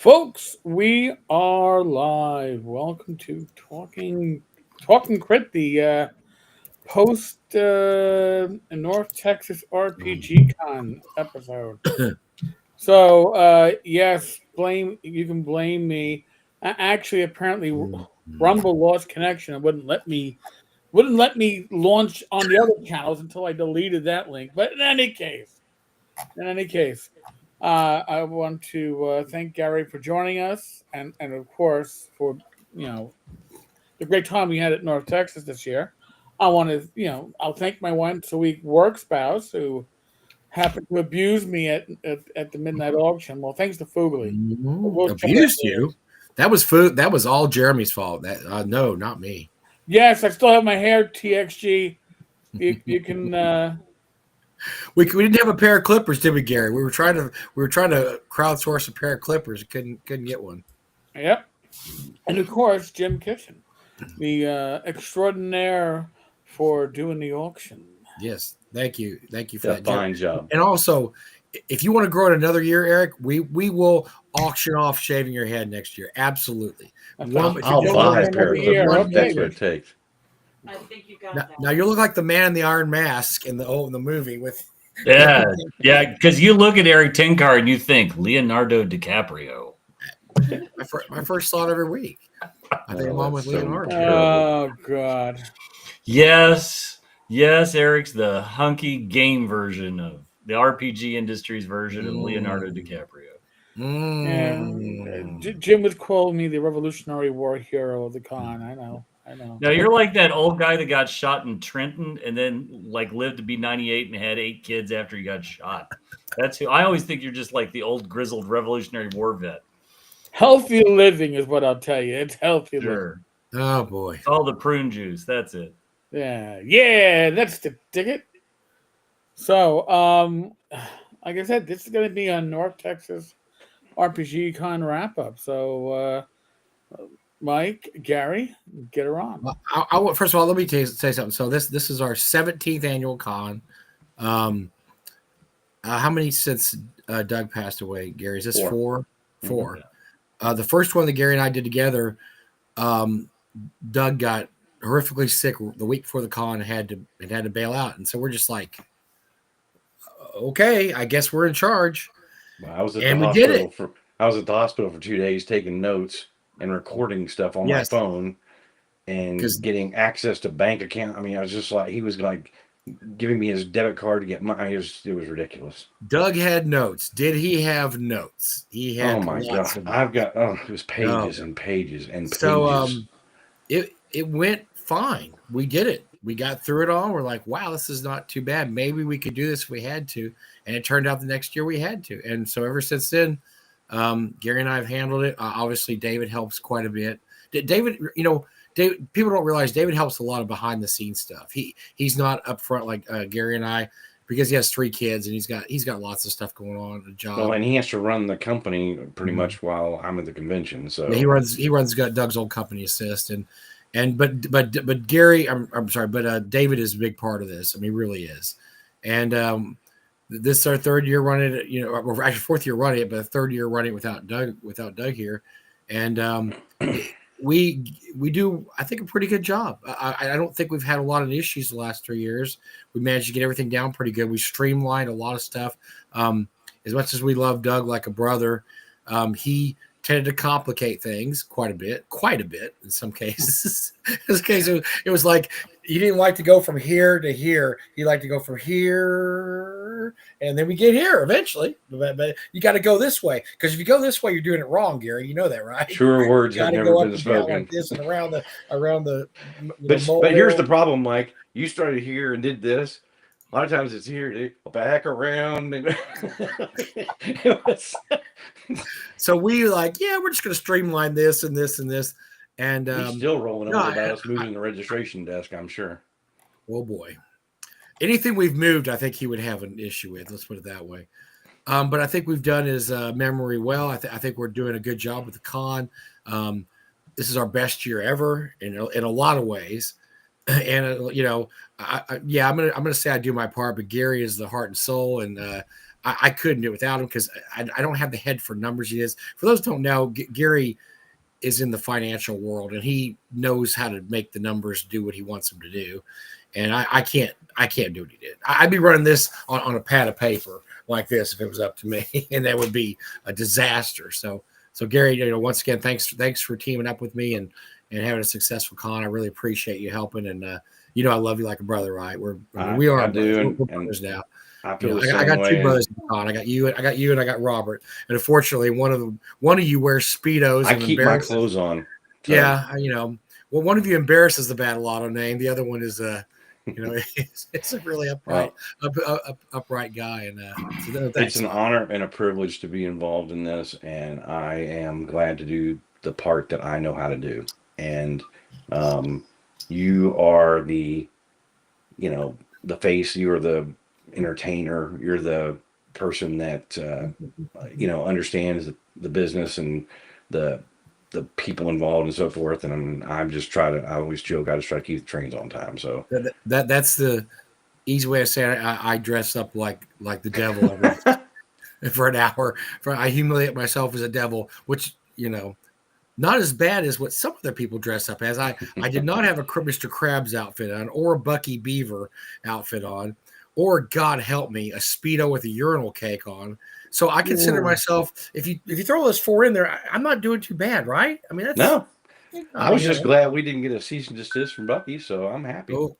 Folks, we are live. Welcome to Talking Crit, the post North Texas RPG Con episode. So yes, blame you can blame me. Actually, apparently, Rumble lost connection and wouldn't let me launch on the other channels until I deleted that link. But in any case, I want to thank Gary for joining us, and of course for you know the great time we had at North Texas this year. I want to I'll thank my once a week work spouse who happened to abuse me at the midnight auction. Well, thanks to Fugly. We'll check that Abused later. you. That was food. That was all Jeremy's fault. That no, not me. Yes, I still have my hair. TXG. You can. We didn't have a pair of clippers, did we, Gary? We were trying to crowdsource a pair of clippers. Couldn't get one. Yep. And of course, Jim Kitchen, the extraordinaire for doing the auction. Yes, thank you for Yeah, that, Jeremy. fine job. And also, if you want to grow it another year, Eric, we will auction off shaving your head next year. Absolutely. One, if I'll you One buy a man pair every of year. clippers. one if That's Okay. what it takes. I think you got now, that. now you look like the man in the Iron Mask in the movie with Yeah, yeah, because you look at Eric Tinkar and you think Leonardo DiCaprio. my first thought every week. I think I'm on with that's so Leonardo. terrible. Oh God. Yes, yes, Eric's the hunky game version of the RPG industry's version of Leonardo DiCaprio. And Mm. Jim would call me the Revolutionary War hero of the con. I know. Now you're like that old guy that got shot in Trenton and then like lived to be 98 and had 8 kids after he got shot. That's who I always think you're just like the old grizzled Revolutionary War vet. Healthy living is what I'll tell you. It's healthy living. Sure. Oh boy. It's all the prune juice. That's it. Yeah, that's the ticket. So, like I said, this is going to be a North Texas RPG Con wrap up. So, Mike, Gary, get her on. First of all, let me say something. So this is our 17th annual con. How many since Doug passed away, Gary? Is this four? Four. The first one that Gary and I did together, Doug got horrifically sick the week before the con and had to bail out, and so we're just like, okay, I guess we're in charge. Well, I was at And the we did hospital I was at the hospital for 2 days taking notes and recording stuff on my phone and getting access to bank account. I mean, I was just like, he was like giving me his debit card to get money. It was ridiculous. Doug had notes. Did he have notes? He had. Oh my God. It was pages and pages and pages. So it went fine. We did it. We got through it all. We're like, wow, this is not too bad. Maybe we could do this if we had to. And it turned out the next year we had to. And so ever since then, Gary and I have handled it. Obviously, David helps quite a bit. David, people don't realize David helps a lot of behind the scenes stuff. He's not up front like Gary and I, because he has 3 kids and he's got lots of stuff going on, a job. Well, and he has to run the company pretty much while I'm at the convention. So he runs Doug's old company Assist but Gary, I'm sorry, but David is a big part of this. I mean, he really is. And this is our 3rd year running it. We're actually 4th year running it, but 3rd year running it without Doug here. And we do, I think, a pretty good job. I don't think we've had a lot of issues the last 3 years. We managed to get everything down pretty good. We streamlined a lot of stuff. As much as we love Doug like a brother, he tended to complicate things quite a bit in some cases. In this case, it was like he didn't like to go from here to here. He liked to go from here, and then we get here eventually. But you got to go this way, because if you go this way, you're doing it wrong, Gary. You know that, right? Truer words have never been spoken. Like this and around the. But here's the problem, Mike. You started here and did this. A lot of times it's here, back around. So we we're just going to streamline this and this and this. And he's still rolling over about us moving the registration desk, I'm sure. Oh boy. Anything we've moved, I think he would have an issue with. Let's put it that way. But I think we've done his memory well. I think we're doing a good job with the con. This is our best year ever in a lot of ways. And I'm gonna say I do my part, but Gary is the heart and soul, and I couldn't do it without him because I don't have the head for numbers he is. For those who don't know, Gary is in the financial world and he knows how to make the numbers do what he wants them to do. And I can't do what he did. I'd be running this on a pad of paper like this if it was up to me, and that would be a disaster. So Gary, once again, thanks for teaming up with me and having a successful con. I really appreciate you helping, and I love you like a brother, right? We are brothers. We're brothers now. I feel the same I got way. 2 brothers in the con. I got you, and I got Robert. And unfortunately, one of you wears Speedos. I keep my clothes on. So. Yeah, well, one of you embarrasses the Battle Auto name. The other one is it's a really upright guy, and it's an honor and a privilege to be involved in this, and I am glad to do the part that I know how to do. And you are the face, you are the entertainer, you're the person that understands the business and the people involved and so forth. And I always joke, I just try to keep the trains on time. So that's the easy way of saying it. I dress up like the devil for an hour. I humiliate myself as a devil, which not as bad as what some other people dress up as. I did not have a Mr. Krabs outfit on, or a Bucky Beaver outfit on, or God help me, a Speedo with a urinal cake on. So I consider myself, if you throw those 4 in there, I'm not doing too bad, right? I mean, no. I was just glad we didn't get a cease and desist from Bucky, so I'm happy. Oh,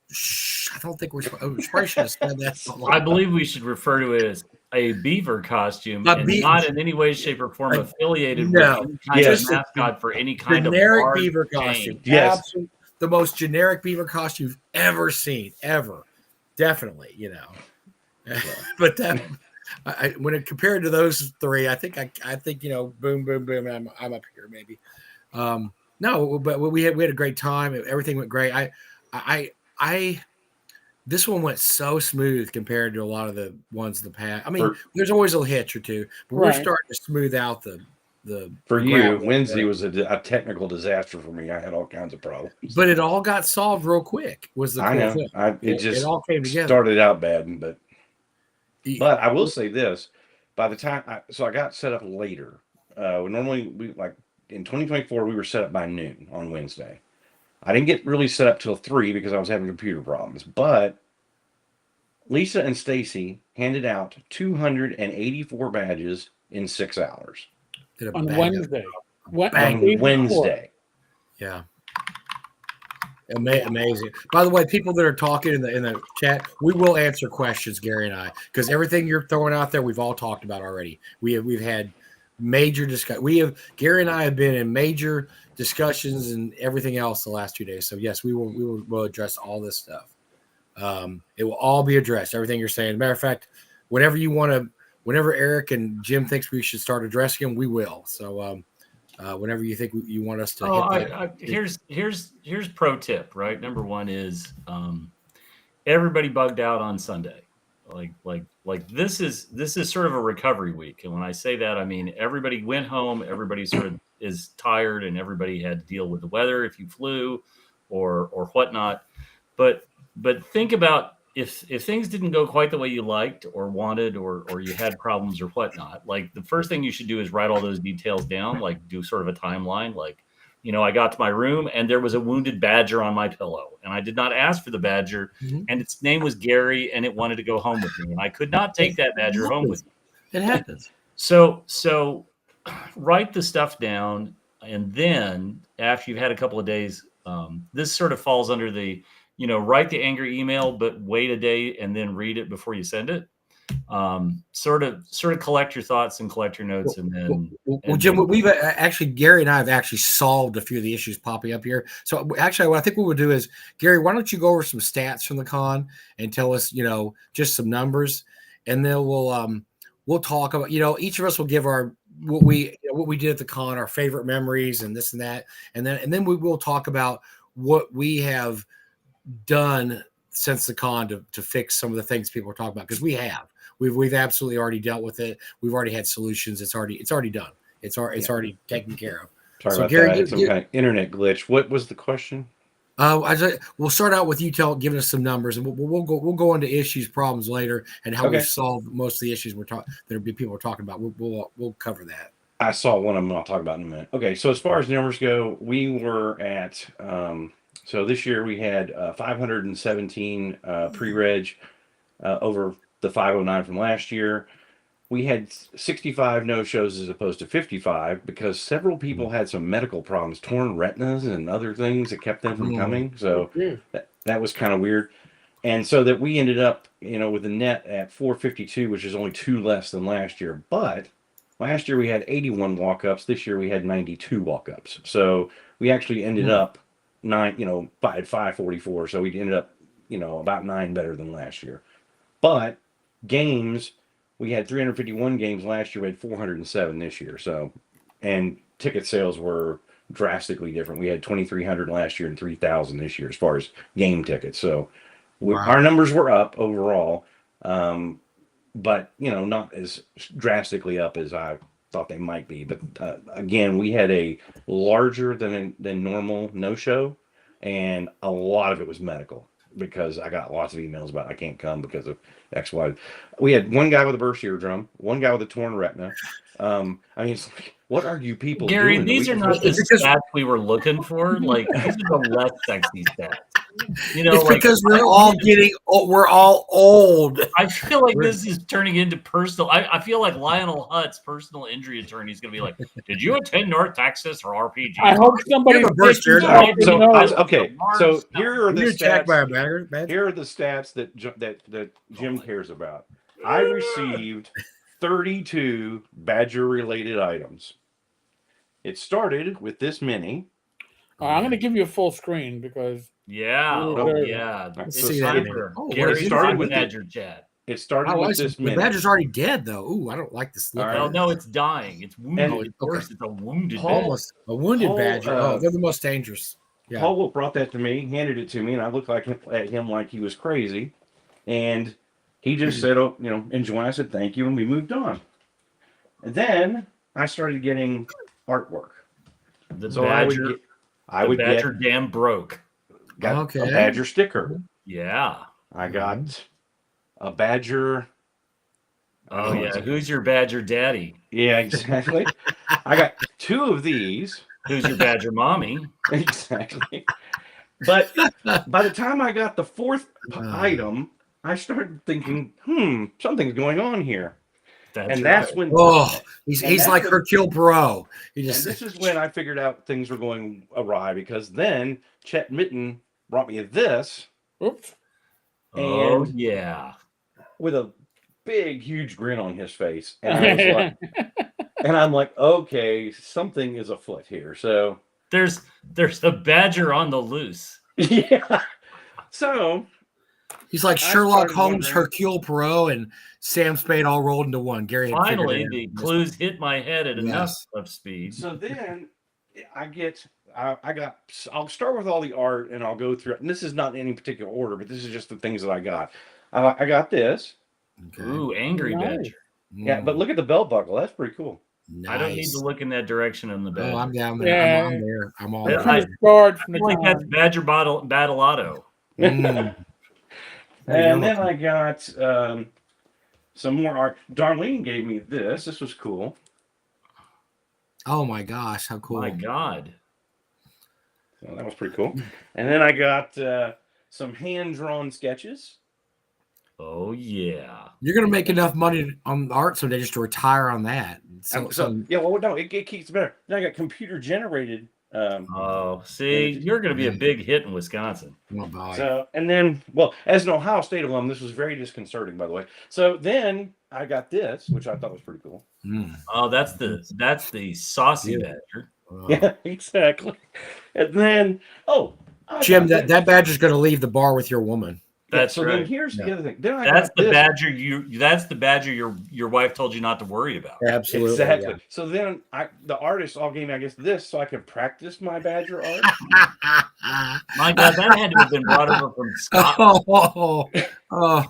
I don't think we probably should have said that. I believe we should refer to it as a beaver costume, and not in any way, shape, or form affiliated with any kind of mascot for any kind of generic beaver costume. Yes, absolutely, the most generic beaver costume you've ever seen, ever. Definitely, but that. When it compared to those 3, I think boom, boom, boom. I'm up here maybe. No, but we had a great time. Everything went great. This one went so smooth compared to a lot of the ones in the past. I mean, there's always a hitch or two, but we're starting to smooth out the. For you, Wednesday was a technical disaster for me. I had all kinds of problems, but it all got solved real quick. Was the cool thing? It all came together. Started out bad, but I will say this: by the time I got set up later. Normally we in 2024 we were set up by noon on Wednesday. I didn't get really set up till 3 because I was having computer problems. But Lisa and Stacy handed out 284 badges in 6 hours. On Wednesday. On Wednesday. Yeah. Amazing. By the way, people that are talking in the chat, we will answer questions, Gary and I, because everything you're throwing out there, we've all talked about already. We've had major discussion. Gary and I have been in major discussions and everything else the last 2 days. So yes, we will address all this stuff. It will all be addressed. Everything you're saying. Matter of fact, whenever Eric and Jim thinks we should start addressing them, we will. So whenever you think you want us to. Here's pro tip, right? Number 1 is everybody bugged out on Sunday. Like this is sort of a recovery week, and when I say that, I mean everybody went home, everybody sort of is tired, and everybody had to deal with the weather if you flew or whatnot. But think about if things didn't go quite the way you liked or wanted, or you had problems or whatnot. Like the first thing you should do is write all those details down. Like do sort of a timeline. Like I got to my room and there was a wounded badger on my pillow, and I did not ask for the badger, and its name was Gary, and it wanted to go home with me, and I could not take that badger home with me. It happens. So write the stuff down, and then after you've had a couple of days, this sort of falls under the, write the angry email, but wait a day and then read it before you send it. Sort of collect your thoughts and collect your notes, and then. Well, Jim, we've actually, Gary and I have actually solved a few of the issues popping up here. So actually, what I think we would do is, Gary, why don't you go over some stats from the con and tell us, just some numbers, and then we'll talk about, each of us will give our what we did at the con, our favorite memories, and this and that, and then we will talk about what we have done since the con to fix some of the things people are talking about, because we've absolutely already dealt with it. We've already had solutions. It's already done. It's already taken care of. Sorry about Gary, that. It's some kind of internet glitch. What was the question? We'll start out with you giving us some numbers, and we'll go into issues, problems later, and how we've solved most of the issues people are talking about. We'll cover that. I saw one of them I'll talk about in a minute. Okay, so as far as numbers go, we were at so this year we had 517 pre-reg over the 509 from last year. We had 65 no-shows as opposed to 55 because several people had some medical problems, torn retinas and other things that kept them from coming. So that was kind of weird. And so that we ended up, with a net at 452, which is only 2 less than last year. But last year we had 81 walk-ups. This year we had 92 walk-ups. So we actually ended up 544. So we ended up, about 9 better than last year. But games, we had 351 games last year. We had 407 this year. So, and ticket sales were drastically different. We had 2,300 last year and 3,000 this year as far as game tickets. So our numbers were up overall, but not as drastically up as I thought they might be. But again, we had a larger than normal no-show, and a lot of it was medical. Because I got lots of emails about I can't come because of X, Y. We had one guy with a burst eardrum, one guy with a torn retina. It's like, what are you people Gary, doing? These are not the stats we were looking for. Like, these are the less sexy stats. It's because we're all old. I feel like this is turning into personal. I feel like Lionel Hutt's personal injury attorney is going to be like, "Did you attend North Texas or RPG?" I hope somebody. Okay, so here are the stats. Here are the stats that Jim cares about. I received 32 Badger-related items. It started with this mini. I'm going to give you a full screen because. It started with Badger chat. It started with this mini. The Badger's already dead, though. Ooh, I don't like this. No, it's dying. It's wounded. Of course, it's a wounded Badger. A wounded Badger. They're the most dangerous. Yeah. Paul brought that to me, handed it to me, and I looked at him like he was crazy. And he just said, enjoy. I said, thank you, and we moved on. And then I started getting artwork. I would Badger damn broke. Got a Badger sticker. Yeah. I got a Badger. Oh, yeah. Who's your Badger daddy? Yeah, exactly. I got 2 of these. Who's your Badger mommy? Exactly. But by the time I got the 4th item, I started thinking, something's going on here. That's when he's like Hercule Poirot. And this is when I figured out things were going awry, because then Chet Mitten brought me this. Oops. Oh yeah. With a big, huge grin on his face. And I was like, I'm like, okay, something is afoot here. So there's a Badger on the loose. Yeah. So he's like Sherlock Holmes, Hercule Poirot, and Sam Spade all rolled into one. Gary, finally, the clues hit my head at enough of speed. So then I'll start with all the art, and I'll go through it. And this is not in any particular order, but this is just the things that I got. I got this. Okay. Ooh, Angry Badger. Yeah, but look at the belt buckle. That's pretty cool. Nice. I don't need to look in that direction on the Badger. Oh, I'm down there. Yeah. I'm there. I'm all there. I feel like that's Badger Battle Auto. And then I got some more art. Darlene gave me this. This was cool. Oh my gosh, how cool! My God. So that was pretty cool. And then I got some hand-drawn sketches. Oh yeah. You're gonna make enough money on art someday just to retire on that. It keeps better. Then I got computer-generated. You're going to be a big hit in Wisconsin. Oh, so, and then, as an Ohio State alum, this was very disconcerting, by the way. So then I got this, which I thought was pretty cool. Oh, that's the saucy Badger. Yeah, exactly. And then, Jim, that Badger's going to leave the bar with your woman. That's so right. Then here's the other thing. That's the Badger. That's the Badger your wife told you not to worry about. Absolutely. Exactly. Yeah. So then the artists all gave me, I guess, this so I could practice my Badger art. My God, that had to have been brought over from Scotland. My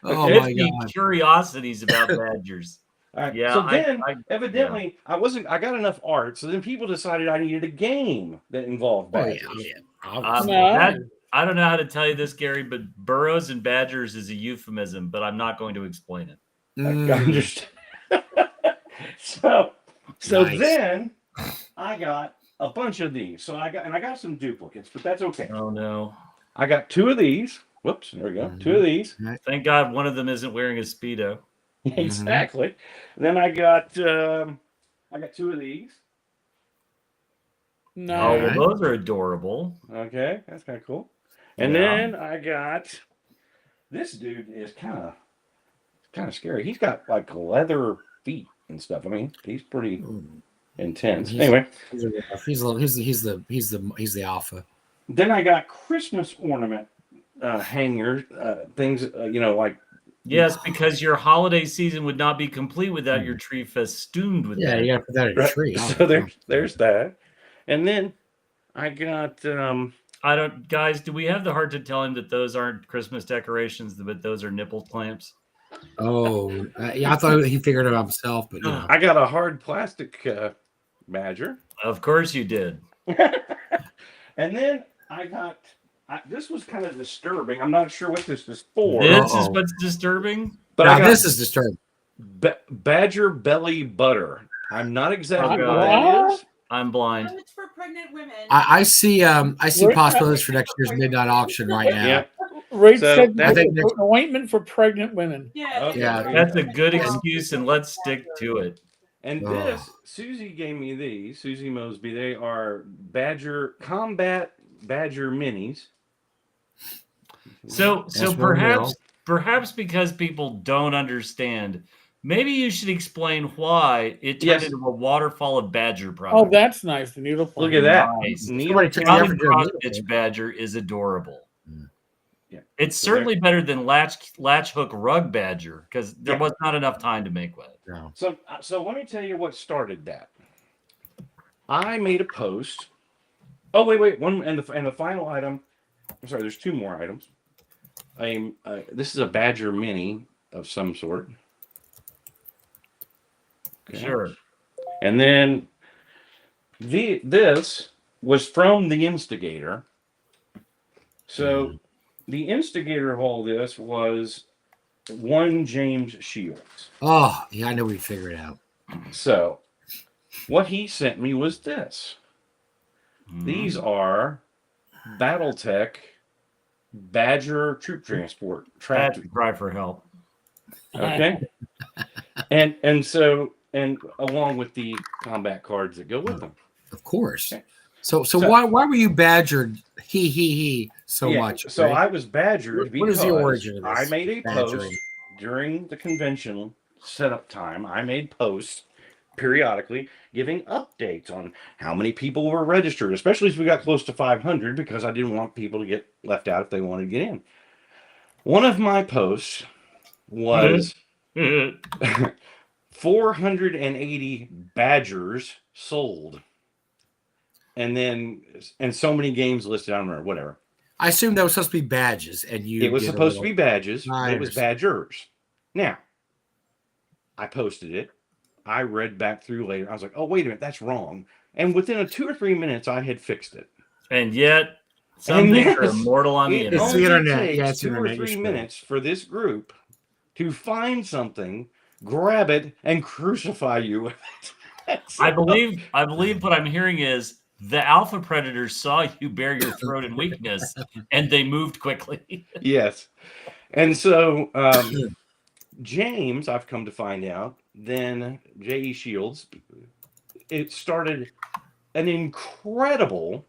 God. Curiosities about Badgers. Right. Yeah. So then, evidently, I got enough art. So then people decided I needed a game that involved Badgers. I don't know how to tell you this, Gary, but burros and badgers is a euphemism, but I'm not going to explain it. I understand. So nice. Then I got a bunch of these. So I got some duplicates, but that's okay. Oh no. I got 2 of these. Whoops, there we go. 2 of these. Thank God one of them isn't wearing a Speedo. Exactly. Then I got 2 of these. No. Oh, well, those are adorable. Okay, that's kind of cool. And then I got this dude is kind of scary. He's got like leather feet and stuff. I mean, he's pretty intense. Anyway, he's the alpha. Then I got Christmas ornament hangers, things like. Yes, because your holiday season would not be complete without your tree festooned with that. Yeah, you got to put that in a tree. So there's that. And then I got guys, do we have the heart to tell him that those aren't Christmas decorations, but those are nipple clamps? Oh, yeah, I thought he figured it out himself, but I got a hard plastic badger. Of course you did. And then I got this was kind of disturbing. I'm not sure what this is for. This is what's disturbing? But this is disturbing. Badger belly butter. I'm not exactly what that is. I'm blind. It's for pregnant women. I see possibilities for next year's midnight auction right now. Yeah. Right, so ointment for pregnant women. Yeah. Okay. Yeah. That's a good excuse, and let's stick to it. And this, Susie gave me these. Susie Mosby. They are combat badger minis. So perhaps because people don't understand, maybe you should explain why it turned into a waterfall of badger products. Oh, that's nice. The needle. Look at that. Nice. Nice. Badger is adorable. Yeah. It's certainly better than latch hook rug badger because there was not enough time to make one. No. So let me tell you what started that. I made a post. Oh wait, one and the final item. I'm sorry, there's 2 more items. This is a badger mini of some sort. Okay. Sure. And then this was from the instigator. So the instigator of all this was one James Shields. Oh, yeah, I know we figured it out. So what he sent me was this. These are BattleTech Badger troop transport. Cry for help. Okay. and along with the combat cards that go with them. Of course. Okay. So why were you badgered so much? So right? I was badgered because what is the origin of this? I made a post during the convention setup time. I made posts periodically giving updates on how many people were registered, especially as we got close to 500, because I didn't want people to get left out if they wanted to get in. One of my posts was 480 badgers sold. And so many games listed. I don't remember, whatever. I assume that was supposed to be badges, and it was supposed to be badges. It was badgers. Now, I posted it. I read back through later. I was like, "Oh, wait a minute, that's wrong." And within 2 or 3 minutes, I had fixed it. And yet, some things are immortal on the internet. It's the internet. Yeah, it's 2 or 3 minutes for this group to find something, grab it, and crucify you with it. I believe what I'm hearing is the alpha predators saw you bare your throat in weakness, and they moved quickly. Yes. And so James, I've come to find out, then J.E. Shields, it started an incredible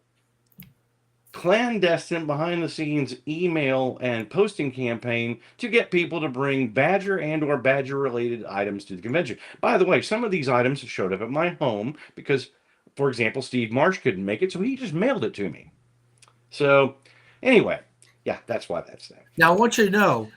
clandestine behind-the-scenes email and posting campaign to get people to bring badger and or badger-related items to the convention. By the way, some of these items showed up at my home because, for example, Steve Marsh couldn't make it, so he just mailed it to me. So, anyway, yeah, that's why that's that. Now, I want you to know,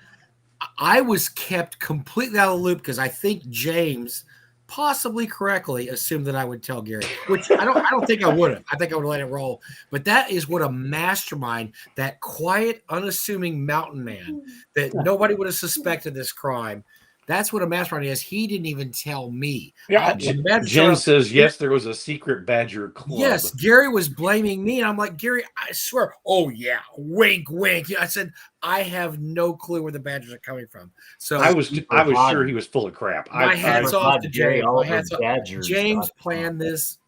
I was kept completely out of the loop because I think James possibly correctly assumed that I would tell Gary, which I don't think I would have. I think I would have let it roll. But that is what a mastermind, that quiet, unassuming mountain man that nobody would have suspected this crime. That's what a mask party is. He didn't even tell me. Yeah, Jen says, yes, there was a secret Badger club. Yes, Gary was blaming me. And I'm like, Gary, I swear. Oh, yeah. Wink, wink. I said, I have no clue where the Badgers are coming from. So I was sure he was full of crap. My hats off to James. My hats off. James planned this,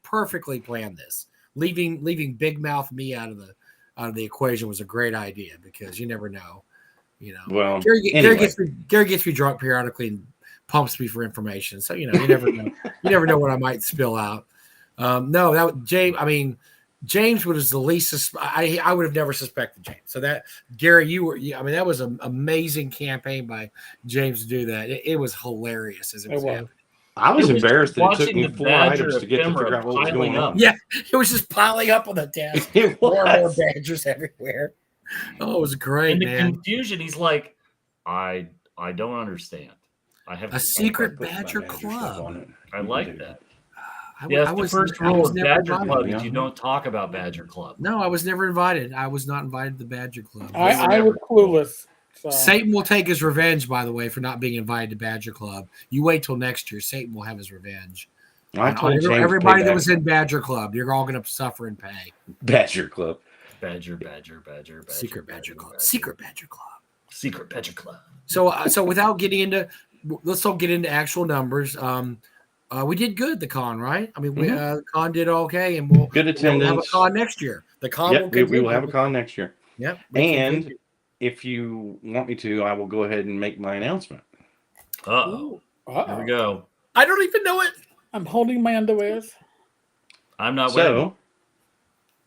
perfectly planned this. Leaving Big Mouth me out of the equation was a great idea because you never know. Well, Gary gets me drunk periodically and pumps me for information. So you never know. You never know what I might spill out. James was the least. I would have never suspected James. So that Gary, that was an amazing campaign by James to do that. It was hilarious as it was happening. I was embarrassed that it took me 4 items to get to figure out what was going on. Yeah, it was just piling up on the desk. More and more Badgers everywhere. Oh, it was great, and the man. confusion, he's like, I don't understand. I have a secret Badger club. I like that. The first rule of Badger Club is you don't talk about Badger Club. No, I was never invited. I was not invited to the Badger Club. I was clueless. So. Satan will take his revenge, by the way, for not being invited to Badger Club. You wait till next year. Satan will have his revenge. Everybody that was in Badger Club, you're all going to suffer and pay. Badger Club. Badger. Secret Badger Club. Secret Badger Club. Secret Badger Club. So without getting into, let's all get into actual numbers. We did good at the con, right? I mean, the con did okay, and we'll have a con next year. The con we will have a con next year. Yep. And if you want me to, I will go ahead and make my announcement. Uh-oh. Here we go. I don't even know it. I'm holding my underwears. I'm not so.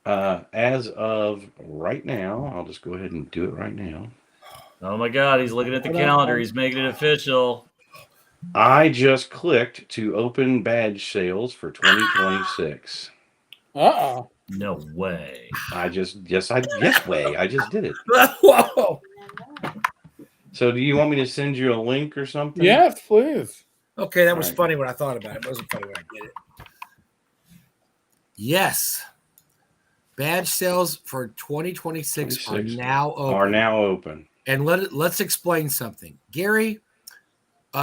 As of right now, I'll just go ahead and do it right now. Oh my God, he's looking at the calendar. He's making it official. I just clicked to open badge sales for 2026. Uh-oh. No way. I just did it. Whoa. So do you want me to send you a link or something? Yes, please. Okay, that was funny when I thought about it. It wasn't funny when I did it. Yes. Badge sales for 2026 are now open. And let's explain something. Gary,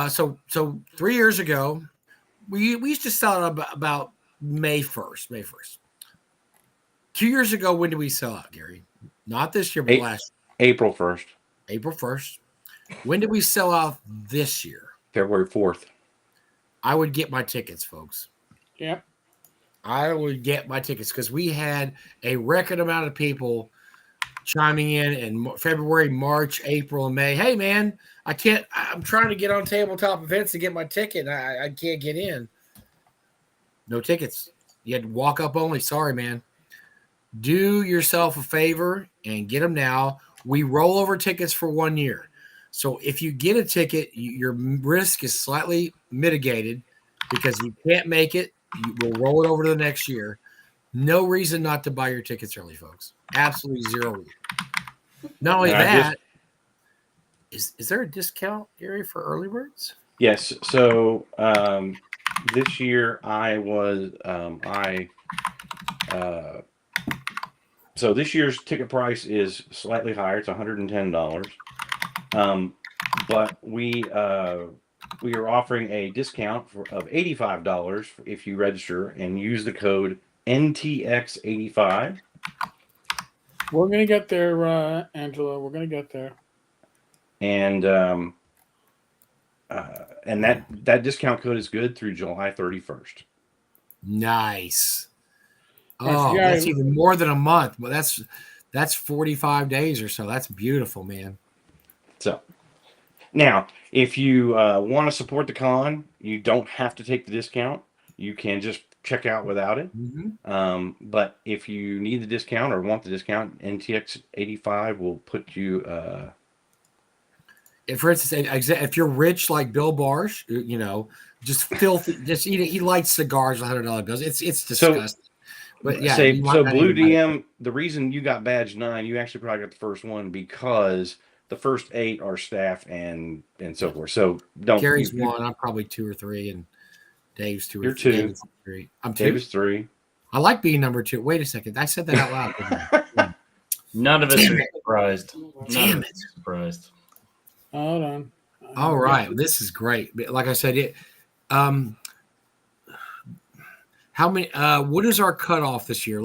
so 3 years ago, we used to sell it about May 1st. 2 years ago, when did we sell out, Gary? Not this year, but last year. April 1st. April 1st. When did we sell out this year? February 4th. I would get my tickets, folks. Yep. I would get my tickets because we had a record amount of people chiming in February, March, April, and May. Hey, man, I'm trying to get on tabletop events to get my ticket. I can't get in. No tickets. You had to walk up only. Sorry, man. Do yourself a favor and get them now. We roll over tickets for 1 year. So if you get a ticket, your risk is slightly mitigated because you can't make it. We'll roll it over to the next year. No reason not to buy your tickets early, folks. Absolutely zero reason. Not only that, is there a discount, Gary, for early birds? Yes. So this year so this year's ticket price is slightly higher. It's $110. But we are offering a discount of $85 if you register and use the code NTX85. We're going to get there, Angela. We're going to get there. And that discount code is good through July 31st. Nice. Oh, that's even more than a month. But that's 45 days or so. That's beautiful, man. So now, if you want to support the con, you don't have to take the discount. You can just check out without it. Mm-hmm. But if you need the discount or want the discount, NTX85 will put you. For instance, if you're rich like Bill Barsh, just filthy, just he lights cigars with $100 bills. It's disgusting. But yeah, so Blue DM. The reason you got badge 9, you actually probably got the first one because the first 8 are staff and so forth. So don't. Gary's 1. I'm probably 2 or 3, and Dave's 2 or 3. You're 2. Dave's 3. I'm 2. Dave's 3. I like being number 2. Wait a second. I said that out loud. None of us are surprised. Damn it. Surprised. Hold on. All right, this is great. Like I said, how many? What is our cutoff this year?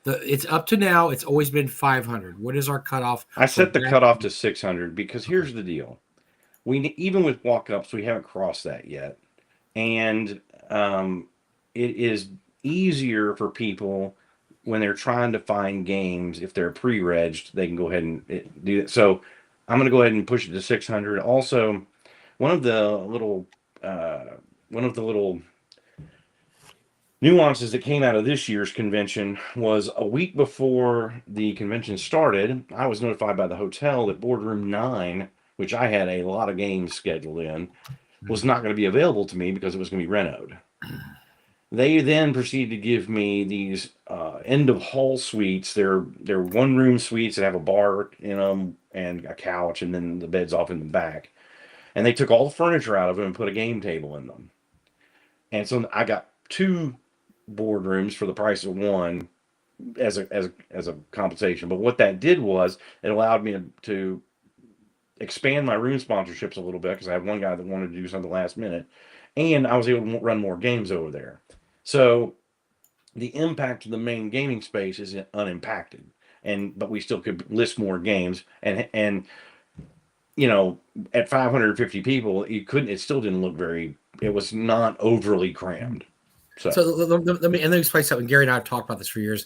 It's up to now. It's always been 500. What is our cutoff? I set the cutoff to 600 because here's the deal: even with walk-ups, we haven't crossed that yet, and it is easier for people when they're trying to find games. If they're pre-regged, they can go ahead and do it. So I'm going to go ahead and push it to 600. Also, one of the little nuances that came out of this year's convention was a week before the convention started, I was notified by the hotel that Boardroom 9, which I had a lot of games scheduled in, was not going to be available to me because it was going to be renoed. They then proceeded to give me these end of hall suites. They're one room suites that have a bar in them and a couch, and then the bed's off in the back. And they took all the furniture out of them and put a game table in them. And so I got 2 boardrooms for the price of one as a compensation. But what that did was it allowed me to expand my room sponsorships a little bit, because I had one guy that wanted to do something last minute, and I was able to run more games over there. So the impact of the main gaming space is unimpacted, but we still could list more games, and you know, at 550 people, it still didn't look it was not overly crammed. So let me explain something. Gary and I have talked about this for years.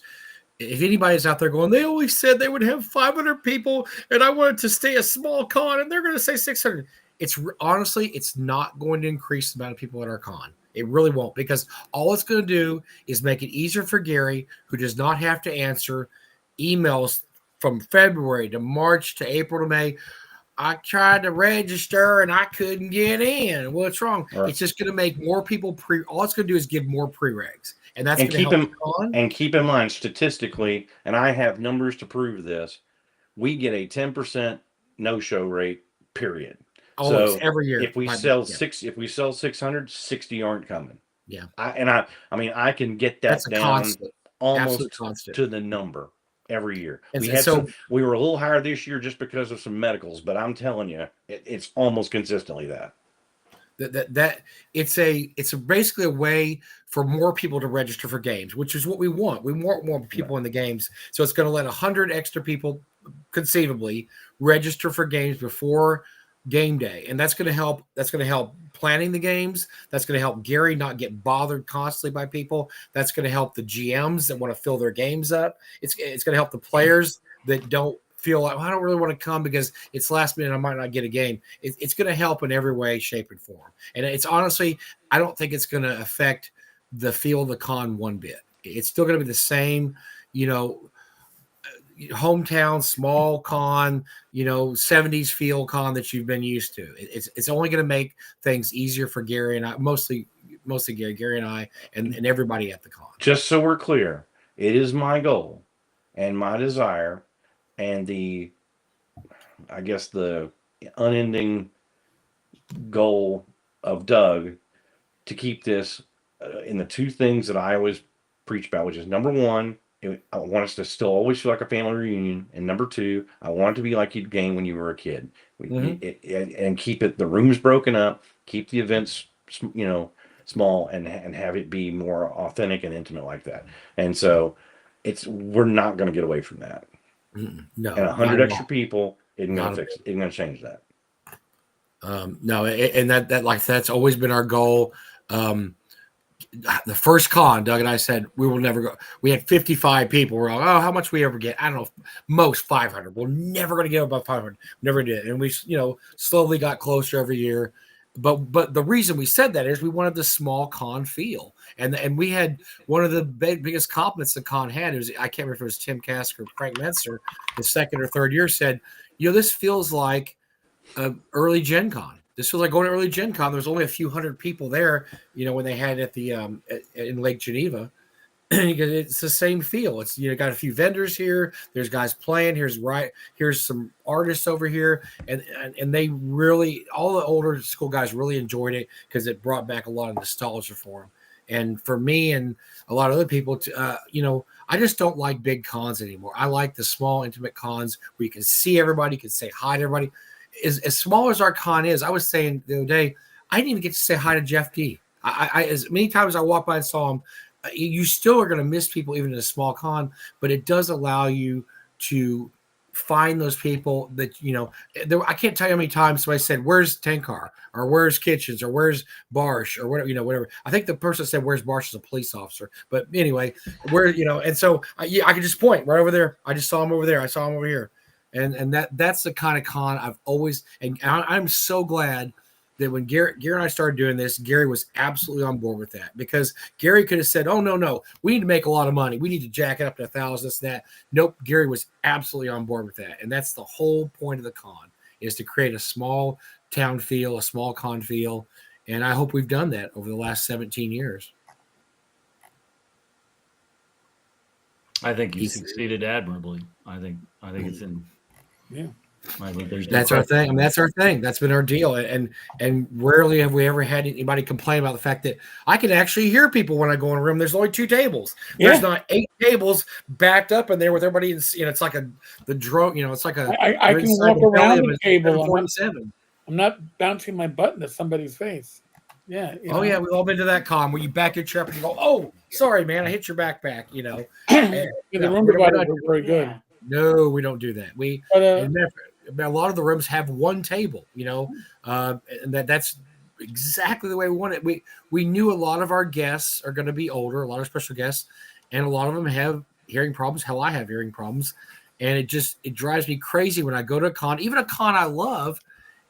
If anybody's out there going, they always said they would have 500 people, and I wanted to stay a small con, and they're going to say 600. Honestly, it's not going to increase the amount of people at our con. It really won't, because all it's going to do is make it easier for Gary, who does not have to answer emails from February to March to April to May. I tried to register and I couldn't get in. What's wrong? Right. It's just going to make more people all it's going to do is give more preregs, and that's going to help the con. And keep in mind, statistically, and I have numbers to prove this, we get a 10% no-show rate, period. Always, so every year. If we sell 600, 60 aren't coming. Yeah. I mean, I can get that down almost constant to the number every year. We were a little higher this year just because of some medicals, but I'm telling you, it's almost consistently that. That it's basically a way for more people to register for games, which is what we want. We want more people in the games. So it's going to let 100 extra people conceivably register for games before game day, and that's going to help. That's going to help planning the games. That's going to help Gary not get bothered constantly by people. That's going to help the GMs that want to fill their games up. It's going to help the players that don't feel like, well, I don't really want to come because it's last minute, I might not get a game. It's going to help in every way, shape, and form. And it's honestly, I don't think it's going to affect the feel of the con one bit. It's still going to be the same, hometown small con, 70s feel con that you've been used to. It's only going to make things easier for Gary and I, mostly Gary and I, and everybody at the con. Just so we're clear, it is my goal and my desire, and the unending goal of Doug to keep this in the 2 things that I always preach about, which is number 1, I want us to still always feel like a family reunion, and number 2, I want it to be like you'd game when you were a kid. And keep the rooms broken up, keep the events, small, and have it be more authentic and intimate like that. And so we're not going to get away from that. No, and 100 extra people isn't going to change that. No, and that's always been our goal. The first con, Doug and I said we will never go. We had 55 people. We're like, how much we ever get? I don't know, most 500. We're never going to get above 500. Never did, and we slowly got closer every year. But the reason we said that is we wanted the small con feel, and we had one of the biggest compliments the con had. It was, I can't remember if it was Tim Kask or Frank Mentzer, the second or third year, said, this feels like an early Gen Con. This was like going to early Gen Con. There's only a few hundred people there, when they had at the in Lake Geneva. It's the same feel. It's got a few vendors here. There's guys playing. Here's some artists over here, and they really, all the older school guys really enjoyed it because it brought back a lot of nostalgia for them. And for me and a lot of other people, I just don't like big cons anymore. I like the small, intimate cons where you can see everybody, you can say hi to everybody. as small as our con is, I was saying the other day, I didn't even get to say hi to Jeff D. I as many times I walked by and saw him, you still are going to miss people even in a small con, but it does allow you to find those people that, I can't tell you how many times somebody said, where's Tenkar, or where's Kitchens, or where's Barsh, or whatever, whatever. I think the person that said where's Barsh is a police officer, but anyway, and so I could just point right over there. I just saw him over there. I saw him over here. And that's the kind of con I've always, and I'm so glad that when Gary and I started doing this, Gary was absolutely on board with that, because Gary could have said, oh, no, we need to make a lot of money. We need to jack it up to 1,000, this, that. Nope. Gary was absolutely on board with that. And that's the whole point of the con, is to create a small town feel, a small con feel. And I hope we've done that over the last 17 years. I think you succeeded admirably. I think it's in. Yeah. That's our thing. I mean, that's our thing. That's been our deal. And rarely have we ever had anybody complain about the fact that I can actually hear people when I go in a room. There's only 2 tables. Yeah. There's not 8 tables backed up in there with everybody. It's like the drone. It's like a. I can walk around the table. I'm not bouncing my butt into somebody's face. Yeah. Yeah, we've all been to that con where you back your chair up and you go, "Oh, sorry, man, I hit your backpack." The room dividers are very good. Yeah. No, we don't do that. A lot of the rooms have 1 table, and that's exactly the way we want it. We knew a lot of our guests are going to be older, a lot of special guests, and a lot of them have hearing problems. Hell, I have hearing problems, and it drives me crazy when I go to a con, even a con I love,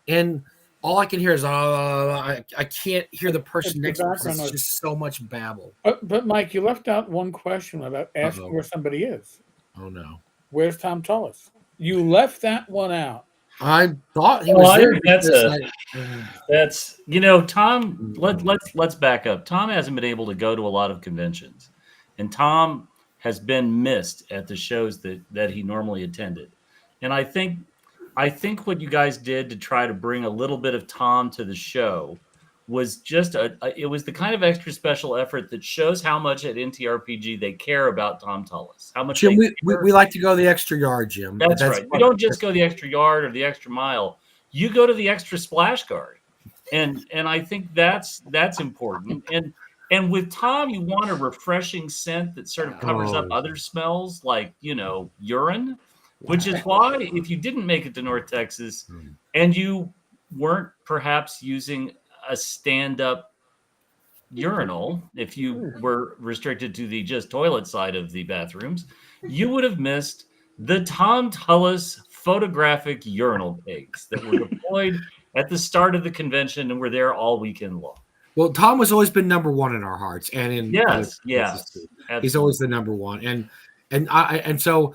and all I can hear is I can't hear the person next to me. It's just so much babble. But Mike, you left out one question about asking where somebody is. Oh no. Where's Tom Tullis? You left that one out. I thought he was there. That's Tom. Let's back up. Tom hasn't been able to go to a lot of conventions, and Tom has been missed at the shows that he normally attended. And I think what you guys did to try to bring a little bit of Tom to the show was just it was the kind of extra special effort that shows how much at NTRPG they care about Tom Tullis. How much Jim, we like to go the extra yard, Jim. That's right. You don't just go the extra yard or the extra mile. You go to the extra splash guard, and I think that's important. And with Tom, you want a refreshing scent that sort of covers up other smells like urine, which is why if you didn't make it to North Texas and you weren't perhaps using a stand-up urinal, if you were restricted to the just toilet side of the bathrooms, you would have missed the Tom Tullis photographic urinal cakes that were deployed at the start of the convention and were there all weekend long. Well, Tom has always been number 1 in our hearts, and in he's always the number 1. And so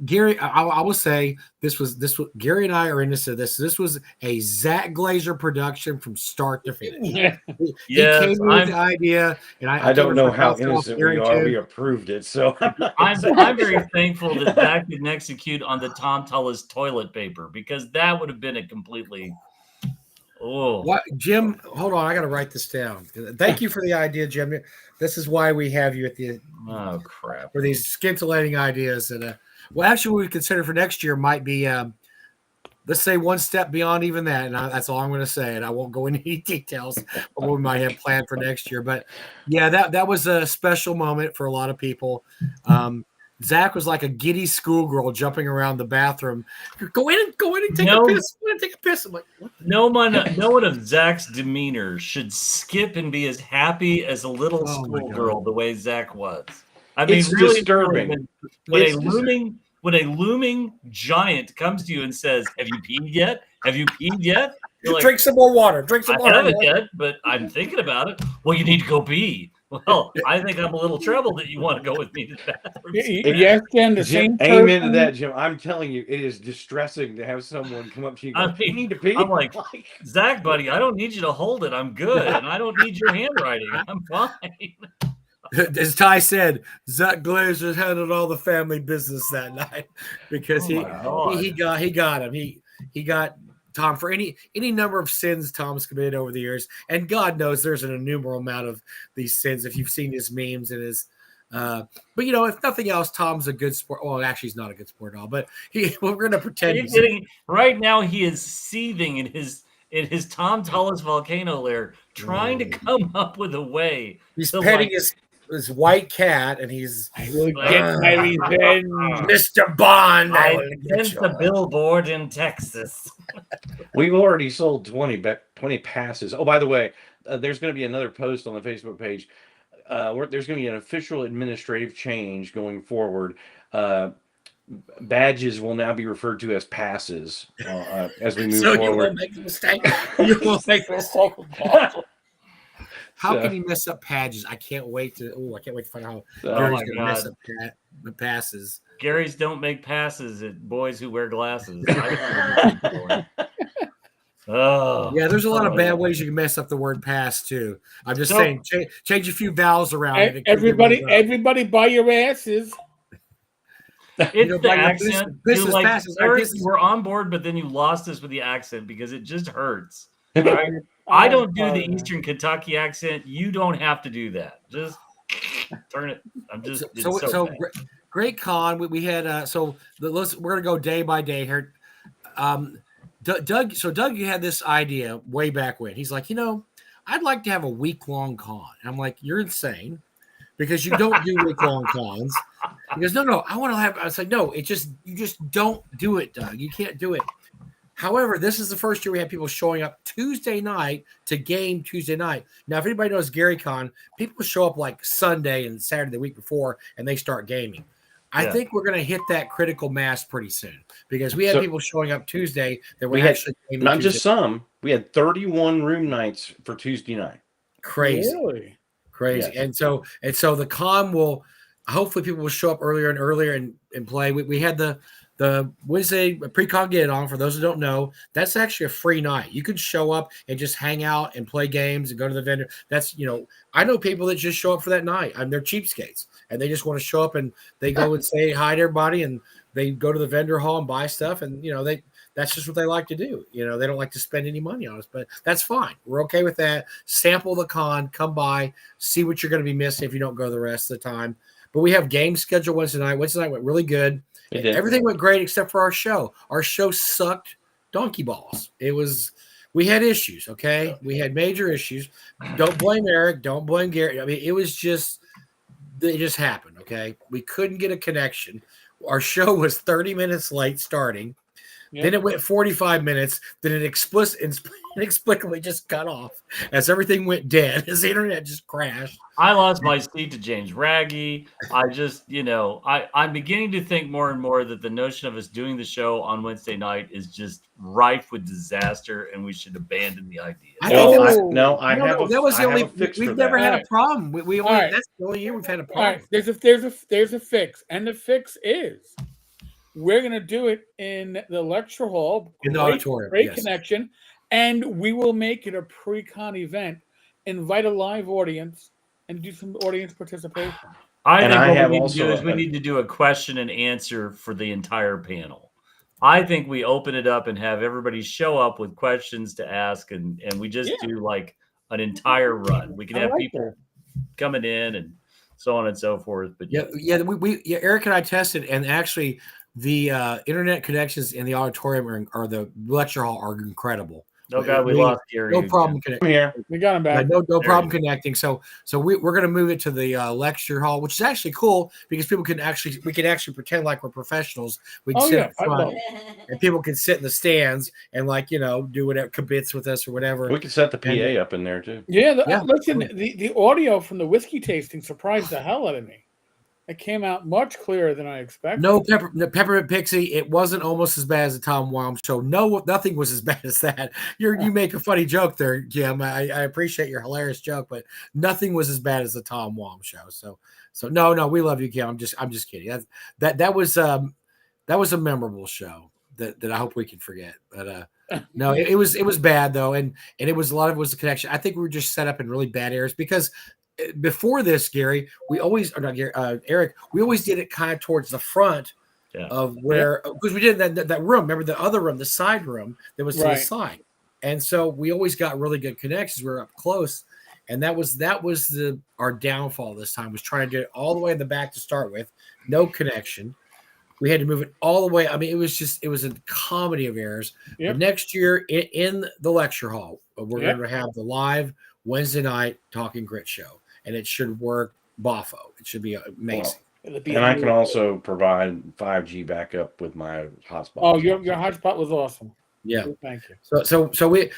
Gary, I will say this was Gary and I are into this. This was a Zach Glazer production from start to finish. He came with the idea, and I don't know how innocent we are. We approved it, so I'm very thankful that Zach didn't execute on the Tom Tullis toilet paper, because that would have been a completely. Oh, what, Jim? Hold on, I got to write this down. Thank you for the idea, Jim. This is why we have you at the. Oh crap! For these scintillating ideas, and actually, what we consider for next year might be, let's say, 1 step beyond even that, and that's all I'm going to say, and I won't go into any details of what we might have planned for next year. But yeah, that was a special moment for a lot of people. Zach was like a giddy schoolgirl jumping around the bathroom. Go in and take a piss. Go in and take a piss. I'm like, what? No one of Zach's demeanor should skip and be as happy as a little schoolgirl the way Zach was. I mean, it's really disturbing. When a looming giant comes to you and says, "Have you peed yet? Have you peed yet?" You're like, drink some more water. Drink some water. I haven't yet, but I'm thinking about it. Well, you need to go pee. Well, I think I'm a little troubled that you want to go with me to the bathroom. Yes, Ken, the same amen person. to that, Jim. I'm telling you, it is distressing to have someone come up to you and go, you need to pee? I'm like, Zach, buddy, I don't need you to hold it. I'm good. And I don't need your handwriting. I'm fine. As Ty said, Zach Glazer handled all the family business that night because he got him. He got Tom for any number of sins Tom's committed over the years, and God knows there's an innumerable amount of these sins. If you've seen his memes and his But if nothing else, Tom's a good sport. Well, actually, he's not a good sport at all. But we're going to pretend. Right now, he is seething in his Tom Tullis volcano lair, trying to come up with a way. He's petting his white cat, and he's I will get my revenge, Mr. Bond. I sent the billboard in Texas. We've already sold 20 passes. Oh, by the way, there's going to be another post on the Facebook page. There's going to be an official administrative change going forward. Badges will now be referred to as passes as we move forward. You won't make the mistake. You won't make the mistake. How can he mess up badges? I can't wait to find out how Gary's going to mess up the passes. Gary's don't make passes at boys who wear glasses. Oh, yeah, there's a lot of bad ways you can mess up the word pass too. I'm just saying, change a few vowels around. Everybody buy your asses. It's the accent. You were on board, but then you lost us with the accent because it just hurts. Right? I don't do the Eastern Kentucky accent. You don't have to do that. Just turn it. Great con. We had we're gonna go day by day here. Doug, you had this idea way back when. He's like, I'd like to have a week-long con. And I'm like, you're insane because you don't do week-long cons. He goes, no, I want to have. I was like, no, you just don't do it, Doug. You can't do it. However, this is the first year we have people showing up Tuesday night to game Tuesday night. Now, if anybody knows Gary Con, people show up like Sunday and Saturday the week before, and they start gaming. I think we're going to hit that critical mass pretty soon because we had people showing up Tuesday that we actually gaming not Tuesday. Just some. We had 31 room nights for Tuesday night. Crazy, really? Crazy. Yes. And so the con will hopefully people will show up earlier and earlier and play. We had the Wednesday pre-con get on. For those who don't know, that's actually a free night. You could show up and just hang out and play games and go to the vendor. That's I know people that just show up for that night. They're cheapskates and they just want to show up and they go and say hi to everybody and they go to the vendor hall and buy stuff and that's just what they like to do. They don't like to spend any money on us, but that's fine. We're okay with that. Sample the con, come by, see what you're going to be missing if you don't go the rest of the time. But we have games scheduled Wednesday night. Wednesday night went really good. Everything went great except for our show. Our show sucked donkey balls. We had issues, okay? We had major issues. Don't blame Eric. Don't blame Gary. I mean, it just happened, okay? We couldn't get a connection. Our show was 30 minutes late starting. Yep. Then it went 45 minutes. Then it inexplicably just cut off as everything went dead, as the internet just crashed. I lost my seat to James Raggy. I just, I'm beginning to think more and more that the notion of us doing the show on Wednesday night is just rife with disaster, and we should abandon the idea. We've never had a problem. That's the only year we've had a problem. All right. There's a fix, and the fix is we're going to do it in the lecture hall, in the auditorium. Great connection, and we will make it a pre-con event. Invite a live audience and do some audience participation. We need to do a question and answer for the entire panel. I think we open it up and have everybody show up with questions to ask, and we just do like an entire run. We can have people coming in and so on and so forth. But Eric and I tested, and actually the internet connections in the auditorium or the lecture hall are incredible. No God, we lost Gary. No problem connecting. Here, we got him back. No problem connecting. So we're going to move it to the lecture hall, which is actually cool because we can actually pretend like we're professionals. We can sit up front, and people can sit in the stands and do whatever, kibitz with us or whatever. We can set the PA up in there too. Listen, the audio from the whiskey tasting surprised the hell out of me. It came out much clearer than I expected. No Peppermint Pixie. It wasn't almost as bad as the Tom Wom show. No, nothing was as bad as that. You make a funny joke there, Jim. I appreciate your hilarious joke, but nothing was as bad as the Tom Wom show. So no, we love you, Jim. I'm just kidding. That was a memorable show that I hope we can forget. But no, it was bad though, and it was a lot of it was the connection. I think we were just set up in really bad areas because. Before this, Eric, we always did it kind of towards the front of where, because we did that room. Remember the other room, the side room that was to the side. And so we always got really good connections. We were up close. And that was our downfall this time, was trying to get it all the way in the back to start with, no connection. We had to move it all the way. I mean, it was a comedy of errors. Yep. But next year in the lecture hall, we're going to have the live Wednesday night Talking Grit show, and it should work boffo. It should be amazing. Well, and I can also provide 5G backup with my hotspot. Oh, your hotspot was awesome. Yeah, thank you. So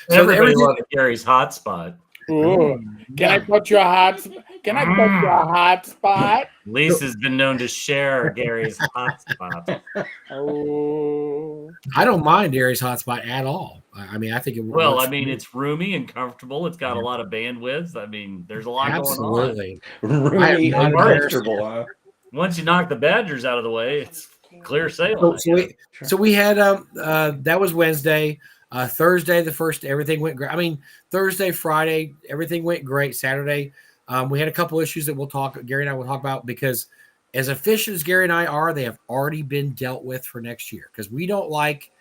everybody loved Gary's hotspot. Ooh. Can I put your hotspot? Can I put your hotspot? Lisa's been known to share Gary's hotspot. Oh, I don't mind Gary's hotspot at all. I mean, I think it. Well, I mean, it's roomy and comfortable. It's got a lot of bandwidth. I mean, there's a lot going on. Absolutely, roomy and comfortable. Huh? Once you knock the Badgers out of the way, it's clear sailing. So we had that was Wednesday. Thursday, everything went great. I mean, Thursday, Friday, everything went great. Saturday, we had a couple issues that Gary and I will talk about, because as efficient as Gary and I are, they have already been dealt with for next year, because we don't like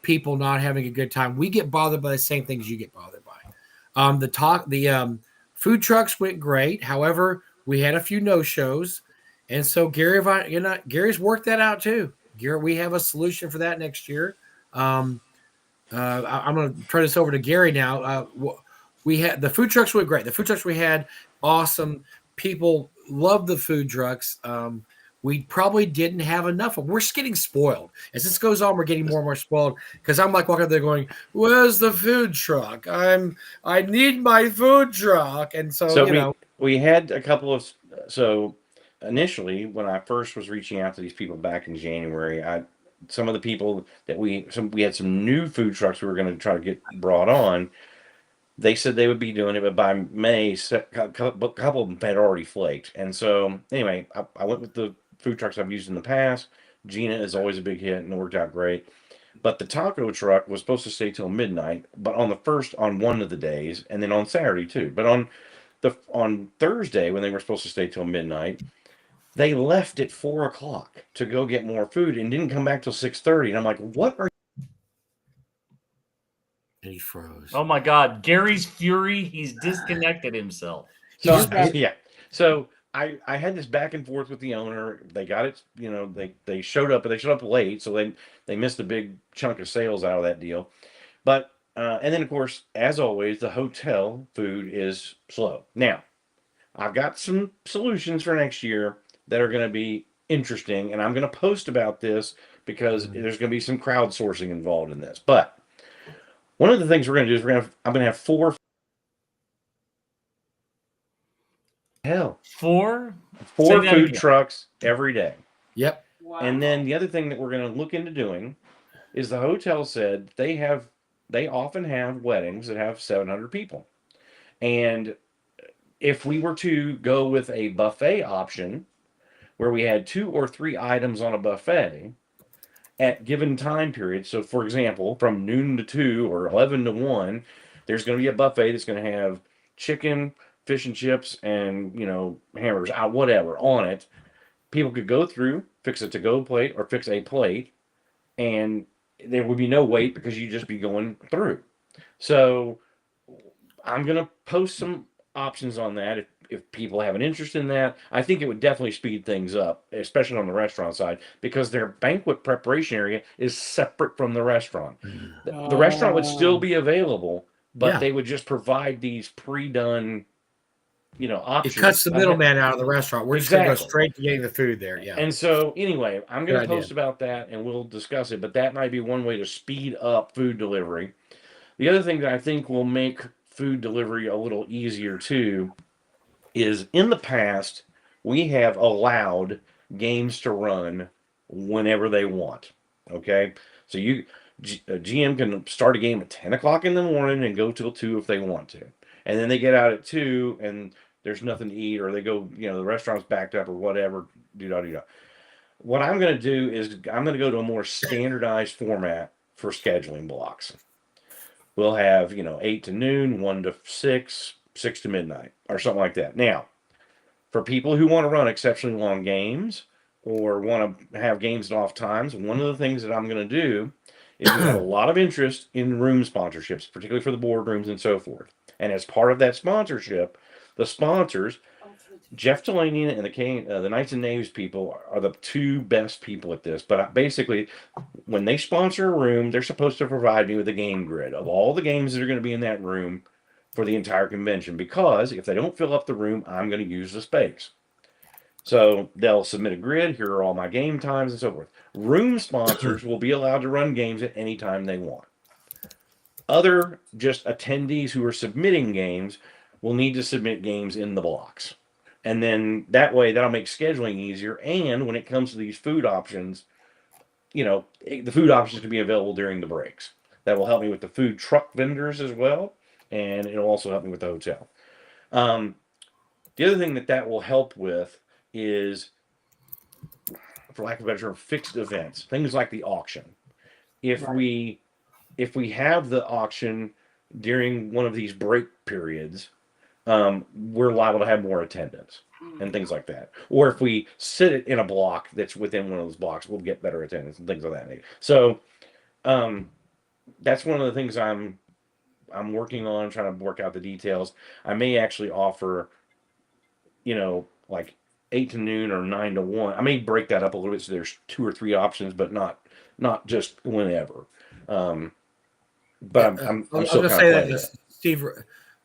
people not having a good time. We get bothered by the same things you get bothered by. The food trucks went great. However, we had a few no-shows. And so Gary's worked that out too. Gary, we have a solution for that next year. I'm going to turn this over to Gary now. We had the food trucks were great. The food trucks we had, awesome. People loved the food trucks. We probably didn't have enough. We're just getting spoiled. As this goes on, we're getting more and more spoiled, because I'm like walking up there going, "Where's the food truck? I need my food truck." And so we had a couple of initially, when I first was reaching out to these people back in January, some of the people that we had some new food trucks we were going to try to get brought on. They said they would be doing it, but by May, a couple of them had already flaked. And so, anyway, I went with the food trucks I've used in the past. Gina is always a big hit, and it worked out great. But the taco truck was supposed to stay till midnight, but on one of the days, and then on Saturday too. But on Thursday, when they were supposed to stay till midnight, they left at 4:00 to go get more food and didn't come back till 6:30. And I'm like, "What are?" And he froze. Oh my God, Gary's fury! He's disconnected himself. So yeah, so I had this back and forth with the owner. They got it, they showed up, but they showed up late, so they missed a big chunk of sales out of that deal. But and then of course, as always, the hotel food is slow. Now, I've got some solutions for next year that are going to be interesting, and I'm going to post about this because there's going to be some crowdsourcing involved in this. But one of the things we're going to do is I'm going to have four food trucks every day. Yep. Wow. And then the other thing that we're going to look into doing is, the hotel said they often have weddings that have 700 people. And if we were to go with a buffet option, where we had 2 or 3 items on a buffet at given time periods. So, for example, from noon to 2 or 11 to 1, there's going to be a buffet that's going to have chicken, fish and chips, and hamburgers, whatever on it. People could go through, fix a to-go plate or fix a plate, and there would be no wait, because you'd just be going through. So I'm going to post some options on that if people have an interest in that. I think it would definitely speed things up, especially on the restaurant side, because their banquet preparation area is separate from the restaurant. The restaurant would still be available, but they would just provide these pre-done options. It cuts the middleman out of the restaurant. We're just going to go straight to getting the food there. Yeah. And so anyway, I'm going to post about that, and we'll discuss it, but that might be one way to speed up food delivery. The other thing that I think will make food delivery a little easier too is, in the past, we have allowed games to run whenever they want. Okay, so a GM can start a game at 10:00 in the morning and go till 2 if they want to, and then they get out at 2 and there's nothing to eat, or they go, the restaurant's backed up or whatever. What I'm going to do is I'm going to go to a more standardized format for scheduling blocks. We'll have 8 to noon, 1 to 6. 6 to midnight, or something like that. Now, for people who want to run exceptionally long games or want to have games at off times, one of the things that I'm going to do is, we have a lot of interest in room sponsorships, particularly for the boardrooms and so forth. And as part of that sponsorship, the sponsors, Jeff Delaney and the Knights and Knaves people are the two best people at this. But basically, when they sponsor a room, they're supposed to provide me with a game grid of all the games that are going to be in that room for the entire convention. Because if they don't fill up the room, I'm going to use the space. So they'll submit a grid. Here are all my game times and so forth. Room sponsors will be allowed to run games at any time they want. Other just attendees who are submitting games will need to submit games in the blocks. And then that way, that'll make scheduling easier. And when it comes to these food options, the food options can be available during the breaks. That will help me with the food truck vendors as well. And it'll also help me with the hotel. The other thing that will help with is, for lack of a better term, fixed events. Things like the auction. If we have the auction during one of these break periods, we're liable to have more attendance and things like that. Or if we sit it in a block that's within one of those blocks, we'll get better attendance and things like that. So that's one of the things I'm working on, trying to work out the details. I may actually offer, like 8 to noon or 9 to 1. I may break that up a little bit so there's 2 or 3 options, but not just whenever. But I'm still kind of playing that. Steve,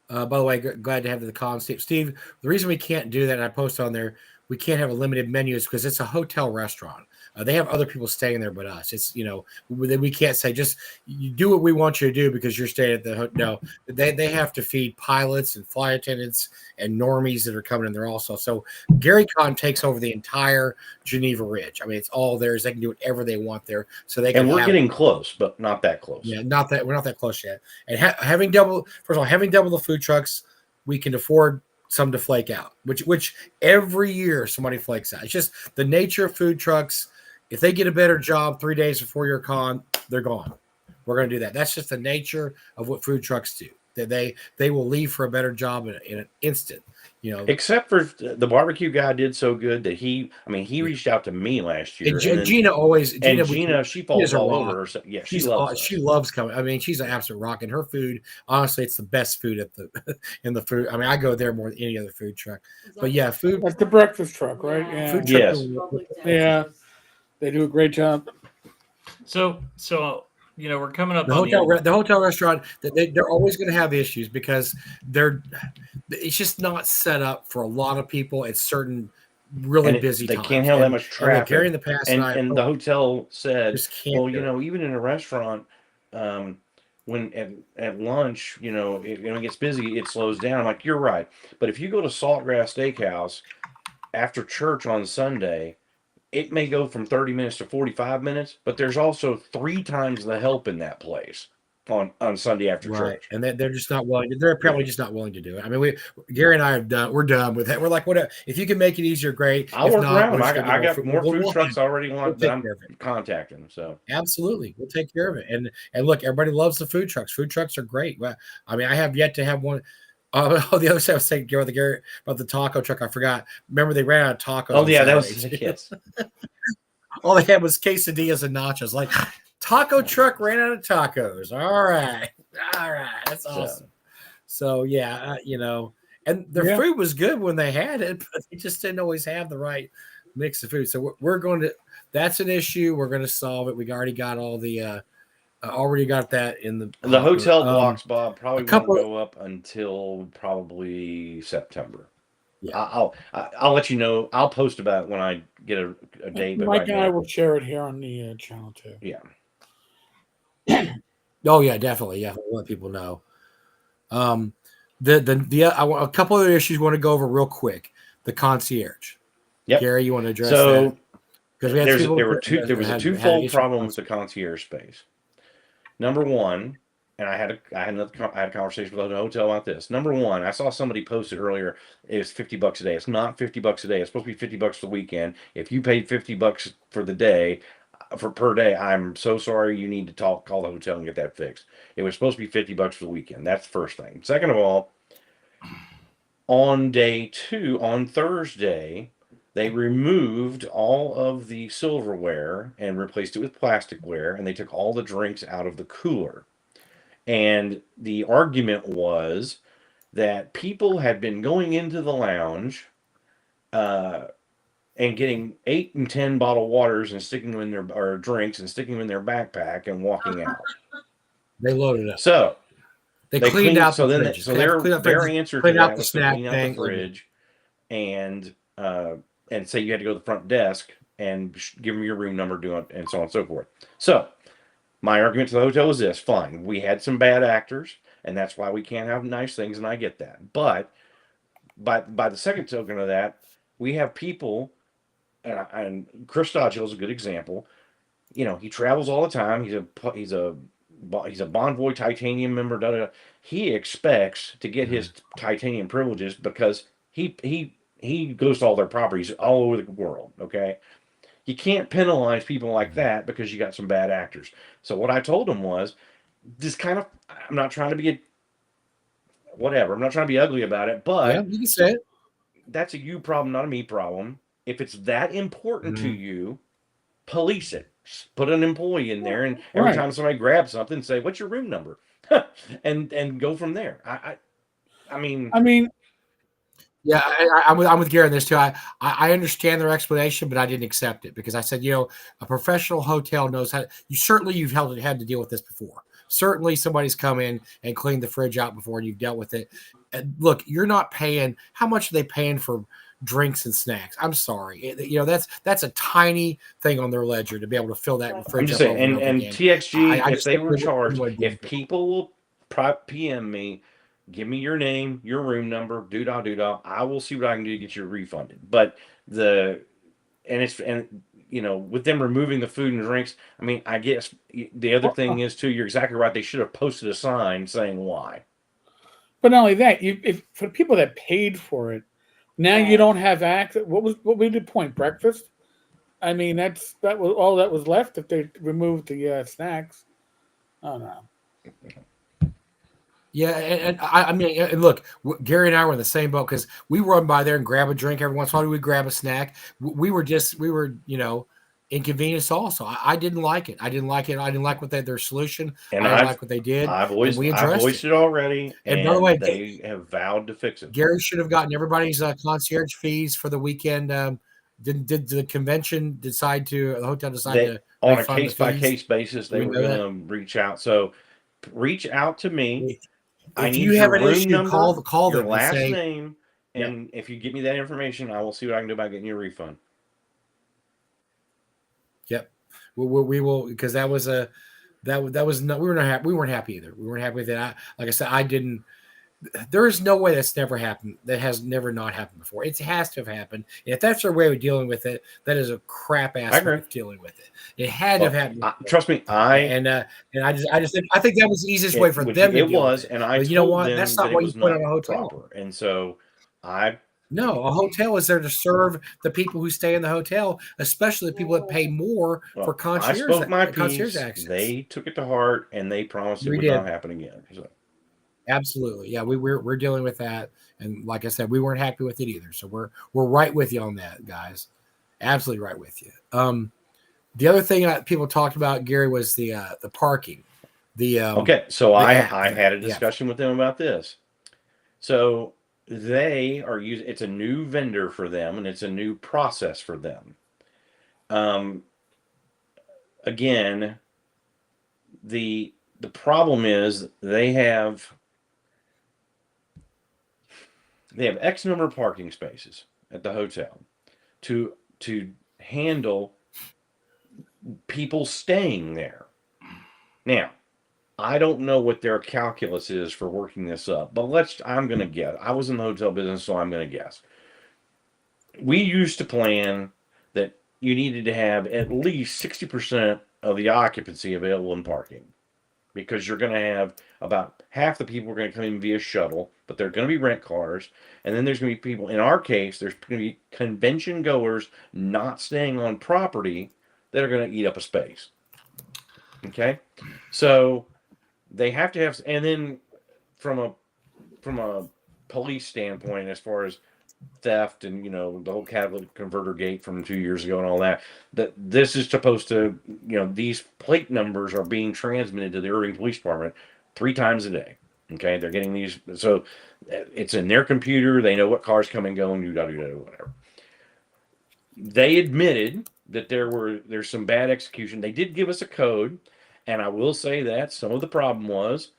by the way, glad to have the call. Steve, the reason we can't do that, and I post on there, we can't have a limited menu is because it's a hotel restaurant. They have other people staying there but us. It's, we can't say just you do what we want you to do because you're staying at the hotel. No, they have to feed pilots and flight attendants and normies that are coming in there also. So GaryCon takes over the entire Geneva Ridge. I mean, it's all theirs. They can do whatever they want there. So they can. And we're getting close, but not that close. Yeah, we're not that close yet. And having double the food trucks, we can afford some to flake out, which every year somebody flakes out. It's just the nature of food trucks. If they get a better job 3 days before your con, they're gone. We're going to do that. That's just the nature of what food trucks do. They will leave for a better job in an instant. Except for the barbecue guy did so good that he reached out to me last year. And Gina, she falls all over herself. Yeah, she loves coming. I mean, she's an absolute rock. And her food, honestly, it's the best food in the food. I mean, I go there more than any other food truck. But yeah, food. That's the breakfast truck, right? Yeah. Food truck. Yes. Yeah. They do a great job. So we're coming up. The hotel restaurant. They're always going to have issues because it's just not set up for a lot of people at certain really busy times. They can't handle that much traffic. Gary in the past, and the hotel said, well, even in a restaurant, when at lunch, when it gets busy, it slows down. I'm like, you're right. But if you go to Saltgrass Steakhouse after church on Sunday, it may go from 30 minutes to 45 minutes, but there's also 3 times the help in that place on Sunday after church. And they're just not willing. They're apparently just not willing to do it. I mean, Gary and I we're done with that. We're like, what? If you can make it easier, great. I'll work around them. I got more food trucks already that I'm contacting. So absolutely, we'll take care of it. And look, everybody loves the food trucks. Food trucks are great. Well, I mean, I have yet to have one. The other side I was saying about the taco truck. I forgot. Remember they ran out of tacos. Oh yeah, that was yes. All they had was quesadillas and nachos. Like taco truck ran out of tacos. All right, that's awesome. So yeah, and their food was good when they had it, but they just didn't always have the right mix of food. So we're going to. That's an issue. We're going to solve it. We already got all the. Already got that in the hotel blocks, Bob. Probably won't go up until probably September. Yeah, I'll let you know. I'll post about it when I get a date. But Mike and I will share it here on the channel too. Yeah. Oh yeah, definitely. Yeah, we'll let people know. A couple other issues I want to go over real quick. The concierge. Yep. Gary, you want to address that? Because there was a twofold problem with the concierge space. Number one, and I had a conversation with the hotel about this. Number one, I saw somebody posted earlier. It was $50 a day. It's not $50 a day. It's supposed to be $50 for the weekend. If you paid $50 for the day, per day, I'm so sorry. You need to call the hotel and get that fixed. It was supposed to be $50 for the weekend. That's the first thing. Second of all, on day 2, on Thursday, they removed all of the silverware and replaced it with plasticware, and they took all the drinks out of the cooler. And the argument was that people had been going into the lounge and getting 8 and 10 bottled waters and sticking them in their or drinks and sticking them in their backpack and walking out. They loaded up. So they cleaned out the fridges. So their answer to that was to clean out the fridge and say you had to go to the front desk and give them your room number, do it, and so on and so forth. So my argument to the hotel is this: fine, we had some bad actors, and that's why we can't have nice things, and I get that. But by the second token of that, we have people, and Chris Dodgill is a good example. You know, he travels all the time. He's a Bonvoy Titanium member. Da, da, da. He expects to get his Titanium privileges because he goes to all their properties all over the world. Okay, you can't penalize people like that because you got some bad actors. So what I told him was, this kind of, I'm not trying to be whatever. I'm not trying to be ugly about it, but yeah, you can say it. That's a you problem, not a me problem. If it's that important to you, police it. Put an employee in there, and every time somebody grabs something, say, "What's your room number?" and go from there. I mean, yeah, I'm with Gary on this too. I understand their explanation, but I didn't accept it because I said, you know, a professional hotel knows how. You've had to deal with this before. Certainly, somebody's come in and cleaned the fridge out before, and you've dealt with it. And look, you're not paying. How much are they paying for drinks and snacks? I'm sorry, you know that's a tiny thing on their ledger to be able to fill that fridge. I'm just saying, and TXG, if they were charged, if people will PM me, give me your name, your room number, doo-dah, I will see what I can do to get you refunded. But you know, with them removing the food and drinks, I mean, I guess the other thing is too, you're exactly right. They should have posted a sign saying why. But not only that, if for people that paid for it, now you don't have access. What was the point? Breakfast? I mean, that was all that was left if they removed the snacks. Oh no. Yeah, and I mean, and look, Gary and I were in the same boat because we run by there and grab a drink every once in a while. We grab a snack. We were you know, inconvenienced also. I didn't like it. I didn't like their solution. And I didn't like what they did. I voiced it already. And by the way, they have vowed to fix it. Gary should have gotten everybody's concierge fees for the weekend. Did the convention the hotel decide to on a case by case basis? They were going to reach out. So reach out to me. If you have an issue, number, call your them. Last name, and if you give me that information, I will see what I can do about getting you a refund. Yep, we will, because that was no, we weren't happy either. We weren't happy with it. Like I said, I didn't. There is no way that's never happened. That has never not happened before. It has to have happened. And if that's their way of dealing with it, that is a crap ass way of dealing with it. It had to have happened. Trust me, I think that was the easiest way for them to deal with it. And I, you know what? That's not what you put on a hotel. Proper. And so No, a hotel is there to serve the people who stay in the hotel, especially the people that pay more for concierge. I spoke my piece. They took it to heart, and they promised it would not happen again. So. Absolutely, yeah. We're dealing with that, and like I said, we weren't happy with it either. So we're right with you on that, guys. Absolutely right with you. The other thing people talked about, Gary, was the parking. Okay, so I had a discussion with them about this. So they are using, it's a new vendor for them, and it's a new process for them. Again, the problem is they have X number of parking spaces at the hotel to handle people staying there. Now, I don't know what their calculus is for working this up, but I'm going to guess. I was in the hotel business, so I'm going to guess. We used to plan that you needed to have at least 60% of the occupancy available in parking, because you're going to have about half the people are going to come in via shuttle, but they're going to be rent cars. And then there's going to be people, in our case, there's going to be convention goers not staying on property that are going to eat up a space. Okay? So they have to have, and then from a police standpoint, as far as theft and, you know, the whole catalytic converter gate from 2 years ago and all that this is supposed to, you know, these plate numbers are being transmitted to the Irving Police Department 3 times a day. Okay, they're getting these, so it's in their computer. They know what cars come and go and whatever. They admitted that there's some bad execution. They did give us a code, and I will say that some of the problem was,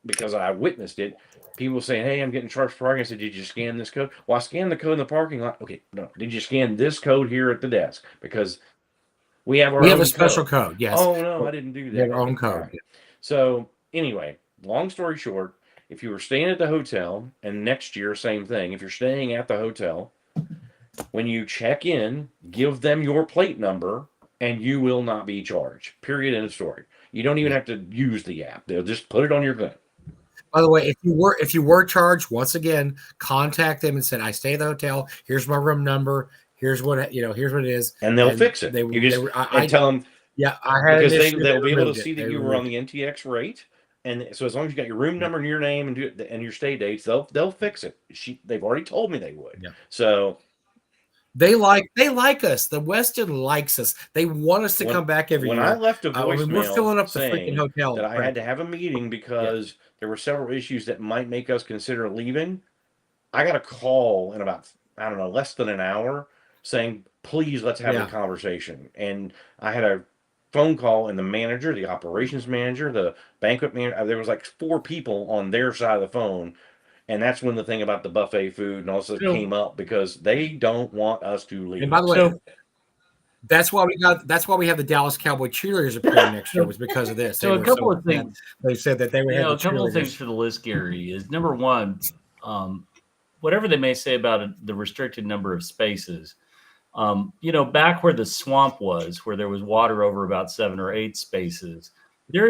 because I witnessed it, people saying, "Hey, I'm getting charged for parking." I said, "Did you scan this code?" Well, I scanned the code in the parking lot. Okay, no. Did you scan this code here at the desk? Because we have a special code. Yes. Oh no, I didn't do that. We have our own code. Right. So anyway, long story short, if you were staying at the hotel, and next year same thing. If you're staying at the hotel, when you check in, give them your plate number, and you will not be charged. Period. End of story. You don't even have to use the app. They'll just put it on your gun. By the way, if you were charged, once again, contact them and said, "I stay at the hotel. Here's my room number. Here's what Here's what it is," and they'll fix it. I tell them. Yeah, I had because they'll be able to see that you were on the NTX rate, and so as long as you got your room number and your name and your stay dates, they'll fix it. They've already told me they would. Yeah. So they like us. The Westin likes us. They want us to come back every year. When I left a voicemail, we're filling up the freaking hotel. That I had to have a meeting because there were several issues that might make us consider leaving. I got a call in about, I don't know, less than an hour saying, "Please, let's have a conversation." And I had a phone call, and the manager, the operations manager, the banquet manager, there was like 4 people on their side of the phone. And that's when the thing about the buffet food and all this came up, because they don't want us to leave. And by the way, that's why we have the Dallas Cowboy cheerleaders appearing next year, was because of this. So a couple of things. They said that they would have a couple of things for the list, Gary, is number one, whatever they may say about the restricted number of spaces, back where the swamp was, where there was water over about 7 or 8 spaces, there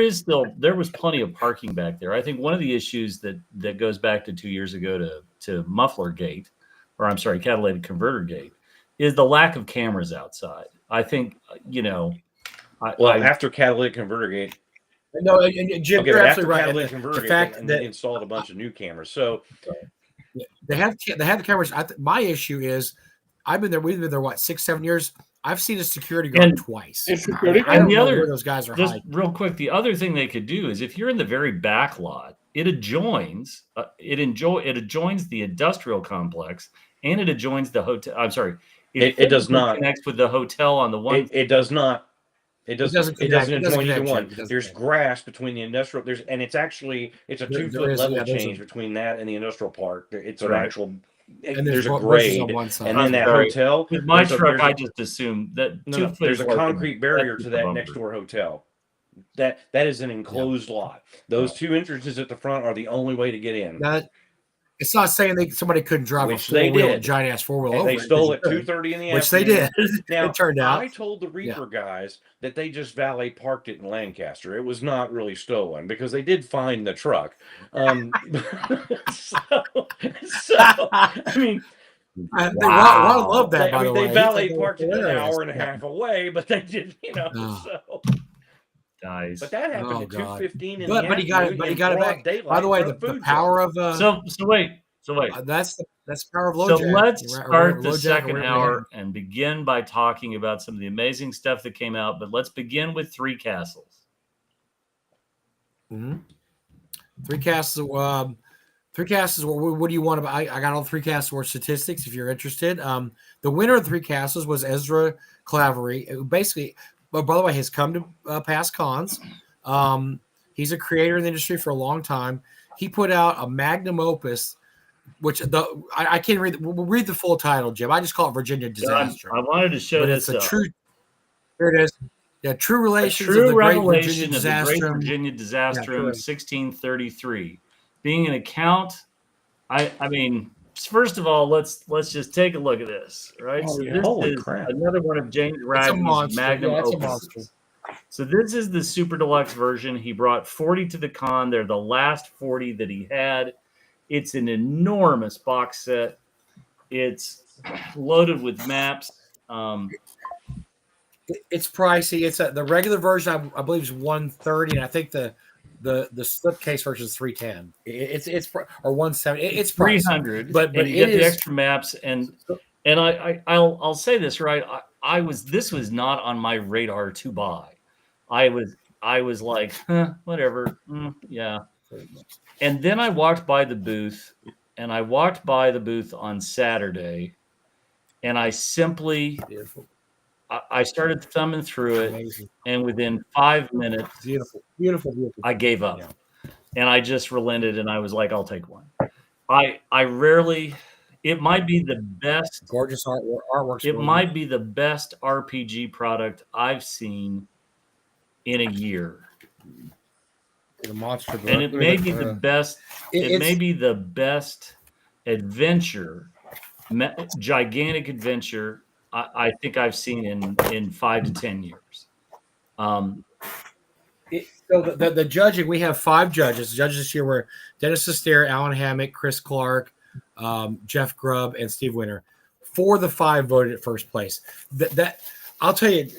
was plenty of parking back there. I think one of the issues that goes back to 2 years ago to Muffler Gate, or I'm sorry, Catalytic Converter Gate, is the lack of cameras outside. I think, after Catalytic Converter Gate. No, and Jim, you're absolutely right. Catalytic Converter Gate, fact that they installed a bunch of new cameras. So they have the cameras. My issue is, we've been there, what, 6-7 years? I've seen a security guard twice. I don't know where those guys are just hiding. Real quick, the other thing they could do is, if you're in the very back lot, it adjoins the industrial complex, and it adjoins the hotel. I'm sorry, it does not connect with the hotel on the one. It does not. It doesn't adjoin either one. There's connect. Grass between the industrial. It's a 2-foot level change between that and the industrial park. It's an actual. And there's a grade on one side. And then that hotel. With my truck, I just assumed that there's a concrete barrier to that next door hotel. That is an enclosed lot. Those 2 entrances at the front are the only way to get in. It's not saying somebody couldn't drive a giant ass 4-wheel over. They stole it 2:30 in the afternoon. Which they did. Now, it turned out. I told the Reaper guys that they just valet parked it in Lancaster. It was not really stolen, because they did find the truck. So I mean, I love that. By the way, they valet parked it an hour and a half away, but they did, So. Nice. But that happened at 2:15 in the afternoon. But he got it back. By the way, the power of so wait. That's the power of LoJack. So let's start the second hour and begin by talking about some of the amazing stuff that came out. But let's begin with Three Castles. Mm-hmm. Three Castles. Three Castles. What do you want about? I got all Three Castles statistics if you're interested. The winner of Three Castles was Ezra Clavery, who basically. But by the way, has come to past cons. He's a creator in the industry for a long time. He put out a magnum opus, which I can't read. We'll read the full title, Jim. I just call it Virginia Disaster. I wanted to show this. It's a true. Here it is. Yeah, true relations of the Great Virginia Disaster. Great Virginia Disaster, 1633. Being an account, I mean. First of all, let's just take a look at this, right? So this is another one of James Radney's magnum opus. So this is the super deluxe version. He brought 40 to the con. They're the last 40 that he had. It's an enormous box set. It's loaded with maps. It's pricey. It's the regular version, I believe, is $130, and I think the slipcase version is $310. It's or $170. It's $300, but you get the extra maps, and I'll say this, right. This was not on my radar to buy. I was like, whatever, yeah. And then I walked by the booth, and I walked by the booth on Saturday, and I simply, Beautiful. I started thumbing through it, Amazing. and within 5 minutes, Beautiful. I gave up, Yeah. and I just relented, and I was like, I'll take one. I rarely, it might be the best, Gorgeous artwork. it might be the best RPG product I've seen in a year. The monster book. And it may be the best, it may It's be the best adventure, gigantic adventure I think I've seen in 5 to 10 years. so the judging, we have 5 judges. The judges this year were Dennis Astaire, Alan Hammock, Chris Clark, Jeff Grubb, and Steve Winter. 4 of the 5 voted at first place. That I'll tell you,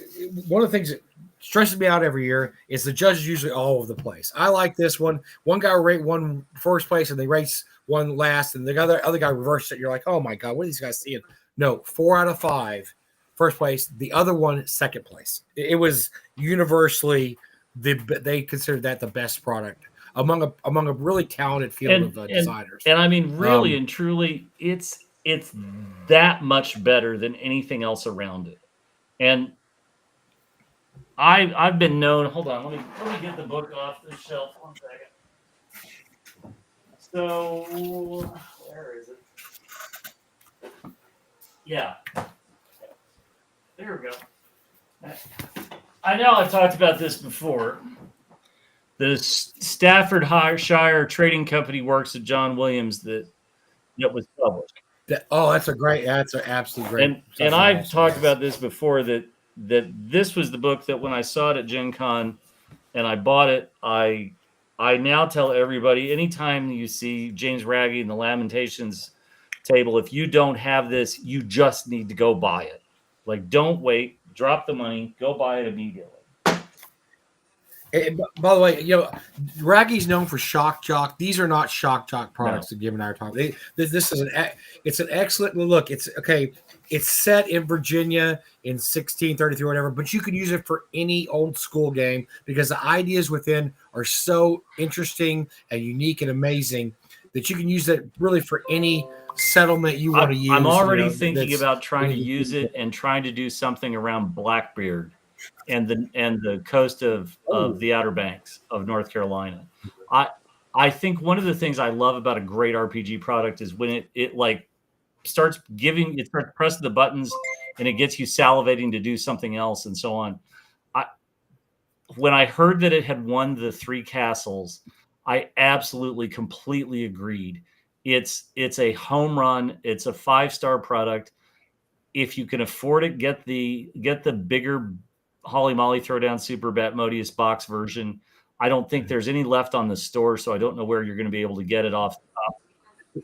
one of the things that stresses me out every year is the judges usually all over the place. I like this one. One guy will rate one first place, and they race one last, and the other guy reversed it. You're like, oh my god, what are these guys seeing? No, 4 out of 5 first place. The other one second place. It was universally they considered that the best product among a really talented field of designers. And I mean, really and truly, it's that much better than anything else around it. And I've been known. Hold on, let me get the book off the shelf. 1 second. So where is it? Yeah, there we go. I know I've talked about this before. The Staffordshire Trading Company works of John Williams that was published. That's an absolute great. And I've talked about this before that this was the book that when I saw it at Gen Con and I bought it, I now tell everybody, anytime you see James Raggy and the Lamentations table, if you don't have this, you just need to go buy it. Like, don't wait, drop the money, go buy it immediately. And by the way, Raggy's known for Shock Jock. These are not Shock Jock products that Jim and I are talking. This is it's an excellent look. It's okay. It's set in Virginia in 1633 or whatever, but you can use it for any old school game because the ideas within are so interesting and unique and amazing that you can use it really for any settlement you want to use. I'm already thinking about trying to use it and trying to do something around Blackbeard and the coast of the Outer Banks of North Carolina. I think one of the things I love about a great RPG product is when it like starts pressing the buttons and it gets you salivating to do something else and so on. When I heard that it had won the 3 castles, I absolutely completely agreed. It's a home run. It's a 5-star product. If you can afford it, get the bigger Holly Molly Throwdown Super Batmodius box version. I don't think there's any left on the store, so I don't know where you're going to be able to get it off the top.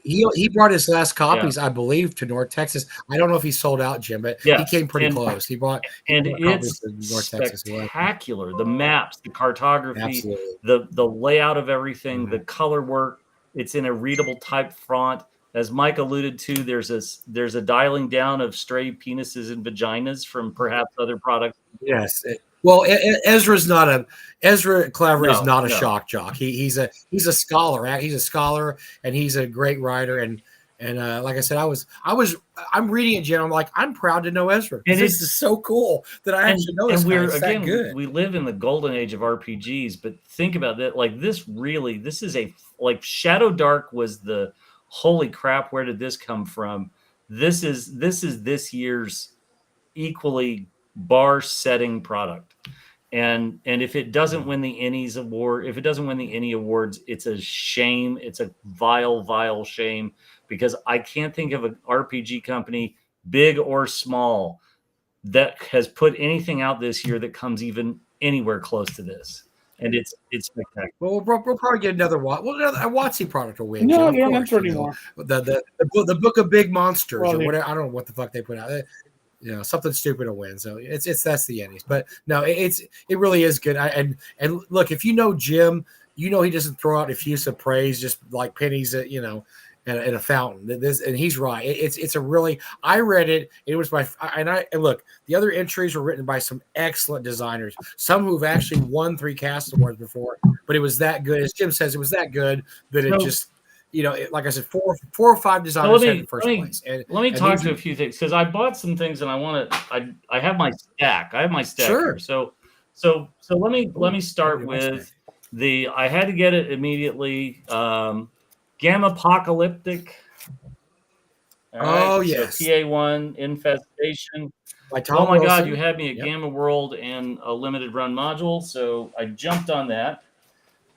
He brought his last copies, I believe, to North Texas. I don't know if he sold out, Jim, but he came pretty close. He bought it's to North spectacular. Texas. The maps, the cartography, the layout of everything, the color work. It's in a readable type font. As Mike alluded to, there's a dialing down of stray penises and vaginas from perhaps other products. Yes. Well, Ezra Claver is not a shock jock. He's a scholar. He's a scholar, and he's a great writer. And like I said, I'm reading it, Jim. I'm like, I'm proud to know Ezra. And this is so cool that I actually know this. And we live in the golden age of RPGs. But think about that. Like this is Shadow Dark was the holy crap. Where did this come from? This is this year's equally bar-setting product, and if it doesn't win the Ennies award, if it doesn't win the Ennie awards, it's a shame. It's a vile shame because I can't think of an RPG company, big or small, that has put anything out this year that comes even anywhere close to this. And it's spectacular. Well, we'll probably get another WotC product will win. No, they don't enter anymore. The Book of Big Monsters or whatever. I don't know what the fuck they put out. Something stupid will win. So that's the Ennies. But no, it really is good. And look, if you know Jim, he doesn't throw out effusive praise just like pennies at and a fountain. This, and he's right. It's a really. I read it. It was and look. The other entries were written by some excellent designers. Some who've actually won 3 Cast Awards before. But it was that good. As Jim says, it was that good that it just. Like I said, four or five designers had the first place. And let me talk to a few things because I bought some things and I have my stack. I have my stack here. So let me start with I had to get it immediately. Gamma Apocalyptic. Right, yes. So PA1 Infestation. Oh my God, you had me at Gamma World and a limited run module. So I jumped on that.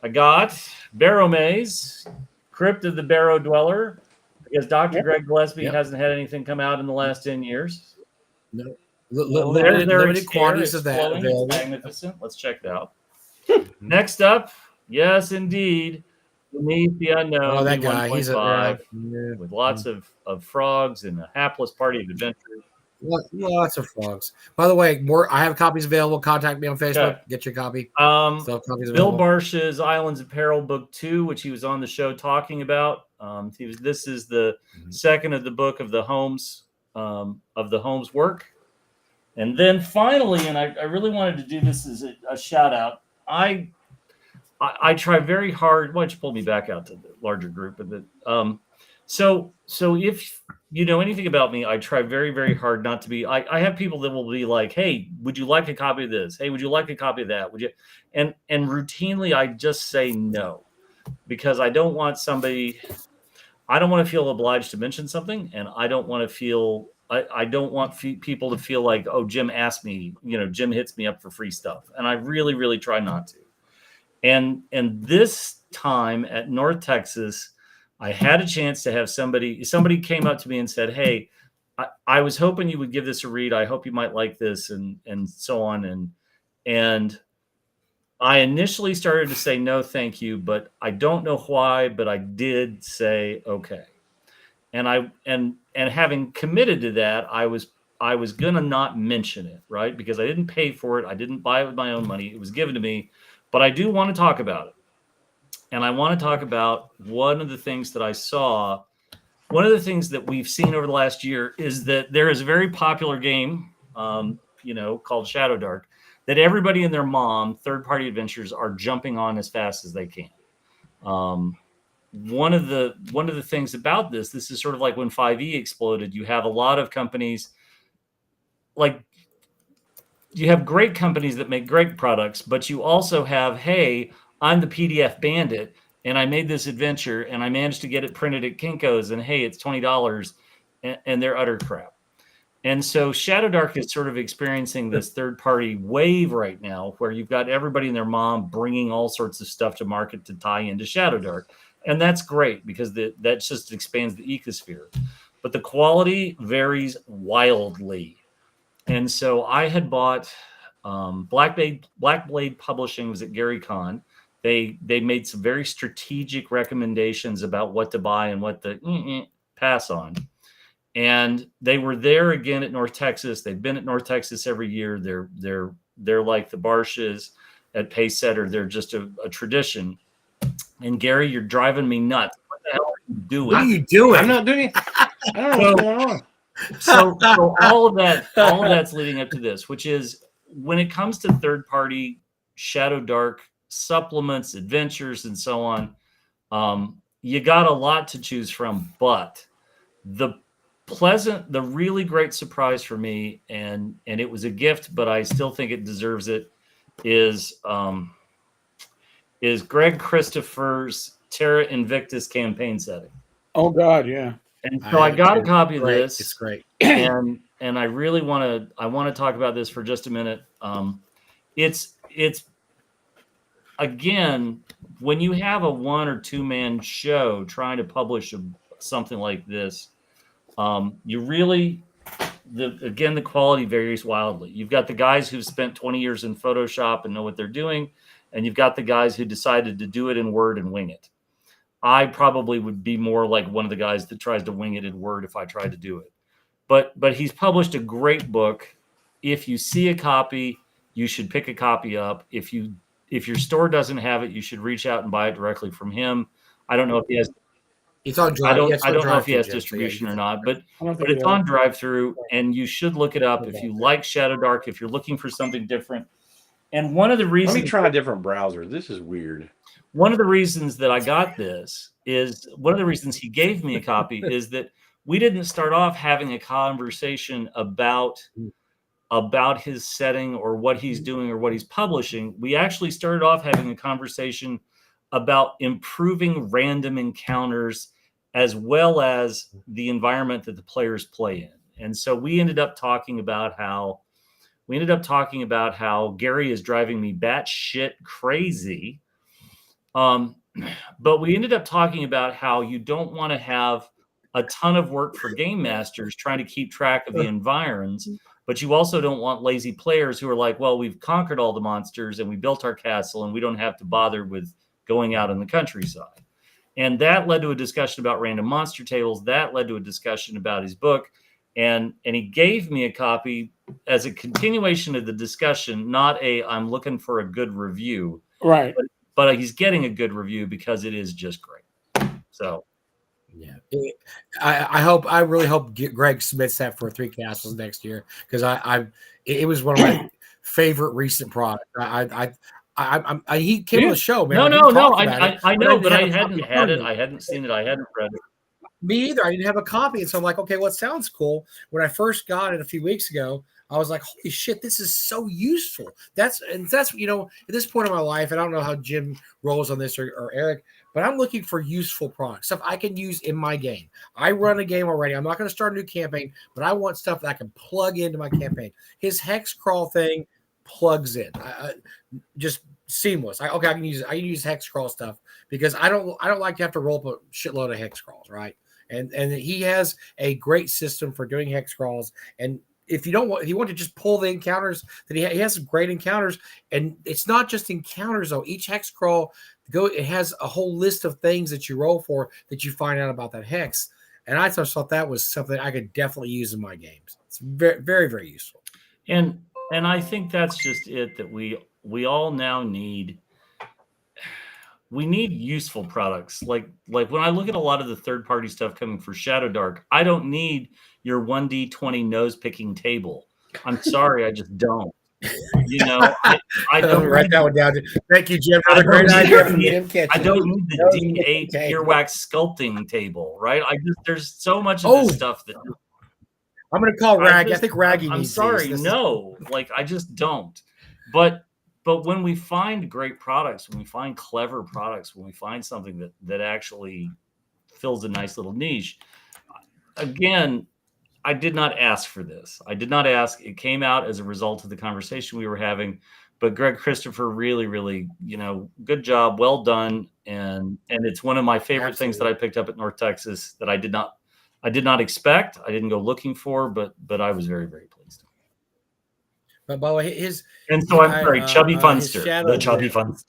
I got Barrow Maze. Crypt of the Barrow Dweller, because Dr. Greg Gillespie hasn't had anything come out in the last 10 years. No. Limited quantities of that available. It's magnificent. Let's check it out. Next up, yes, indeed, Beneath the Unknown. Oh, that guy. He's with lots of frogs and a hapless party of adventurers. Lots of frogs. By the way, I have copies available. Contact me on Facebook. Get your copy. Bill Barsh's Islands of Peril Book 2, which he was on the show talking about. This is the second of the book of the Holmes work. And then finally, and I really wanted to do this as a shout out. I try very hard. Why don't you pull me back out to the larger group? So if you know anything about me, I try very, very hard not to be. I have people that will be like, "Hey, would you like a copy of this? Hey, would you like a copy of that? Would you?" And routinely, I just say no, because I don't want somebody. I don't want to feel obliged to mention something, and I don't want to feel. I don't want people to feel like, "Oh, Jim asked me." Jim hits me up for free stuff, and I really, really try not to. And this time at North Texas, I had a chance to have somebody came up to me and said, "Hey, I was hoping you would give this a read. I hope you might like this," and so on. And I initially started to say, "No, thank you," but I don't know why, but I did say, okay. And having committed to that, I was going to not mention it, right? Because I didn't pay for it. I didn't buy it with my own money. It was given to me, but I do want to talk about it. And I want to talk about one of the things that I saw. One of the things that we've seen over the last year is that there is a very popular game, called Shadow Dark, that everybody and their mom, third-party adventures, are jumping on as fast as they can. One of the things about this is sort of like when 5e exploded. You have a lot of companies, like you have great companies that make great products, but you also have, hey, I'm the PDF bandit, and I made this adventure, and I managed to get it printed at Kinko's, and hey, it's $20, and they're utter crap. And so Shadow Dark is sort of experiencing this third-party wave right now, where you've got everybody and their mom bringing all sorts of stuff to market to tie into Shadow Dark, and that's great because that just expands the ecosphere. But the quality varies wildly, and so I had bought Black Blade Publishing was at Gary Con. They made some very strategic recommendations about what to buy and what to pass on. And they were there again at North Texas. They've been at North Texas every year. They're like the Barshes at Pacesetter. They're just a tradition. And Gary, you're driving me nuts. What the hell are you doing? What are you doing? I'm not doing it. I don't know what's going on. So all of that's leading up to this, which is when it comes to third-party Shadow Dark supplements, adventures, and so on, you got a lot to choose from. But the really great surprise for me, and it was a gift, but I still think it deserves it, is Greg Christopher's Terra Invictus campaign setting. Oh God, yeah. And so I got a copy of this. It's great. And I really want to talk about this for just a minute. It's again, when you have a 1 or 2 man show trying to publish something like this, you really, the quality varies wildly. You've got the guys who've spent 20 years in Photoshop and know what they're doing, and you've got the guys who decided to do it in Word and wing it. I probably would be more like one of the guys that tries to wing it in Word if I tried to do it. But he's published a great book. If you see a copy, you should pick a copy up. If your store doesn't have it, you should reach out and buy it directly from him. I don't know if he has. It's on I drive. don't know if he has distribution or not, but it's on drive-through, and you should look it up if you like Shadow Dark, if you're looking for something different. And one of the reasons, let me try a different browser. This is weird. One of the reasons that I got this is one of the reasons he gave me a copy is that we didn't start off having a conversation about his setting or what he's doing or what he's publishing. We actually started off having a conversation about improving random encounters as well as the environment that the players play in. And so we ended up talking about how Gary is driving me batshit crazy. But we ended up talking about how you don't want to have a ton of work for game masters trying to keep track of the environs, but you also don't want lazy players who are like, well, we've conquered all the monsters and we built our castle and we don't have to bother with going out in the countryside. And that led to a discussion about random monster tables. That led to a discussion about his book. And he gave me a copy as a continuation of the discussion, not I'm looking for a good review. Right. But he's getting a good review because it is just great. So, yeah, I really hope Greg submits that for 3 Castles next year, because it was one of my favorite recent products. He came on the show, man. No, I know, but I hadn't had it. Me. I hadn't seen it. I hadn't read it. Me either. I didn't have a copy, and so I'm like, okay, well, it sounds cool. When I first got it a few weeks ago, I was like, holy shit, this is so useful. That's at this point in my life, and I don't know how Jim rolls on this or Eric, but I'm looking for useful products, stuff I can use in my game. I run a game already. I'm not going to start a new campaign, but I want stuff that I can plug into my campaign. His hex crawl thing plugs in, just seamless. I can use hex crawl stuff because I don't like to have to roll up a shitload of hex crawls, right? And he has a great system for doing hex crawls. And if you want to just pull the encounters that he has some great encounters, and it's not just encounters though. Each hex crawl it has a whole list of things that you roll for that you find out about that hex. And I just thought that was something I could definitely use in my games. It's very, very, very useful. And I think that's just it, that we all now need. We need useful products. Like when I look at a lot of the third-party stuff coming for Shadow Dark, I don't need your 1d20 nose-picking table. I'm sorry, I just don't. I don't write that one down. Thank you, Jim. Another great idea from Jim Kitchen. I don't need the D8 earwax sculpting table, right? There's so much of this stuff that I'm going to call Raggy. I think Raggy needs. I'm sorry, no, I just don't. But when we find great products, when we find clever products, when we find something that actually fills a nice little niche, again, I did not ask for this. I did not ask. It came out as a result of the conversation we were having. But Greg Christopher, really, really, good job, well done, and it's one of my favorite things that I picked up at North Texas that I did not expect. I didn't go looking for, but I was very, very pleased. But by the way, Chubby Funster, the Chubby Funster.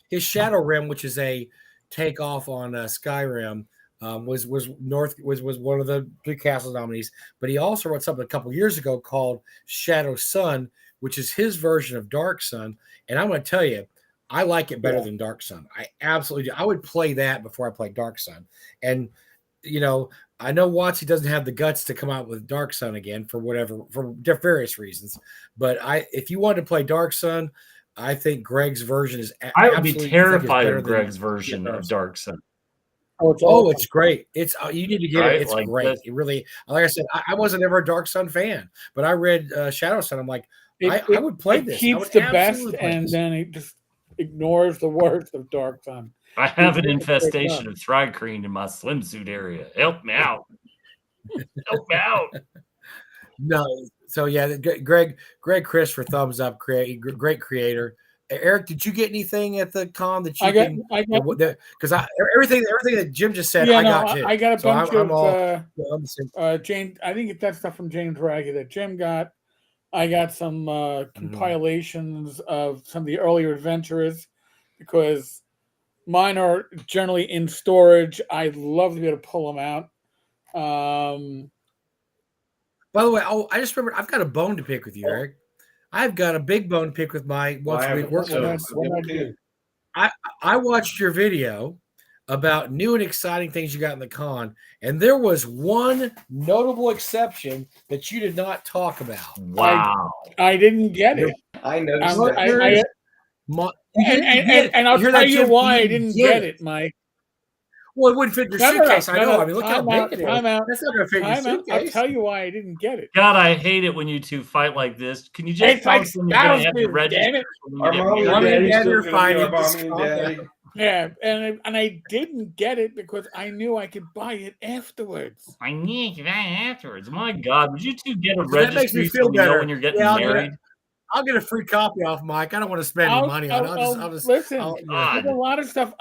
His Shadow Rim, which is a takeoff on Skyrim, was one of the 3 Castles nominees. But he also wrote something a couple years ago called Shadow Sun, which is his version of Dark Sun. And I'm going to tell you, I like it better than Dark Sun. I absolutely do. I would play that before I play Dark Sun. And I know WotC doesn't have the guts to come out with Dark Sun again for various reasons. But if you wanted to play Dark Sun, I think Greg's version is. I would be terrified of Greg's version of Dark Sun. It's great. It's you need to get it. It's great. This. It really, like I said, I wasn't ever a Dark Sun fan, but I read Shadow Sun. I'm like, I would play this. It keeps the best, and then it just ignores the worst of Dark Sun. I have an infestation of Thrycreen in my swimsuit area. Help me out. Help me out. No. So yeah, Greg Chris for thumbs up. Great creator. Eric, did you get anything at the con that you I got because everything that Jim just said, I got too. I got a bunch of James. I think that's stuff from James Raggy that Jim got. I got some compilations of some of the earlier adventurers because mine are generally in storage. I'd love to be able to pull them out. By the way, I just remembered I've got a bone to pick with you, Eric. I've got a big bone to pick with my once a week work. I watched your video about new and exciting things you got in the con, and there was one notable exception that you did not talk about. Wow. I didn't get it. I noticed Look, that. there is. You didn't get it. And I'll hear tell that, you Jim? why You I didn't didn't get get it, Mike. Well, it wouldn't fit your No, suitcase. I know. I mean, look how time big out, it is. time out, That's not going to fit your time out. I'll suitcase. tell you why I didn't get it. God, I hate it when you two fight like this. Can you just It's tell like us when you're going to have to spouses, register? damn it. Our mommy and Mommy and daddy daddy still are gonna be fighting. our mommy and daddy. Yeah, and I didn't get it because I knew I could buy it afterwards. I need that afterwards. My God, would you two get a That makes me registry feel so we know better. when you're getting Yeah, married? I'll get a free copy off Mike. I don't want to spend any money on it. I'll just listen. God. There's a lot of stuff.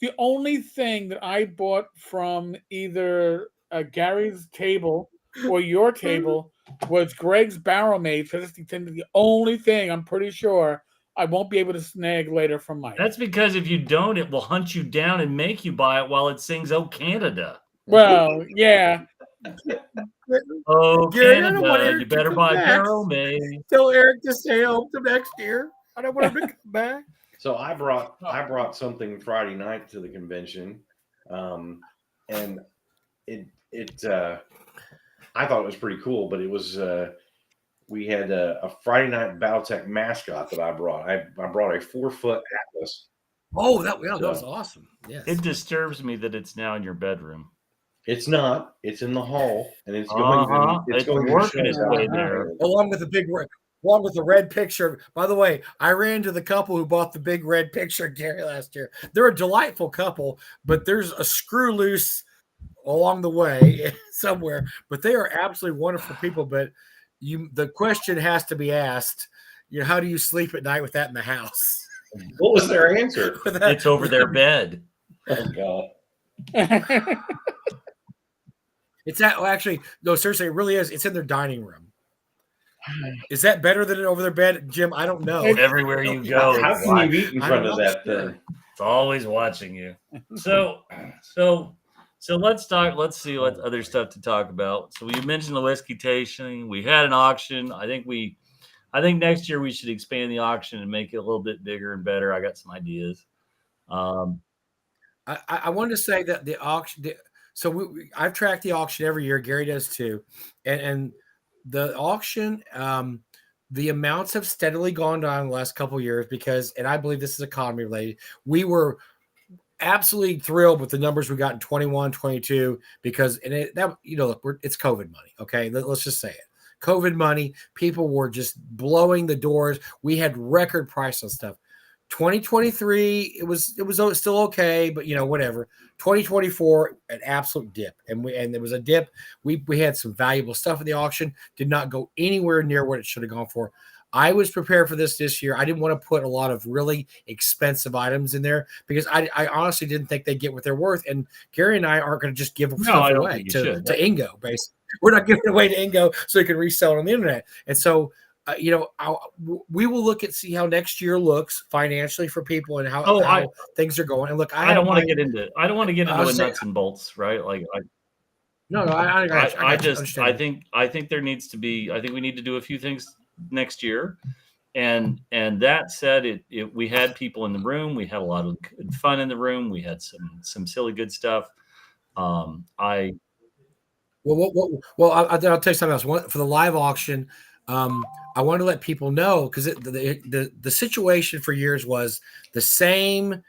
The only thing that I bought from either Gary's table or your table was Greg's barrel maid. So that's the only thing I'm pretty sure I won't be able to snag later from Mike. That's because if you don't, it will hunt you down and make you buy it while it sings "Oh Canada." Well, yeah. Oh Gary, I don't want Canada, Eric you to better come buy back. barrel maid. Tell Eric to stay home till next year. I don't want him to come back. So I brought something Friday night to the convention, and it I thought it was pretty cool. But it was we had a Friday night Battletech mascot that I brought. I brought a 4-foot Atlas. Oh, that was awesome. Yes. It disturbs me that it's now in your bedroom. It's not. It's in the hall, and it's going. It's going working its way there. Along with the red picture. By the way, I ran to the couple who bought the big red picture, Gary, last year. They're a delightful couple, but there's a screw loose along the way somewhere. But they are absolutely wonderful people. But the question has to be asked, how do you sleep at night with that in the house? What was their answer? It's over their bed. Oh God. It's actually, no, seriously, it really is. It's in their dining room. Is that better than it over their bed, Jim? I don't know. Everywhere you go, How can you eat in front of that thing? It's always watching you. So let's talk. Let's see what other stuff to talk about. So you mentioned the whiskey tasting. We had an auction. I think next year we should expand the auction and make it a little bit bigger and better. I got some ideas. I wanted to say that the auction. I've tracked the auction every year. Gary does too, and the auction. The amounts have steadily gone down in the last couple of years because, and I believe this is economy related. We were absolutely thrilled with the numbers we got in 21, 22 because, look, it's COVID money. Okay, let's just say it. COVID money. People were just blowing the doors. We had record price on stuff. 2023, it was still okay, but whatever. 2024, an absolute dip, and there was a dip. We had some valuable stuff in the auction. Did not go anywhere near what it should have gone for. I was prepared for this year. I didn't want to put a lot of really expensive items in there because I honestly didn't think they'd get what they're worth. And Gary and I aren't going to just give stuff away to Ingo. Basically, we're not giving it away to Ingo so he can resell it on the internet. And so. We will look see how next year looks financially for people and how things are going. And look, I don't want to get into the nuts and bolts, right? I think there needs to be. I think we need to do a few things next year. And that said, we had people in the room. We had a lot of good fun in the room. We had some silly good stuff. I'll tell you something else. For the live auction. I want to let people know because the situation for years was the same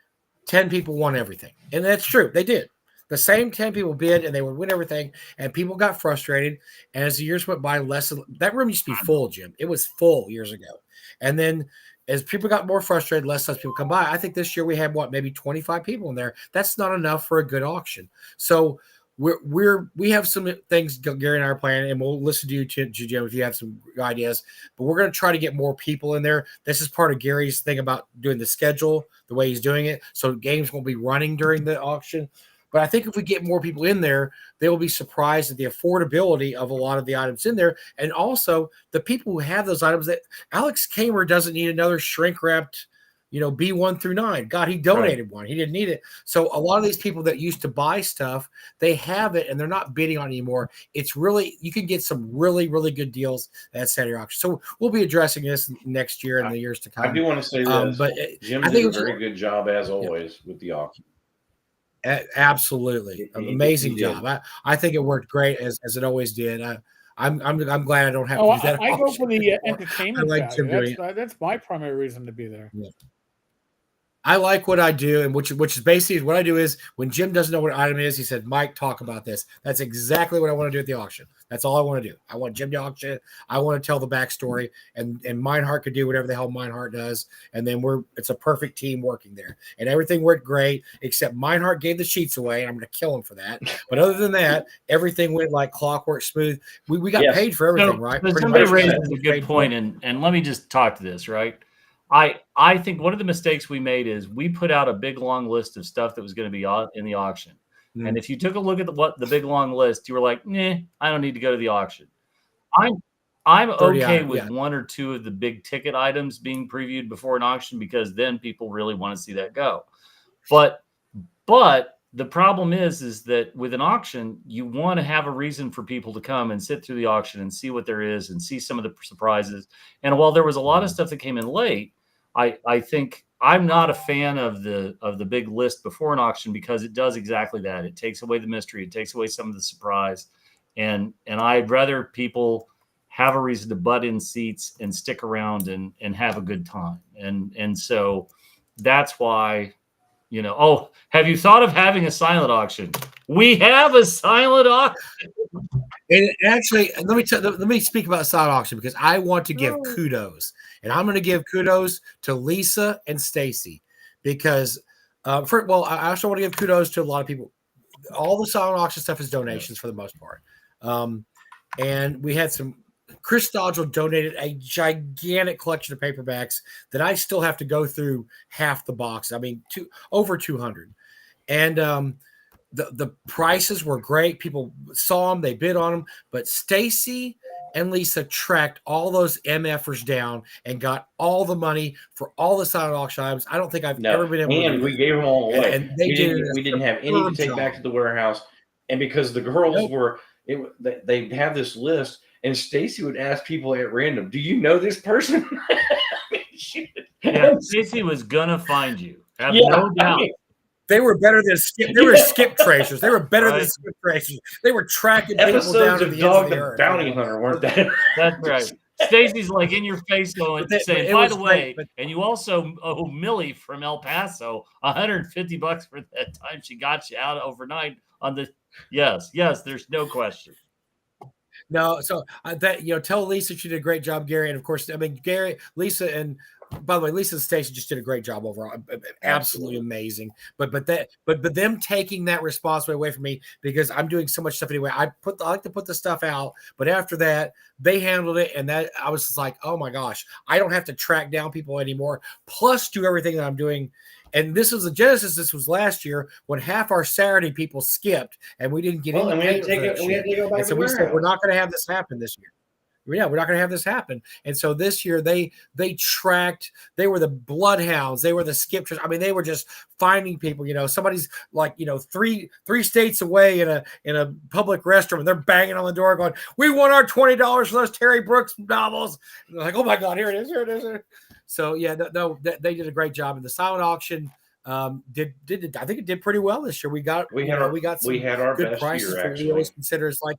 10 people won everything. And that's true. They did. The same 10 people bid and they would win everything. And people got frustrated. And as the years went by, that room used to be full, Jim. It was full years ago. And then as people got more frustrated, less people come by. I think this year we had maybe 25 people in there. That's not enough for a good auction. So we have some things Gary and I are planning, and we'll listen to you, Jim, if you have some ideas. But we're going to try to get more people in there. This is part of Gary's thing about doing the schedule, the way he's doing it. So games won't be running during the auction. But I think if we get more people in there, they will be surprised at the affordability of a lot of the items in there. And also the people who have those items that Alex Kamer doesn't need another shrink wrapped B1 through 9. God, he donated one. He didn't need it. So a lot of these people that used to buy stuff, they have it and they're not bidding on it anymore. It's really, you can get some really, really good deals at Saturday auction. So we'll be addressing this next year and the years to come. I do want to say this, but Jim did a very good job as always with the auction. Absolutely, amazing job. I think it worked great as it always did. I'm glad I don't have to do that. I go for the anymore. entertainment I like value. doing it. That's my primary reason to be there. Yeah. I like what I do, and which is basically what I do is when Jim doesn't know what an item is, he said, "Mike, talk about this." That's exactly what I want to do at the auction. That's all I want to do. I want Jim to auction. I want to tell the backstory, and Meinhardt could do whatever the hell Meinhardt does, and then it's a perfect team working there, and everything worked great except Meinhardt gave the sheets away, and I'm going to kill him for that. But other than that, everything went like clockwork smooth. We got paid for everything, right? So somebody raises a good point, and let me just talk to this, right? I think one of the mistakes we made is we put out a big long list of stuff that was going to be in the auction. Mm. And if you took a look at the big long list, you were like, nah, I don't need to go to the auction. I'm okay with one or two of the big ticket items being previewed before an auction because then people really want to see that go. But the problem is that with an auction, you want to have a reason for people to come and sit through the auction and see what there is and see some of the surprises. And while there was a lot of stuff that came in late, I think I'm not a fan of the big list before an auction because it does exactly that. It takes away the mystery. It takes away some of the surprise. And I'd rather people have a reason to butt in seats and stick around and have a good time. And so that's why, have you thought of having a silent auction? We have a silent auction. And actually, let me speak about silent auction because I want to give kudos, and I'm going to give kudos to Lisa and Stacy because, I also want to give kudos to a lot of people. All the silent auction stuff is donations for the most part, and we had some. Chris Dodgel donated a gigantic collection of paperbacks that I still have to go through half the box. I mean, over 200, and the prices were great. People saw them, they bid on them, but Stacy and Lisa tracked all those MFers down and got all the money for all the silent auction items. I don't think I've ever been able to do that. And we gave them all away. And we didn't have any to take back to the warehouse. And because the girls they'd have this list, and Stacy would ask people at random, "Do you know this person?" Stacy was gonna find you. Have no doubt. They were better than skip. They were skip tracers. They were better than skip tracers. They were tracking people down to the Dog end the of the Bounty Hunter, weren't they? That's right. Stacy's like in your face going, saying, by the way, and you also owe Millie from El Paso $150 for that time she got you out overnight on the. Yes, there's no question. No, so tell Lisa she did a great job, Gary, and of course, I mean Lisa, and by the way, Lisa and Stacey just did a great job overall, absolutely amazing. But them taking that responsibility away from me because I'm doing so much stuff anyway. I like to put the stuff out, but after that, they handled it, and that I was just like, oh my gosh, I don't have to track down people anymore. Plus, do everything that I'm doing. And this was the genesis. This was last year when half our Saturday people skipped, and we didn't get any payment for that shit. We go back and so we said we're not going to have this happen this year. Yeah, we're not going to have this happen. And so this year they tracked. They were the bloodhounds. They were the skip. I mean, they were just finding people. Somebody's like three states away in a public restroom, and they're banging on the door, going, "We want our $20 for those Terry Brooks novels." And they're like, "Oh my God, here it is, here it is." So yeah, they did a great job. And the silent auction did I think it did pretty well this year. We had our good prices year, for what we always consider as like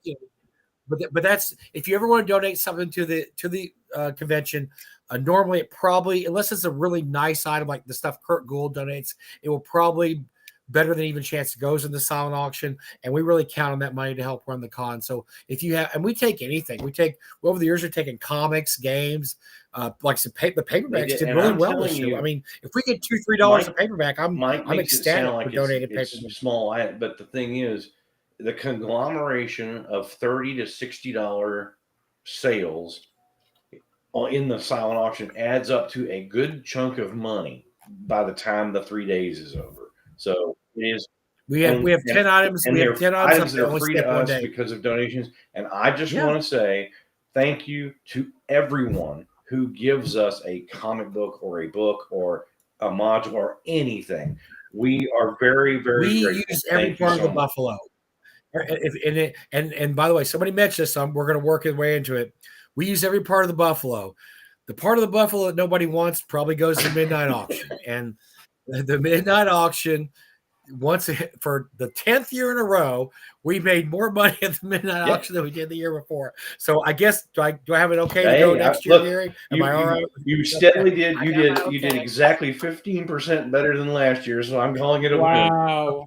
But that's if you ever want to donate something to the convention, normally it probably, unless it's a really nice item like the stuff Kurt Gould donates, it will probably better than even chance it goes in the silent auction, and we really count on that money to help run the con. So if you have, and we take anything, over the years we're taking comics, games, like the paperbacks did really well this year. I mean, if we get $2-3 a paperback, I'm ecstatic for donated paperback. Small, but the thing is, the conglomeration of $30 to $60 sales in the silent auction adds up to a good chunk of money by the time the 3 days is over. So it is. We have 10 items. And we have 10 items that are free to us because of donations. And I just want to say thank you to everyone who gives us a comic book or a book or a module or anything. We are very, very grateful. We use every part of the buffalo. And by the way, somebody mentioned this. We're going to work our way into it. We use every part of the buffalo. The part of the buffalo that nobody wants probably goes to the midnight auction. And the midnight auction, for the 10th year in a row, we made more money at the midnight auction than we did the year before. So I guess do I have it okay to go next year, Gary? Am I all right? You steadily did. You did exactly 15% better than last year. So I'm calling it a win. Wow.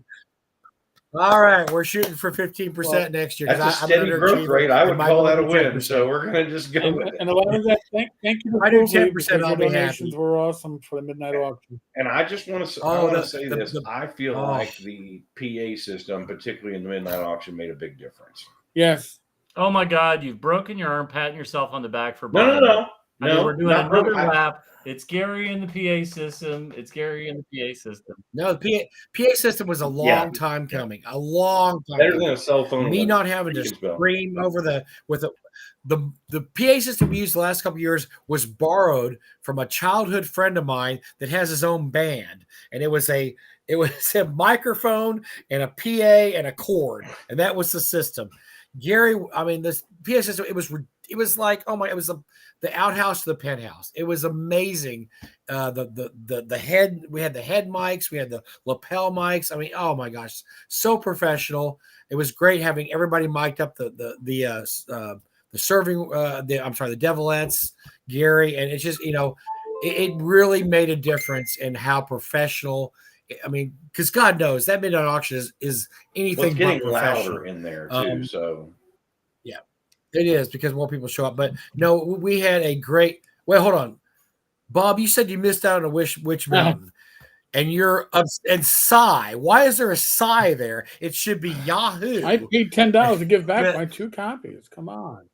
All right, we're shooting for 15% next year. That's a steady growth rate. I would call that a win. So we're going to just go with it. And a lot of that, thank you to I do Google 10%. because I'll your be donations happy. were awesome for the midnight auction. And I just want to say this. I feel like the PA system, particularly in the midnight auction, made a big difference. Yes. Oh my God, you've broken your arm, patting yourself on the back for No. I mean, we're doing another lap. It's Gary in the PA system. It's Gary in the PA system. No, the PA system was a long time coming. A long time. Better than a cell phone. Me not having to scream over the PA system we used the last couple of years was borrowed from a childhood friend of mine that has his own band, and it was a microphone and a PA and a cord, and that was the system. Gary, I mean, this PA system, it was like, oh my, it was the outhouse to the penthouse. It was amazing. The head, we had the head mics, we had the lapel mics. I mean, oh my gosh, so professional. It was great having everybody mic'd up, the serving, the Devilettes, Gary, and it's just, it really made a difference in how professional. I mean, because God knows that midnight auction is anything but professional. Louder in there too. So yeah, it is because more people show up. But no, we had a great. Wait, hold on, Bob. You said you missed out on a Witch Mountain, and you're and Psy. Why is there a Psy there? It should be Yahoo. I paid $10 to give back my 2 copies. Come on.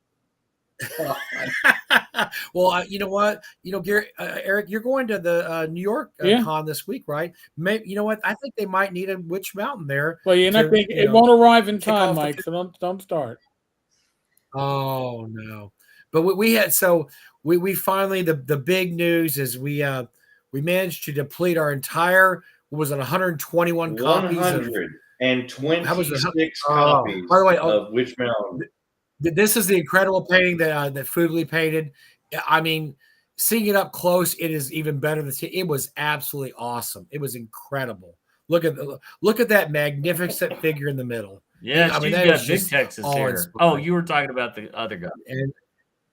Well, you know what? Gary, Eric, you're going to the New York con this week, right? Maybe, you know what? I think they might need a Witch Mountain there. Well, it won't arrive in time, Mike. So don't start. Oh no! But we finally the big news is we managed to deplete our entire 121 copies. 126 copies. By the way, of Witch Mountain. This is the incredible painting that Fugly painted. I mean, seeing it up close, it is even better than it was absolutely awesome. It was incredible. Look at that magnificent figure in the middle. Yeah, I mean, that got big Texas hair. Oh, you were talking about the other guy. And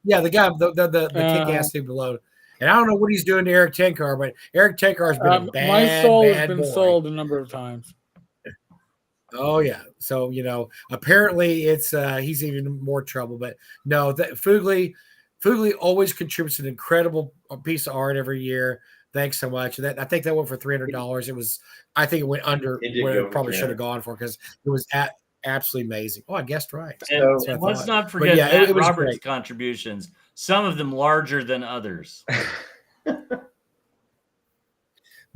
yeah, the guy, the kick-ass thing below. And I don't know what he's doing to Eric Tenkar, but Eric Tenkar has been a bad, my soul has been boy. sold a number of times. Oh yeah, so apparently it's he's even more trouble. But no, Fugly always contributes an incredible piece of art every year. Thanks so much. I think that went for $300. I think it went under where it probably should have gone for because it was absolutely amazing. Oh, I guessed right. And let's not forget Matt Roberts' contributions. Some of them larger than others.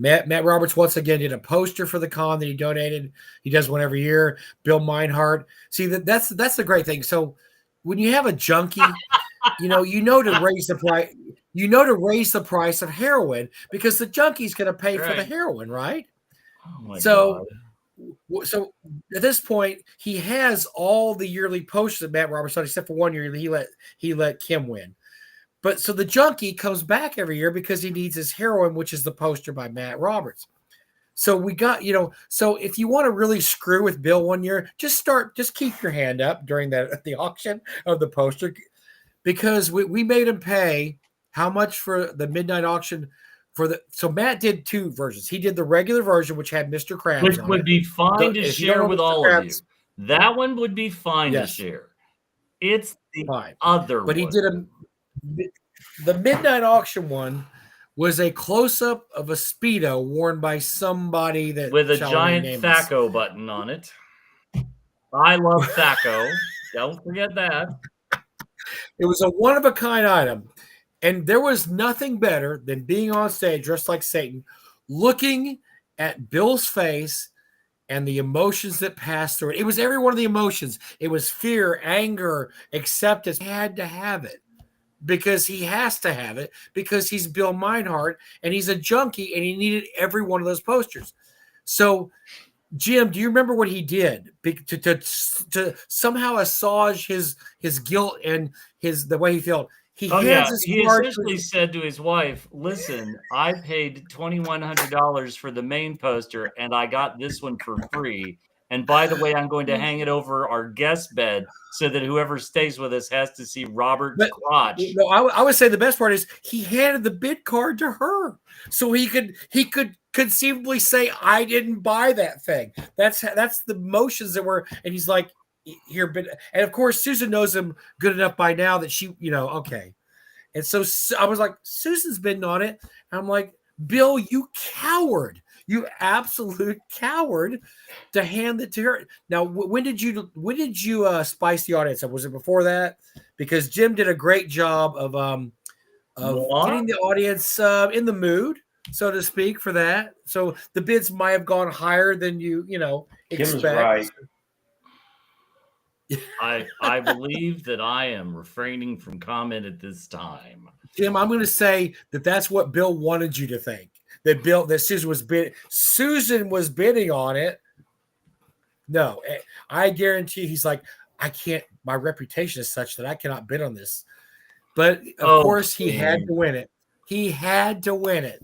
Matt Roberts once again did a poster for the con that he donated. He does one every year. Bill Meinhardt. See, that's the great thing. So when you have a junkie, to raise the price. To raise the price of heroin because the junkie's going to pay for the heroin, right? Oh my God. So at this point, he has all the yearly posters that Matt Roberts done, except for one year he let Kim win. But so the junkie comes back every year because he needs his heroin, which is the poster by Matt Roberts. So we got, so if you want to really screw with Bill one year, just keep your hand up during the auction of the poster because we made him pay how much for the midnight auction so Matt did 2 versions. He did the regular version, which had Mr. Krabs, which would be fine to share with all of you. That one would be fine to share. It's the other one. But he did the midnight auction one was a close-up of a Speedo worn by somebody that with a giant Thaco button on it. I love Thaco. Don't forget that. It was a one-of-a-kind item. And there was nothing better than being on stage dressed like Satan, looking at Bill's face and the emotions that passed through it. It was every one of the emotions. It was fear, anger, acceptance. He had to have it because he has to have it because he's Bill Meinhardt and he's a junkie and he needed every one of those posters. So, Jim, do you remember what he did to somehow assuage his guilt and the way he felt? he Oh hands yeah, his he card essentially to, said to his wife, "Listen, I paid $2,100 for the main poster, and I got this one for free. And by the way, I'm going to hang it over our guest bed so that whoever stays with us has to see Robert's but crotch." no, I would say the best part is he handed the bid card to her, so he could conceivably say, "I didn't buy that thing." That's the motions that were, and he's like, "Here, but," and of course Susan knows him good enough by now that she, okay. And so I was like, Susan's bidding on it. And I'm like, Bill, you coward, you absolute coward, to hand it to her. Now, when did you spice the audience up? Was it before that? Because Jim did a great job of getting the audience in the mood, so to speak, for that. So the bids might have gone higher than you expect. Kim's right. I believe that I am refraining from comment at this time. Jim, I'm going to say that that's what Bill wanted you to think. That Susan was bidding on it. No, I guarantee he's like, I can't. My reputation is such that I cannot bid on this. But of course, he had to win it. He had to win it.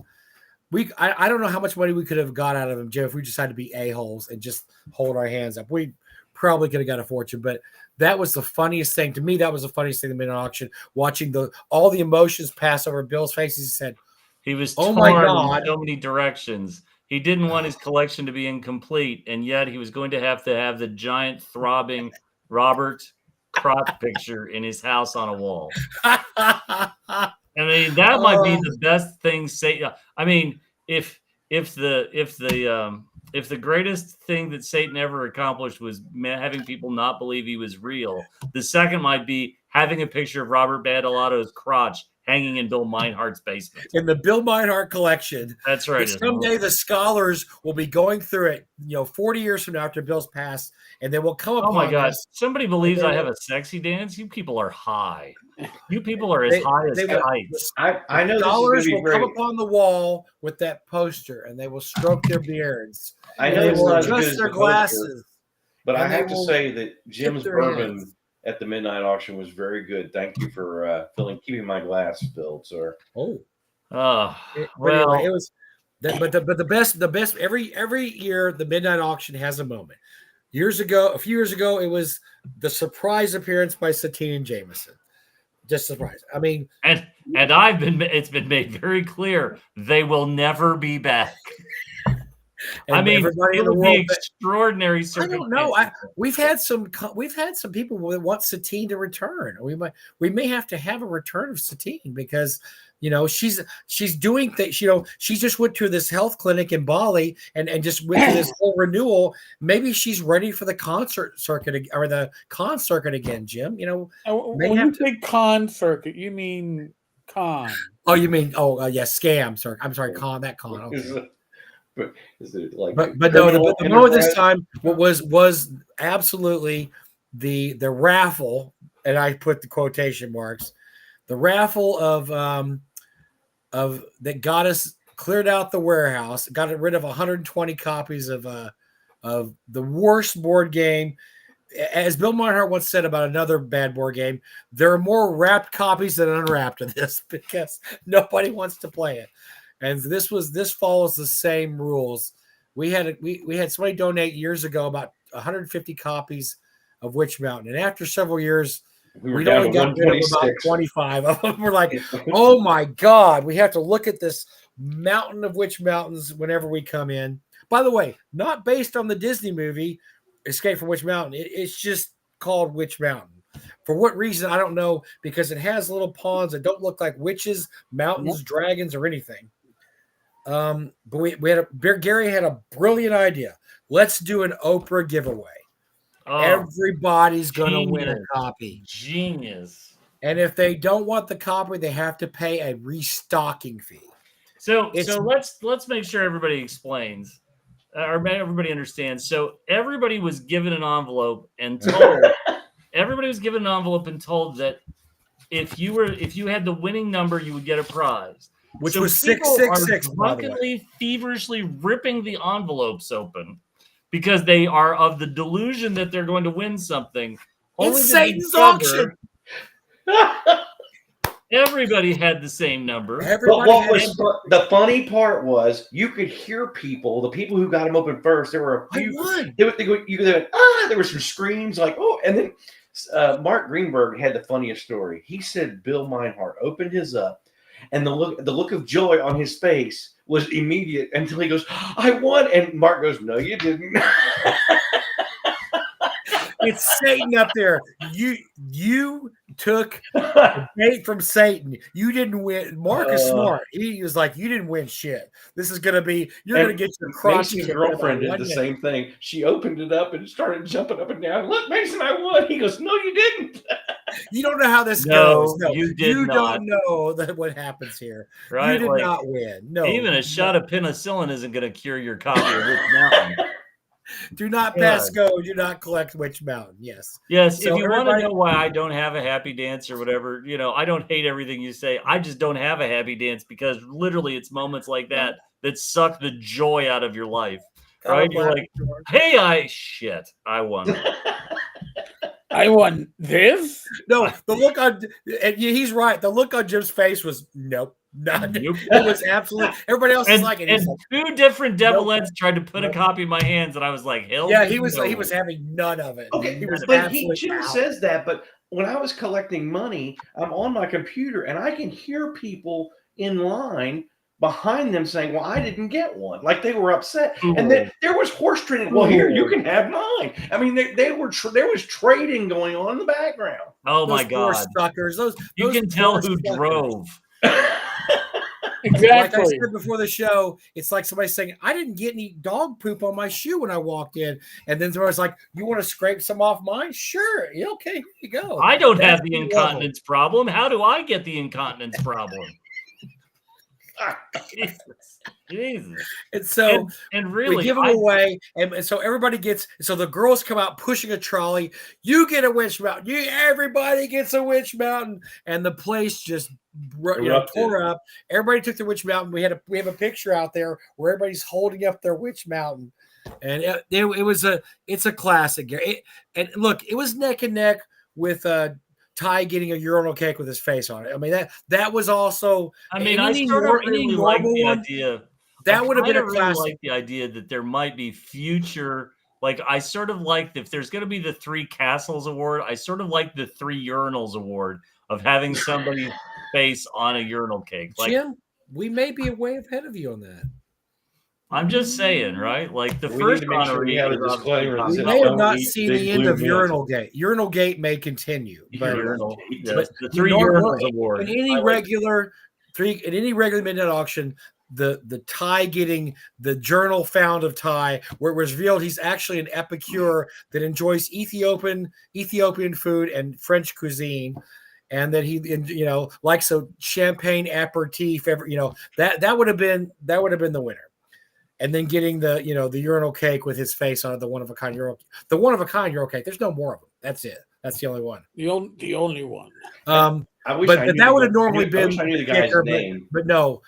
I don't know how much money we could have got out of him, Jim, if we decided to be a-holes and just hold our hands up. We probably could have got a fortune, but that was the funniest thing to me. That was the funniest thing in the auction, watching all the emotions pass over Bill's face. He said, he was "Oh torn my God. in so many directions. He didn't want his collection to be incomplete, and yet he was going to have the giant throbbing Robert crotch picture in his house on a wall." I mean, that might be the best thing. I mean, if the greatest thing that Satan ever accomplished was having people not believe he was real, the second might be having a picture of Robert Badolato's crotch hanging in Bill Meinhardt's basement. In the Bill Meinhardt collection. That's right. Someday the scholars will be going through it, 40 years from now after Bill's passed, and they will come upon. Oh my God! This, somebody believes I have a sexy dance. You people are high. You people are as high as kites. I know scholars this is will come upon the wall with that poster, and they will stroke their beards. I know they it's will not as good adjust as their the glasses. But I have to say that Jim's their bourbon hands. at the midnight auction was very good. Thank you for keeping my glass filled, sir. Oh, well, anyway, it was. But the best every year the midnight auction has a moment. A few years ago, it was the surprise appearance by Satine and Jameson. Just surprise. I mean, and it's been made very clear they will never be back. I mean, everybody in the world, extraordinary circumstances. I don't know. We've had some people that want Satine to return. We may have to have a return of Satine because she's doing things. She just went to this health clinic in Bali and just went through this whole renewal. Maybe she's ready for the concert circuit or the con circuit again, Jim. When you say con circuit, you mean con? Oh, you mean scam circuit? I'm sorry, con. That con. Okay. But is it like? But no, the moment this time was absolutely the raffle, and I put the quotation marks. The raffle of that got us cleared out the warehouse, got rid of 120 copies of the worst board game. As Bill Meinhardt once said about another bad board game, there are more wrapped copies than unwrapped of this because nobody wants to play it. And this follows the same rules. We had somebody donate years ago about 150 copies of Witch Mountain, and after several years, we only got rid of about 25 of them. We're like, oh my God, we have to look at this mountain of Witch Mountains whenever we come in. By the way, not based on the Disney movie Escape from Witch Mountain. It's just called Witch Mountain. For what reason, I don't know, because it has little ponds that don't look like witches, mountains, dragons, or anything. But Gary had a brilliant idea. Let's do an Oprah giveaway. Everybody's going to win a copy. Genius. And if they don't want the copy, they have to pay a restocking fee. So let's make sure everybody explains, or everybody understands. So everybody was given an envelope and told that if you had the winning number, you would get a prize. Which was 666, drunkenly, feverishly ripping the envelopes open because they are of the delusion that they're going to win something. It's Satan's auction. Everybody had the same number. But what was the funny part was you could hear people, the people who got them open first. There were a few. There were some screams like, oh, and then Mark Greenberg had the funniest story. He said Bill Meinhardt opened his up, and the look of joy on his face was immediate until he goes, "I won," and Mark goes, "No, you didn't." It's Satan up there. You took the bait from Satan. You didn't win. Mark is smart. He was like, you didn't win shit. This is going to be, you're going to get your crotch. Mason's girlfriend did the same thing. She opened it up and started jumping up and down. Look, Mason, I won. He goes, no, you didn't. You don't know how this goes. No, you don't know that what happens here. Right? You did not win. No. Even a shot of penicillin isn't going to cure your copy of Witch Mountain. Do not pass go. Do not collect Witch Mountain. Yes. Yes. So if you want to know why I don't have a happy dance or whatever, I don't hate everything you say. I just don't have a happy dance because literally it's moments like that suck the joy out of your life. Right? You're like, hey, I won. I won this? No, the look on, and he's right. The look on Jim's face was nope. Nope. It was absolutely. Everybody else is like it. And two different devilettes tried to put a copy in my hands, and I was like, "Hell, yeah." He was having none of it. Okay, Jim says that, but when I was collecting money, I'm on my computer and I can hear people in line behind them saying, "Well, I didn't get one." Like they were upset, and then there was horse trading. Well, here you can have mine. I mean, there was trading going on in the background. Oh my God, suckers! You can tell who drove. Exactly. Like I said before the show, it's like somebody saying, I didn't get any dog poop on my shoe when I walked in. And then there was like, you want to scrape some off mine? Sure. Yeah, okay, here you go. I don't have the incontinence problem. How do I get the incontinence problem? Jesus. And so and really we give them away. And so everybody gets, so the girls come out pushing a trolley. You get a Witch Mountain. Everybody gets a Witch Mountain. And the place just tore up. Everybody took the Witch Mountain. We have a picture out there where everybody's holding up their Witch Mountain. And it's a classic. And look, it was neck and neck with Ty getting a urinal cake with his face on it. I mean, that was also. I mean, I sort of really like the idea. That would have been a classic. I really like the idea that there might be future. Like, I sort of like if there's going to be the 3 Castles Award, I sort of like the 3 Urinals Award of having somebody's face on a urinal cake. Like, Jim, we may be way ahead of you on that. I'm just saying, right? Like the first honoree, we have a disclaimer. We may have not seen the end of Urinal Gate. Urinal Gate may continue, but the 3 Urinals Award. In any regular midnight auction, the Ty getting the journal found of Ty, where it was revealed he's actually an epicure that enjoys Ethiopian food and French cuisine. And that he, likes a champagne aperitif. That would have been the winner. And then getting the urinal cake with his face on it, the one of a kind urinal cake. There's no more of them. That's it. That's the only one. The only one. But that would have normally been. I knew the guy's name. But no.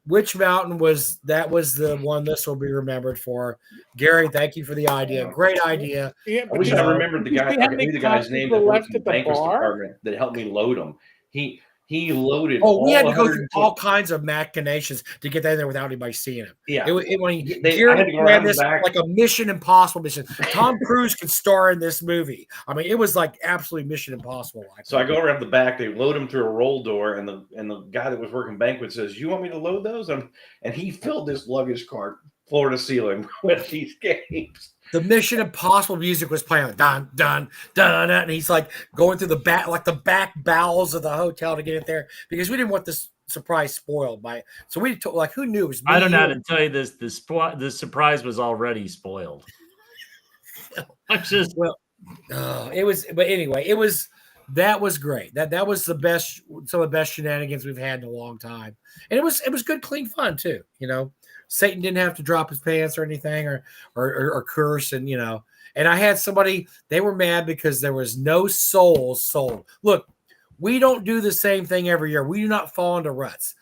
Witch Mountain was the one this will be remembered for. Gary, thank you for the idea. Great idea. Yeah, I wish I remembered the guy. I knew the guy's name that worked in the banquet department that helped me load them. He loaded. Oh, we had to go through all kinds of machinations to get that in there without anybody seeing it. Yeah, Gary ran this like a Mission Impossible mission. Tom Cruise could star in this movie. I mean, it was like absolutely Mission Impossible. So I go around the back. They load them through a roll door, and the guy that was working banquet says, "You want me to load those?" And he filled this luggage cart floor to ceiling with these games. The Mission Impossible music was playing, dun dun dun dun, and he's like going through the back bowels of the hotel to get it there because we didn't want this surprise spoiled by. So we told, who knew? It was I don't know how to tell you this. The surprise was already spoiled. It was. But anyway, it was. That was great. That was the best. Some of the best shenanigans we've had in a long time, and it was good, clean fun too. Satan didn't have to drop his pants or anything or curse. And I had somebody, they were mad because there was no souls sold. Look, we don't do the same thing every year. We do not fall into ruts.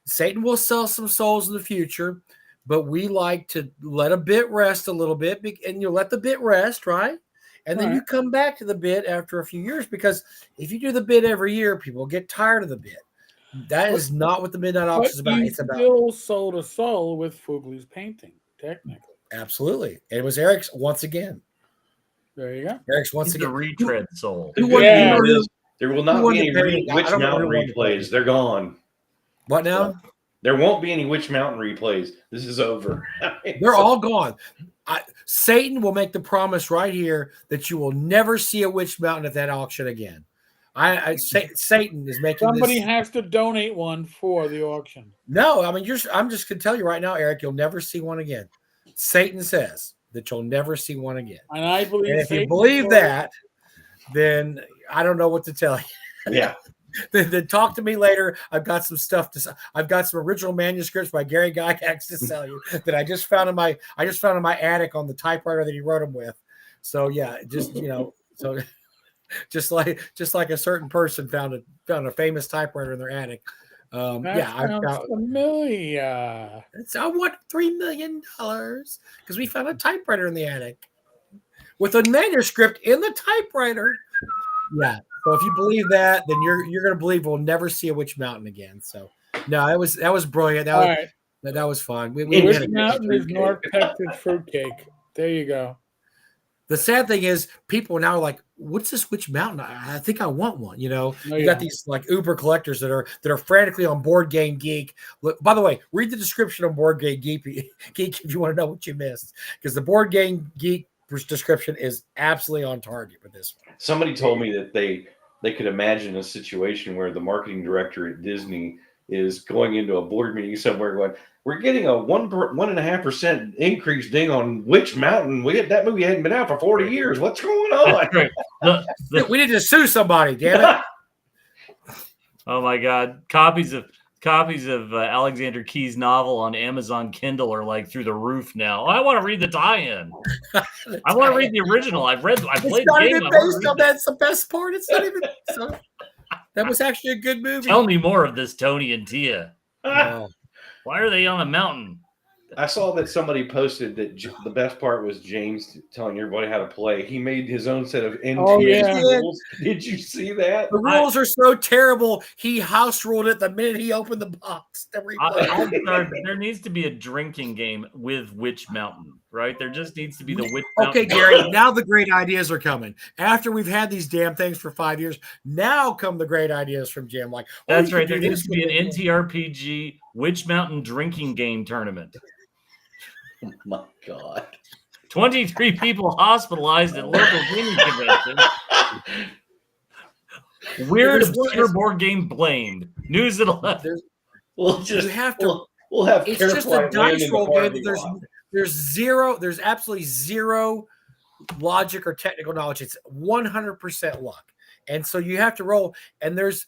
Satan will sell some souls in the future, but we like to let a bit rest a little bit, and you let the bit rest, right? And then you come back to the bit after a few years, because if you do the bit every year, people get tired of the bit. That is not what the Midnight Auction is about. You It's about still sold a soul with Fugli's painting, technically. absolutely. It was Eric's once again. There you go. Eric's once He's again. the retread soul. The good Yeah. news is there will not be any I Witch don't Mountain really want to replays. They're gone. What now? There won't be any Witch Mountain replays. This is over. They're all gone. Satan will make the promise right here that you will never see a Witch Mountain at that auction again. Satan is making Somebody has to donate one for the auction. No, I mean, I'm just going to tell you right now, Eric, you'll never see one again. Satan says that you'll never see one again. And I believe And if you believe that, then I don't know what to tell you. Yeah. Then talk to me later. I've got some stuff I've got some original manuscripts by Gary Gygax to sell you that I just found in my attic on the typewriter that he wrote them with. So yeah, just just like a certain person found a famous typewriter in their attic. I've got familiar. I want $3 million because we found a typewriter in the attic with a manuscript in the typewriter. Yeah. So if you believe that, then you're going to believe we'll never see a Witch Mountain again. So no, that was brilliant. That was fun. Witch Mountain is North Texas fruitcake. There you go. The sad thing is, people now are like, "What's this Witch Mountain? I think I want one." You got these like Uber collectors that are frantically on Board Game Geek. Look, by the way, read the description on Board Game Geek if you want to know what you missed, because the Board Game Geek description is absolutely on target with this one. Somebody told me that they could imagine a situation where the marketing director at Disney is going into a board meeting somewhere going, "We're getting a 1.5% increase ding on Witch Mountain. That movie hadn't been out for 40 years. What's going on?" We need to sue somebody, damn it. Oh my God. Copies of Alexander Key's novel on Amazon Kindle are like through the roof now. I want to read the tie-in. I want to read the original. I played the game. That's the best part. It's not even that was actually a good movie. Tell me more of this, Tony and Tia. Oh. Why are they on a mountain? I saw that somebody posted that the best part was James telling everybody how to play. He made his own set of NTRPG rules. Did you see that? The rules are so terrible. He house ruled it the minute he opened the box. There needs to be a drinking game with Witch Mountain, right? There just needs to be the Witch Mountain. Okay, Gary, now the great ideas are coming. After we've had these damn things for 5 years, now come the great ideas from Jim. Like, that's right. There needs to be an NTRPG Witch Mountain drinking game tournament. Oh my God. 23 people hospitalized at local gaming convention. Weird obscure board game blamed. News at 11. We'll have it's just a dice roll game. There's absolutely zero logic or technical knowledge. It's 100% luck. And so you have to roll, and there's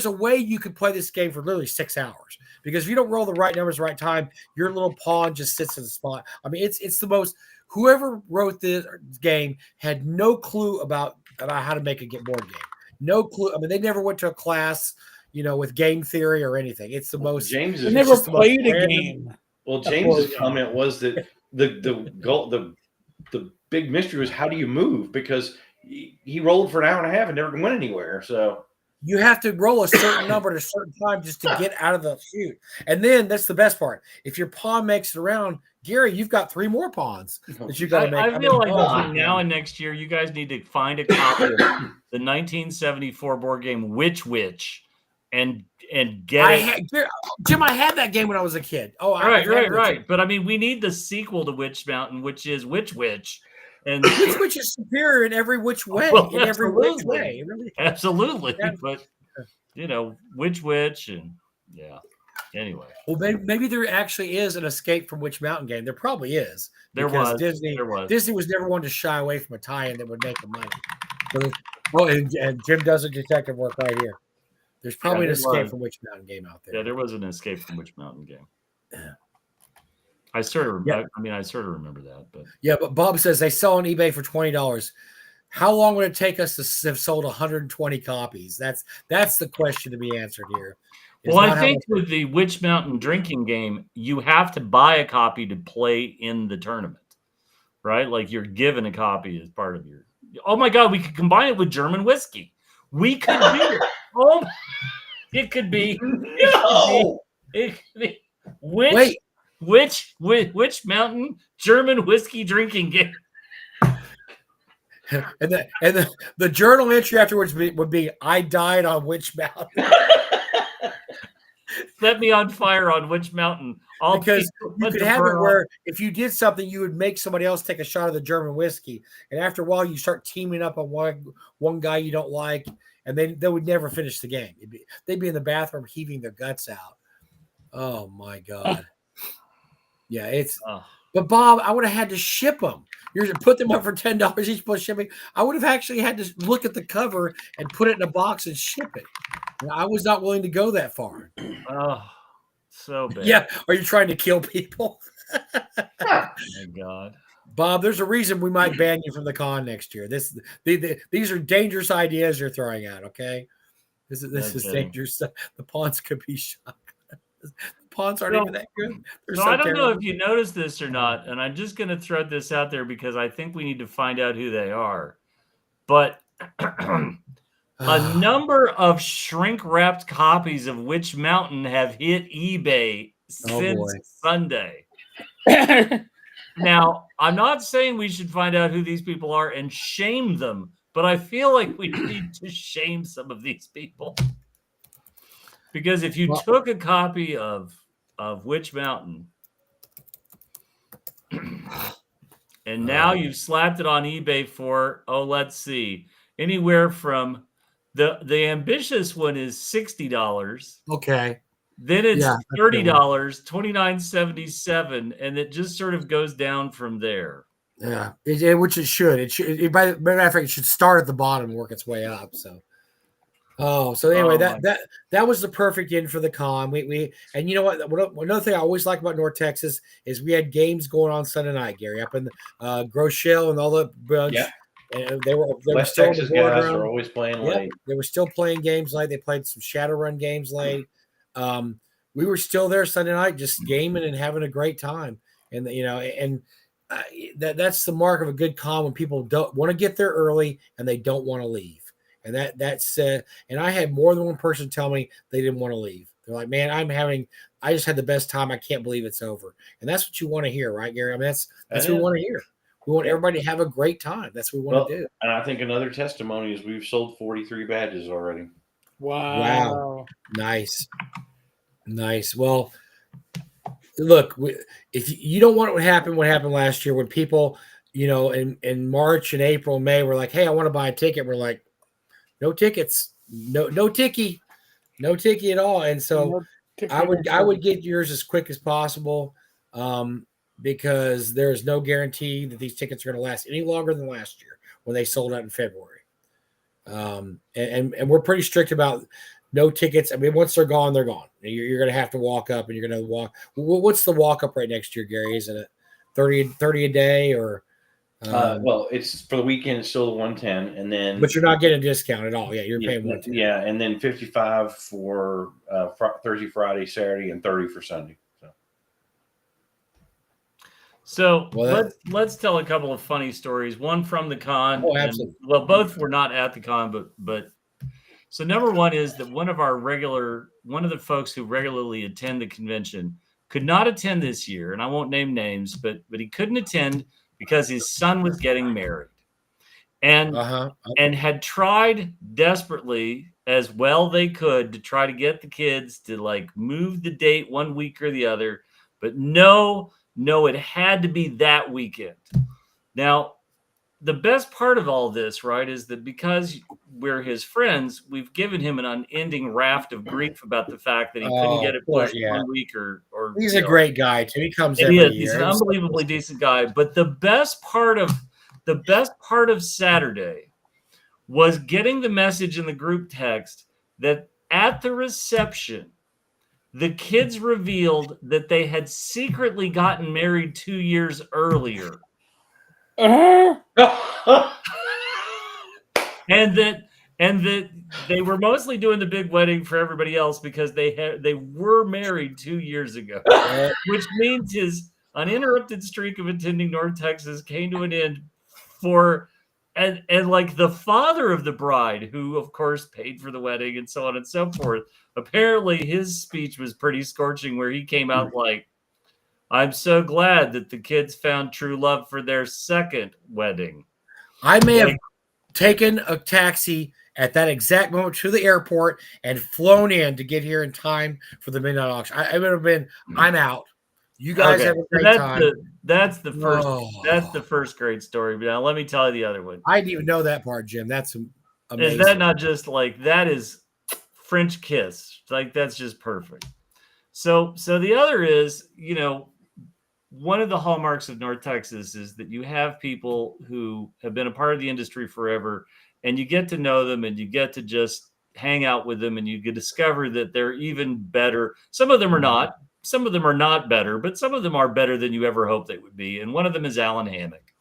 a way you could play this game for literally 6 hours, because if you don't roll the right numbers, right time, your little pawn just sits in the spot. I mean, it's the most. Whoever wrote this game had no clue about how to make a board game. No clue. I mean, they never went to a class, with game theory or anything. It's the most. James never played a game. Well, James's comment was that the big mystery was, how do you move? Because he rolled for an hour and a half and never went anywhere. So you have to roll a certain number at a certain time just to get out of the chute. And then that's the best part. If your pawn makes it around, Gary, you've got 3 more pawns that you got to make. I feel like between now and next year, you guys need to find a copy of the 1974 board game Witch and get it. Jim, I had that game when I was a kid. Oh, right. But I mean, we need the sequel to Witch Mountain, which is Witch. And which is superior in every which way. Really. Absolutely. But Witch and yeah. Anyway. Well, maybe there actually is an Escape from Witch Mountain game. There probably is. Disney was never one to shy away from a tie-in that would make them money. And Jim does a detective work right here. There's probably an Escape from Witch Mountain game out there. Yeah, there was an Escape from Witch Mountain game. Yeah. I sort of remember that, but yeah. But Bob says they sell on eBay for $20. How long would it take us to have sold 120 copies? That's the question to be answered here. Well, I think with the Witch Mountain drinking game, you have to buy a copy to play in the tournament, right? Like you're given a copy as part of your. Oh my God, we could combine it with German whiskey. We could do it. Oh. It could be. No. It could be. Wait. Which mountain German whiskey drinking game? And the journal entry afterwards would be I died on which mountain. Set me on fire on which mountain? Because you could have it where if you did something, you would make somebody else take a shot of the German whiskey, and after a while, you start teaming up on one guy you don't like, and they would never finish the game. They'd be in the bathroom heaving their guts out. Oh my god! Yeah, it's. But Bob, I would have had to ship them. You're to put them up for $10 each plus shipping. I would have actually had to look at the cover and put it in a box and ship it. I was not willing to go that far. Oh, so bad. Yeah. Are you trying to kill people? Oh my God. Bob, there's a reason we might ban you from the con next year. These are dangerous ideas you're throwing out, okay? This is dangerous stuff. The pawns could be shot. The pawns aren't even that good. So I don't know if you noticed this or not, and I'm just going to throw this out there because I think we need to find out who they are. But a number of shrink-wrapped copies of Witch Mountain have hit eBay since Sunday. Now, I'm not saying we should find out who these people are and shame them, but I feel like we need to shame some of these people. Because if you took a copy of Witch Mountain and now you've slapped it on eBay for, let's see, anywhere from the ambitious one is $60. Okay. Then it's $30, $29.77, and it just sort of goes down from there. Yeah, which it should. It should. By matter of fact, it should start at the bottom and work its way up. So, so anyway, that was the perfect end for the con. We and you know what? Another thing I always like about North Texas is we had games going on Sunday night, Gary, up in Groshell and all the bunch. Yeah. And they were West still Texas guys are always playing late. They were still playing games late. They played some Shadowrun games late. We were still there Sunday night, just gaming and having a great time. And that's the mark of a good con when people don't want to get there early and they don't want to leave. And that's and I had more than one person tell me they didn't want to leave. They're like, man, I just had the best time. I can't believe it's over. And that's what you want to hear, right, Gary? I mean, that's what we want to hear. We want everybody to have a great time. That's what we want to do. And I think another testimony is we've sold 43 badges already. Wow. Nice. Well, look, if you don't want what happened last year when people, in March and April, and May, were like, hey, I want to buy a ticket. We're like, no tickets, no ticky at all. And so I would get yours as quick as possible. Because there's no guarantee that these tickets are going to last any longer than last year when they sold out in February. And we're pretty strict about no tickets. I mean, once they're gone, they're gone. You're going to have to walk up, and you're going to walk. What's the walk up rate next year, Gary? Isn't it 30 a day or? Well, it's for the weekend. It's still the 110, and then. But you're not getting a discount at all. Yeah, you're paying 110. Yeah, and then 55 for Thursday, Friday, Saturday, and 30 for Sunday. So let's tell a couple of funny stories. One from the con. Oh, absolutely. Both were not at the con, but so number one is that one of the folks who regularly attend the convention could not attend this year, and I won't name names, but he couldn't attend because his son was getting married, and had tried desperately as well they could to try to get the kids to like move the date one week or the other, but no, it had to be that weekend. Now, the best part of all this, right, is that because we're his friends, we've given him an unending raft of grief about the fact that he couldn't get it pushed 1 week or. He's a great guy too. He comes every year. He's an unbelievably decent guy. But the best part of Saturday was getting the message in the group text that at the reception, the kids revealed that they had secretly gotten married 2 years earlier. And that they were mostly doing the big wedding for everybody else because they were married 2 years ago, which means his uninterrupted streak of attending North Texas came to an end and like the father of the bride, who of course paid for the wedding and so on and so forth, apparently his speech was pretty scorching, where he came out like, I'm so glad that the kids found true love for their second wedding. I may have taken a taxi at that exact moment to the airport and flown in to get here in time for the midnight auction. I would have been, I'm out. You guys have a great time. That's the first great story. But now let me tell you the other one. I didn't even know that part, Jim. That's amazing. Is that not just like, that is French kiss? Like, that's just perfect. So the other is, one of the hallmarks of North Texas is that you have people who have been a part of the industry forever, and you get to know them and you get to just hang out with them, and you can discover that they're even better. Some of them are not. Some of them are not better, but some of them are better than you ever hoped they would be. And one of them is Alan Hammock.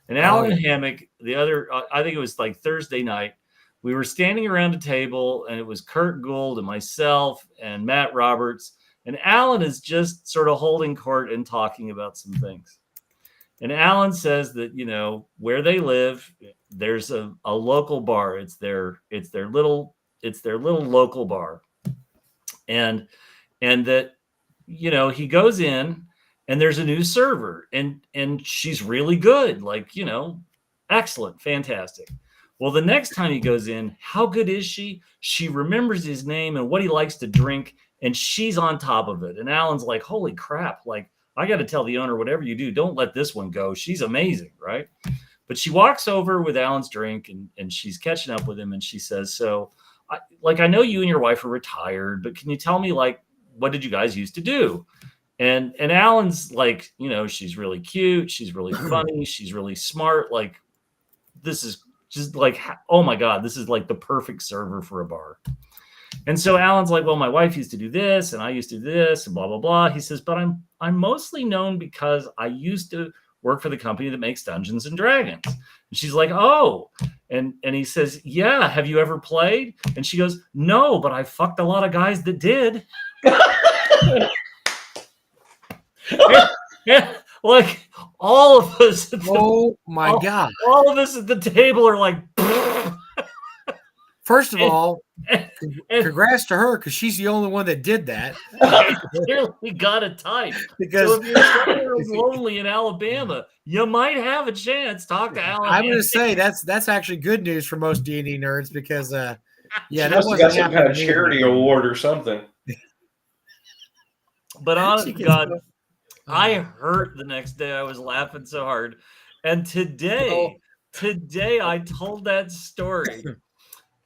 And Alan Hammock, I think it was like Thursday night, we were standing around a table, and it was Kurt Gould and myself and Matt Roberts. And Alan is just sort of holding court and talking about some things. And Alan says that, where they live, there's a local bar. It's their little local bar. And that, he goes in and there's a new server, and she's really good. Like, excellent, fantastic. Well, the next time he goes in, how good is she? She remembers his name and what he likes to drink, and she's on top of it. And Alan's like, holy crap. Like, I got to tell the owner, whatever you do, don't let this one go. She's amazing, right? But she walks over with Alan's drink, and she's catching up with him. And she says, so, I know you and your wife are retired, but can you tell me, like, what did you guys used to do? And Alan's like, she's really cute. She's really funny. She's really smart. Like, this is just like, oh my God, this is like the perfect server for a bar. And so Alan's like, well, my wife used to do this, and I used to do this, and blah, blah, blah. He says, but I'm mostly known because I used to work for the company that makes Dungeons and Dragons. And she's like, oh. And he says, yeah, have you ever played? And she goes, no, but I fucked a lot of guys that did. Yeah, like all of us. Oh my God. All of us at the table are like, first of all, congrats to her, because she's the only one that did that. Clearly got a type. Because so if you're lonely in Alabama, you might have a chance. Talk to Alan. I'm going to say that's actually good news for most D&D nerds, because that must have got some kind of charity award or something. But honest to God, I hurt the next day. I was laughing so hard. And today I told that story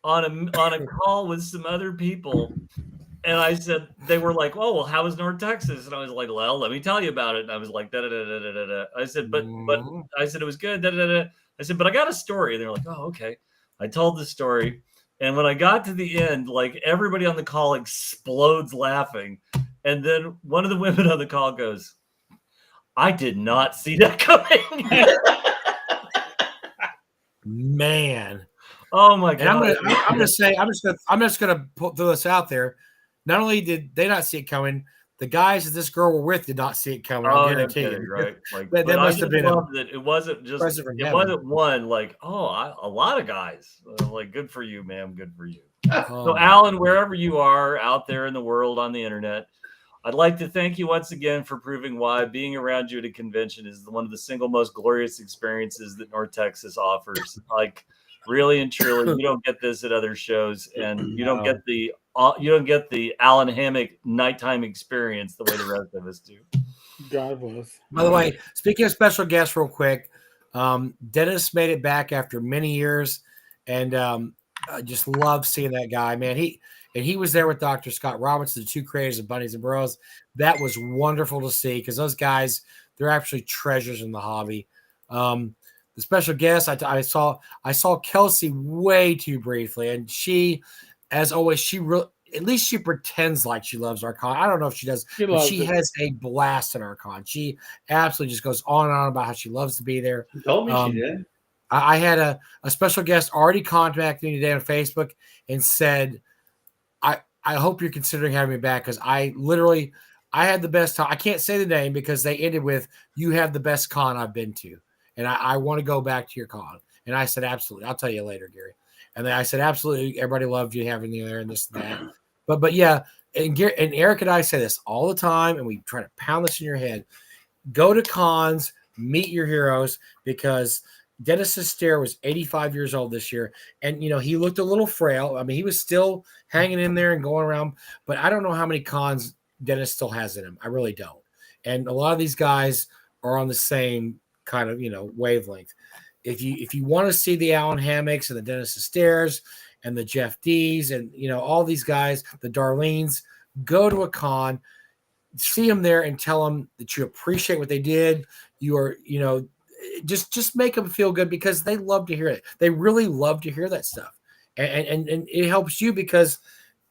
on a call with some other people. And I said, they were like, oh, well, how was North Texas? And I was like, well, let me tell you about it. And I was like, da da da da da da. I said, but I said, it was good. Da da da. I said, but I got a story. And they're like, oh, okay. I told the story. And when I got to the end, like, everybody on the call explodes laughing. And then one of the women on the call goes, I did not see that coming. Man. Oh my God. And I'm just gonna throw this out there. Not only did they not see it coming, the guys that this girl were with did not see it coming. I'll guarantee you. Right? Like, that must have been that it wasn't just wasn't one like, a lot of guys. Like, good for you, ma'am. Good for you. So, Alan, wherever you are out there in the world on the internet, I'd like to thank you once again for proving why being around you at a convention is one of the single most glorious experiences that North Texas offers. Like, really and truly, you don't get this at other shows, and you don't get the Alan Hammock nighttime experience the way the rest of us do. God bless. By the way, speaking of special guests, real quick, Dennis made it back after many years, and I just love seeing that guy, man. He was there with Dr. Scott Robinson, the two creators of Bunnies and Burrows. That was wonderful to see, because those guys, they're actually treasures in the hobby. The special guest, I saw Kelsey way too briefly, and she, as always, at least she pretends like she loves our con. I don't know if she does, but she has a blast at our con. She absolutely just goes on and on about how she loves to be there. She told me she did. I had a special guest already contact me today on Facebook and said, I hope you're considering having me back, because I had the best time. I can't say the name because they ended with, you have the best con I've been to. And I want to go back to your con. And I said, absolutely. I'll tell you later, Gary. And then I said, absolutely. Everybody loved you having you there and this and that. But yeah, and Eric and I say this all the time, and we try to pound this in your head. Go to cons, meet your heroes, because Dennis Astaire was 85 years old this year. And, he looked a little frail. I mean, he was still hanging in there and going around. But I don't know how many cons Dennis still has in him. I really don't. And a lot of these guys are on the same kind of, wavelength. If you want to see the Alan Hammocks and the Dennis Astairs and the Jeff D's and, all these guys, the Darlenes, go to a con, see them there and tell them that you appreciate what they did. You are, just make them feel good, because they love to hear it. They really love to hear that stuff. And it helps you, because,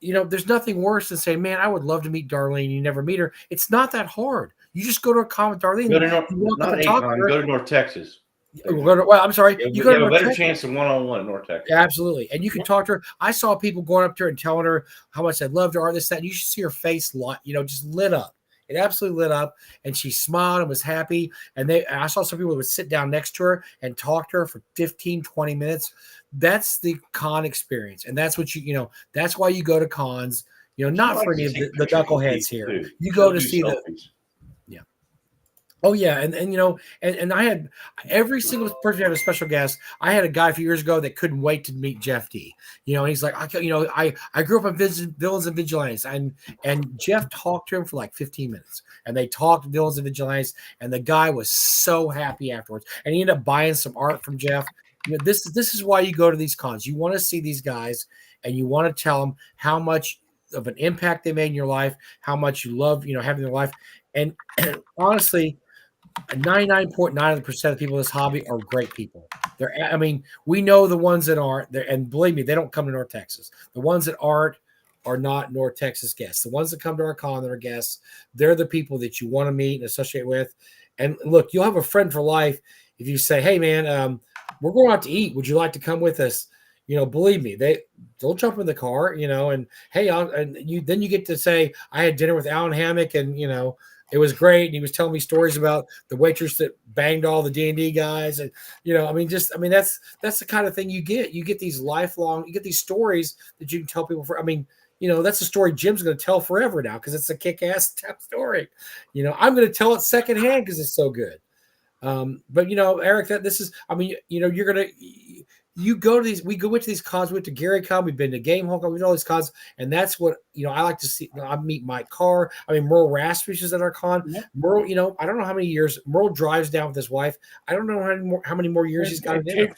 there's nothing worse than saying, man, I would love to meet Darlene. You never meet her. It's not that hard. You just go to a con with Darlene. Go to North Texas. I'm sorry. You have a better chance of one-on-one in North Texas. Absolutely. And you can talk to her. I saw people going up to her and telling her how much they loved her, this, that. And you should see her face just lit up. It absolutely lit up. And she smiled and was happy. And I saw some people that would sit down next to her and talk to her for 15, 20 minutes. That's the con experience. And that's what that's why you go to cons, not for any of the knuckleheads here. You go to see Oh yeah, and I had every single person had a special guest. I had a guy a few years ago that couldn't wait to meet Jeff D. And he's like, I grew up on Villains and Vigilantes, and Jeff talked to him for like 15 minutes, and they talked Villains and Vigilantes, and the guy was so happy afterwards, and he ended up buying some art from Jeff. This is why you go to these cons. You want to see these guys, and you want to tell them how much of an impact they made in your life, how much you love, having their life, and honestly. 99.9% of people in this hobby are great people. We know the ones that aren't there, and believe me, they don't come to North Texas. The ones that aren't are not North Texas guests. The ones that come to our con that are guests, they're the people that you want to meet and associate with. And look, you'll have a friend for life if you say, "Hey, man, we're going out to eat. Would you like to come with us?" Believe me, they'll jump in the car. And hey, then you get to say, "I had dinner with Alan Hammock, and it was great." And he was telling me stories about the waitress that banged all the D&D guys. And, that's the kind of thing you get. You get these you get these stories that you can tell people that's a story Jim's going to tell forever now, because it's a kick-ass type story. I'm going to tell it secondhand because it's so good. But Eric, you're going to, you go to these, we went to these cons, we went to Gary Con, we've been to Game Hall, we've been to all these cons, and that's what, I like to see. I meet Mike Carr. Merle Rasmussen is at our con. Yeah. Merle, I don't know how many years, Merle drives down with his wife. I don't know how many more years he's got in there.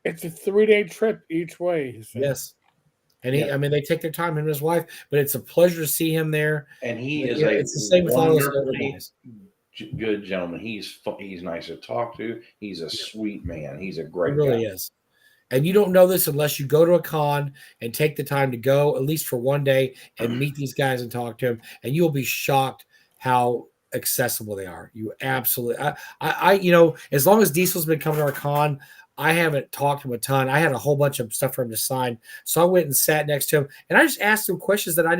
It's a 3-day trip each way. So. Yes. And they take their time, him and his wife, but it's a pleasure to see him there. And he is it's the same with all those other guys. Good gentleman. He's nice to talk to. He's a sweet man. He's a great guy. He really is. And you don't know this unless you go to a con and take the time to go at least for one day and meet these guys and talk to them. And you'll be shocked how accessible they are. You absolutely, as long as Diesel's been coming to our con, I haven't talked to him a ton. I had a whole bunch of stuff for him to sign. So I went and sat next to him, and I just asked him questions that I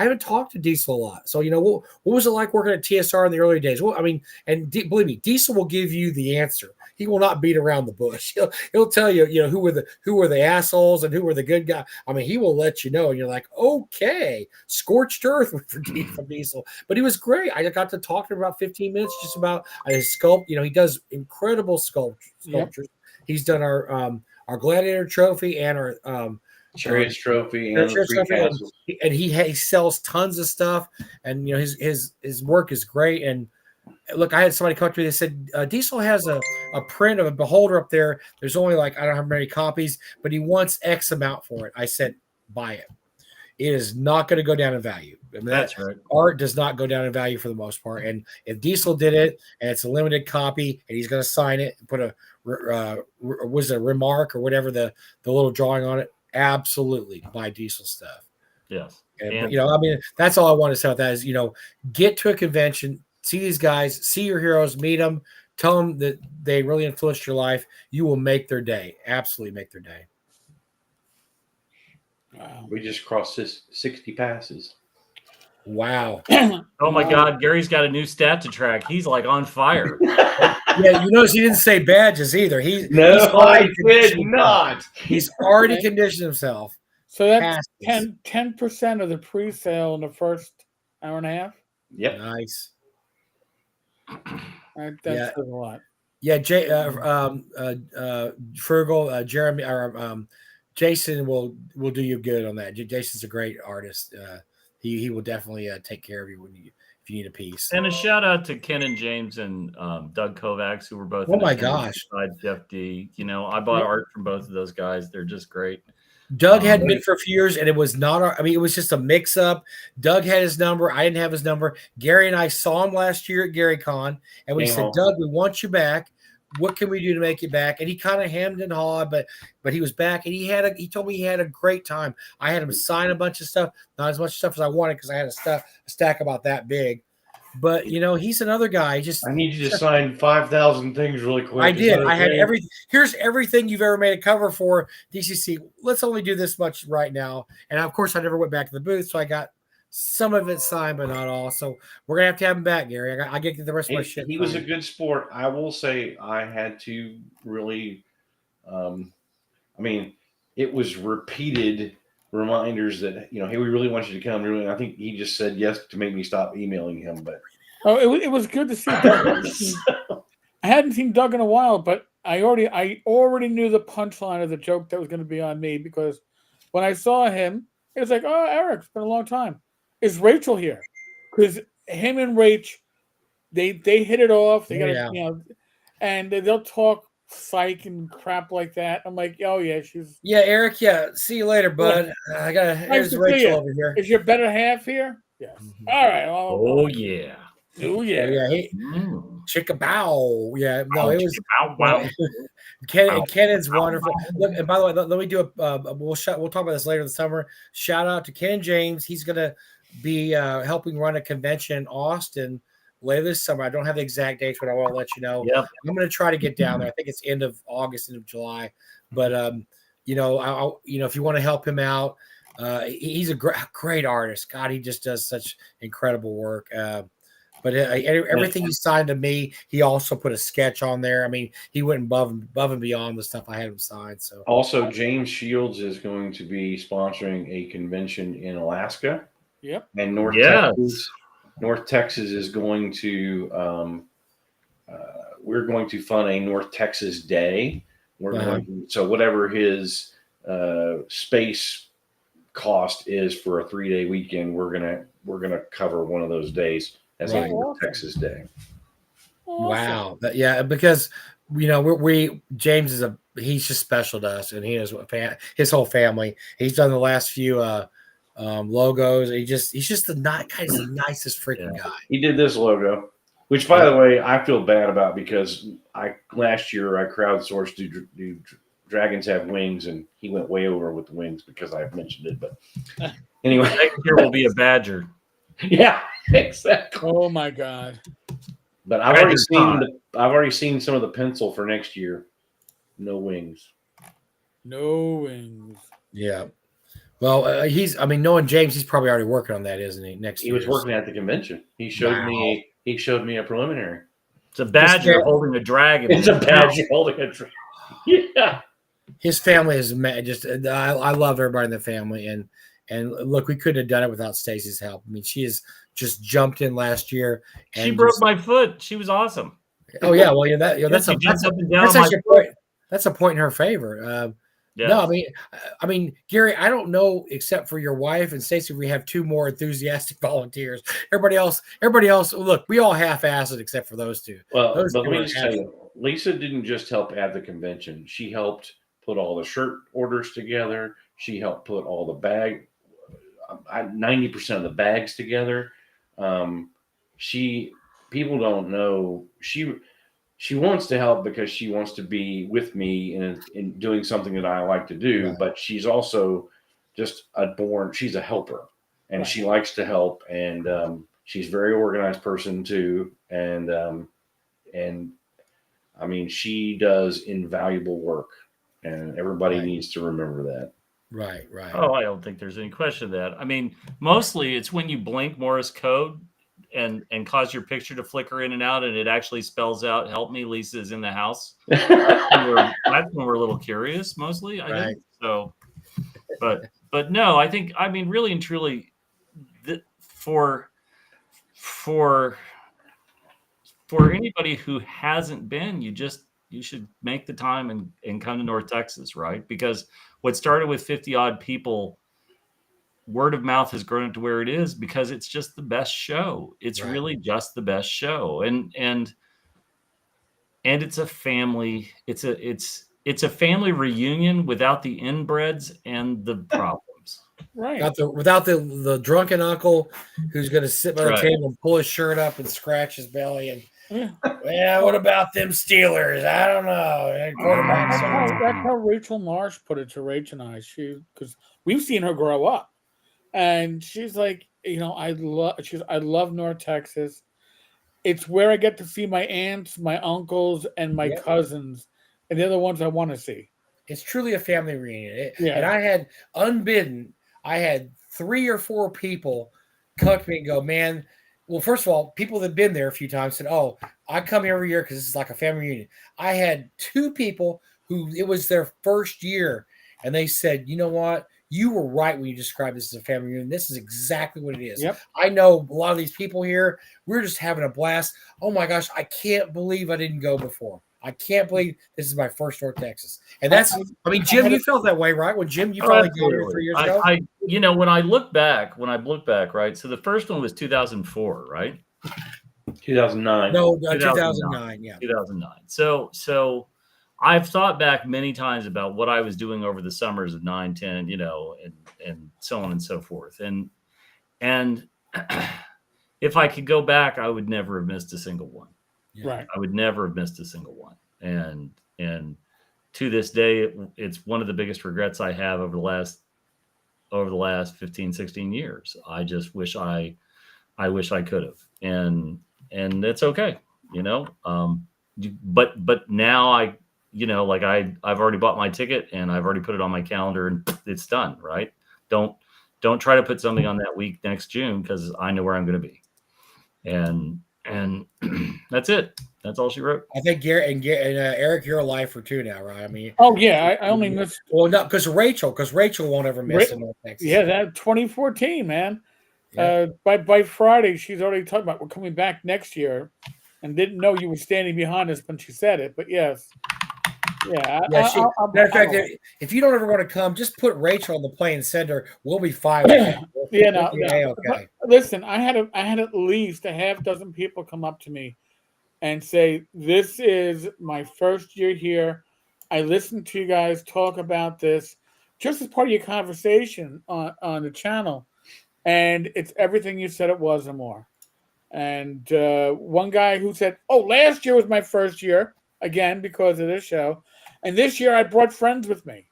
haven't talked to Diesel a lot. So, what was it like working at TSR in the early days? Well, believe me, Diesel will give you the answer. He will not beat around the bush. He'll tell you, who were the assholes and who were the good guys. He will let you know. And you're like, okay, scorched earth from Diesel. But he was great. I got to talk to him about 15 minutes just about his sculpt. He does incredible sculptures. Yep. He's done our Gladiator Trophy and our Chariots Trophy and the Free Castles. And he sells tons of stuff. And his work is great. And look, I had somebody come up to me. They said Diesel has a print of a beholder up there. There's only I don't have many copies, but he wants X amount for it. I said, buy it. It is not going to go down in value. That's right. Art does not go down in value for the most part. And if Diesel did it and it's a limited copy and he's going to sign it and put a remark or whatever the little drawing on it, absolutely buy Diesel stuff. Yes. And that's all I want to say about that is, get to a convention, see these guys, see your heroes, meet them, tell them that they really influenced your life. You will make their day. Absolutely make their day. Wow. We just crossed 60 passes. Wow. Oh my God. Gary's got a new stat to track. He's on fire. Yeah, you notice he didn't say badges either. He's I already did not. He's already conditioned himself. So that's 10% of the pre-sale in the first hour and a half. Yep. Nice. That says a lot. Yeah, Fergal, Jeremy, or Jason will do you good on that. Jason's a great artist. He will definitely take care of you if you need a piece. And a shout out to Ken and James and Doug Kovacs, who were both. Oh my gosh! Besides Jeff D, I bought art from both of those guys. They're just great. Doug hadn't been for a few years, and it was not. I mean, it was just a mix-up. Doug had his number. I didn't have his number. Gary and I saw him last year at GaryCon, and we said, "Doug, we want you back. What can we do to make you back?" And he kind of hemmed and hawed, but he was back, and he told me he had a great time. I had him sign a bunch of stuff, not as much stuff as I wanted because I had a stack about that big. But he's another guy. I need you to sign 5,000 things really quick. I did. I had everything. Here's everything you've ever made a cover for DCC. Let's only do this much right now. And of course, I never went back to the booth, so I got some of it signed, but not all. So we're gonna have to have him back, Gary. I get the rest of my shit. He was a good sport. I will say I had to really. I mean, it was repeated reminders that hey, we really want you to come. Really, I think he just said yes to make me stop emailing him. But it was good to see Doug. I hadn't seen Doug in a while, but I already knew the punchline of the joke that was going to be on me because when I saw him, it was like, "Oh, Eric, it's been a long time. Is Rachel here?" Because him and Rach, they hit it off. They got and they'll talk psych and crap like that. I'm like, oh yeah, she's Eric. Yeah, see you later, bud. I got here's Rachel over here. Is your better half here? Yes. Mm-hmm. All right. Oh yeah. Oh yeah. Chicka bow. Yeah. No, it was. Wow. Kennan's wonderful. Look, and by the way, let me do we'll talk about this later in the summer. Shout out to Ken James. He's gonna be helping run a convention in Austin later this summer. I don't have the exact dates, but I will let you know. Yep. I'm going to try to get down there. I think it's end of August, end of July. But if you want to help him out, he's a great artist. God, he just does such incredible work. But everything he signed to me, he also put a sketch on there. I mean, he went above and beyond the stuff I had him sign. So also, James Shields is going to be sponsoring a convention in Alaska. Yep. And North Texas is going to we're going to fund a North Texas Day. So whatever his space cost is for a 3-day weekend, we're gonna cover one of those days as a North Texas Day. Wow. Because James he's just special to us, and he is his whole family. He's done the last few logos. He's just the nicest freaking guy. He did this logo, which by the way, I feel bad about because last year I crowdsourced do dragons have wings, and he went way over with the wings because I mentioned it. But anyway, next year will be a badger. Yeah, exactly. Oh my god! But I've already seen some of the pencil for next year. No wings. No wings. Yeah. Well, knowing James, he's probably already working on that, isn't he? Next year. He was working at the convention. He showed me a preliminary. It's a badger holding a dragon. It's a badger holding a dragon. Yeah. His family is just. I love everybody in the family, and look, we couldn't have done it without Stacy's help. I mean, she has just jumped in last year. And she broke my foot. She was awesome. Oh yeah, well that's a point in her favor. Yes. No, I mean, Gary, I don't know, except for your wife and Stacey, we have 2 more enthusiastic volunteers. Everybody else, look, we all half-assed except for those 2. Well, but let me just tell you, Lisa didn't just help add the convention. She helped put all the shirt orders together. She helped put all the 90% of the bags together. People don't know, she wants to help because she wants to be with me in doing something that I like to do, right. But she's also just she's a helper, and right. She likes to help, and she's a very organized person too. And I mean, she does invaluable work, and everybody needs to remember that. Right. Oh, I don't think there's any question of that. I mean, mostly it's when you blink Morse code and cause your picture to flicker in and out, and it actually spells out "Help me, Lisa's in the house." That's when we're a little curious, mostly. I think so. But no, I mean, really and truly, for anybody who hasn't been, you should make the time and come to North Texas, right? Because what started with 50 odd people, word of mouth has grown to where it is because it's just the best show. It's really just the best show. And it's a family, it's a family reunion without the inbreds and the problems. Right. Without the drunken uncle who's going to sit by the table and pull his shirt up and scratch his belly and what about them Steelers? I don't know. That's how Rachel Marsh put it to Rach and I. Because we've seen her grow up, and she's like, I love North Texas. It's where I get to see my aunts, my uncles, and my cousins, and the other ones I want to see. It's truly a family reunion. And I had unbidden. I had 3 or 4 people come to me and go, man. Well, first of all, people that have been there a few times said, "Oh, I come every year because it's like a family reunion." I had 2 people who it was their first year, and they said, "You know what? You were right when you described this as a family reunion. This is exactly what it is." Yep. I know a lot of these people here. We're just having a blast. Oh my gosh, I can't believe I didn't go before. I can't believe this is my first North Texas. And that's, I mean, Jim, you felt that way, right? When Jim, you finally came here 3 years ago? When I look back, right? So the first one was 2004, right? 2009. No, 2009. Yeah. 2009. So I've thought back many times about what I was doing over the summers of 9, 10, and so on and so forth. And if I could go back, I would never have missed a single one. Right. I would never have missed a single one. And to this day, it's one of the biggest regrets I have over the last 15, 16 years. I just wish I could have. And it's okay, but now I've already bought my ticket and I've already put it on my calendar and it's done, right? Don't try to put something on that week next June because I know where I'm going to be. And that's it. That's all she wrote. I think Garrett and Eric, you're a lifer too now, right? I mean, I only missed. Well, no, because Rachel won't ever miss in North Texas. Yeah, that 2014, man. Yeah. By Friday, she's already talking about we're coming back next year, and didn't know you were standing behind us when she said it. But yes, matter of fact, if you don't ever want to come, just put Rachel on the plane and send her. We'll be fine. Okay. Listen, I had at least a half dozen people come up to me and say, "This is my first year here. I listened to you guys talk about this just as part of your conversation on the channel, and it's everything you said it was and more." And one guy who said, "Oh, last year was my first year again because of this show, and this year I brought friends with me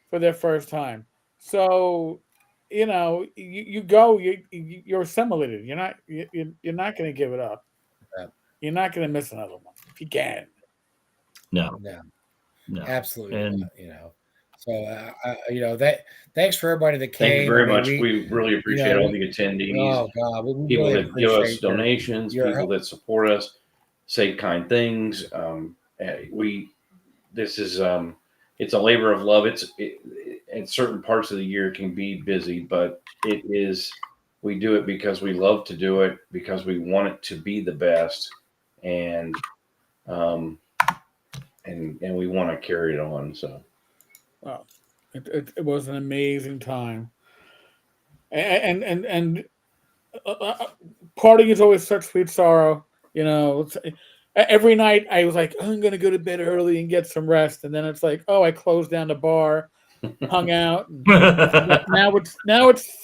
for their first time." So, you go, you're assimilated. You're not going to give it up. Yeah. You're not going to miss another one if you can. No, absolutely. And so thanks for everybody that came. Thank you very much. We really appreciate all the attendees. Oh God, people really that give us donations, people that support us, say kind things. This is it's a labor of love. In certain parts of the year can be busy, but we do it because we love to do it, because we want it to be the best, and we want to carry it on. So, well, it was an amazing time, and parting is always such sweet sorrow. Every night I was like, I'm going to go to bed early and get some rest. And then it's like, oh, I closed down the bar, hung out. And now it's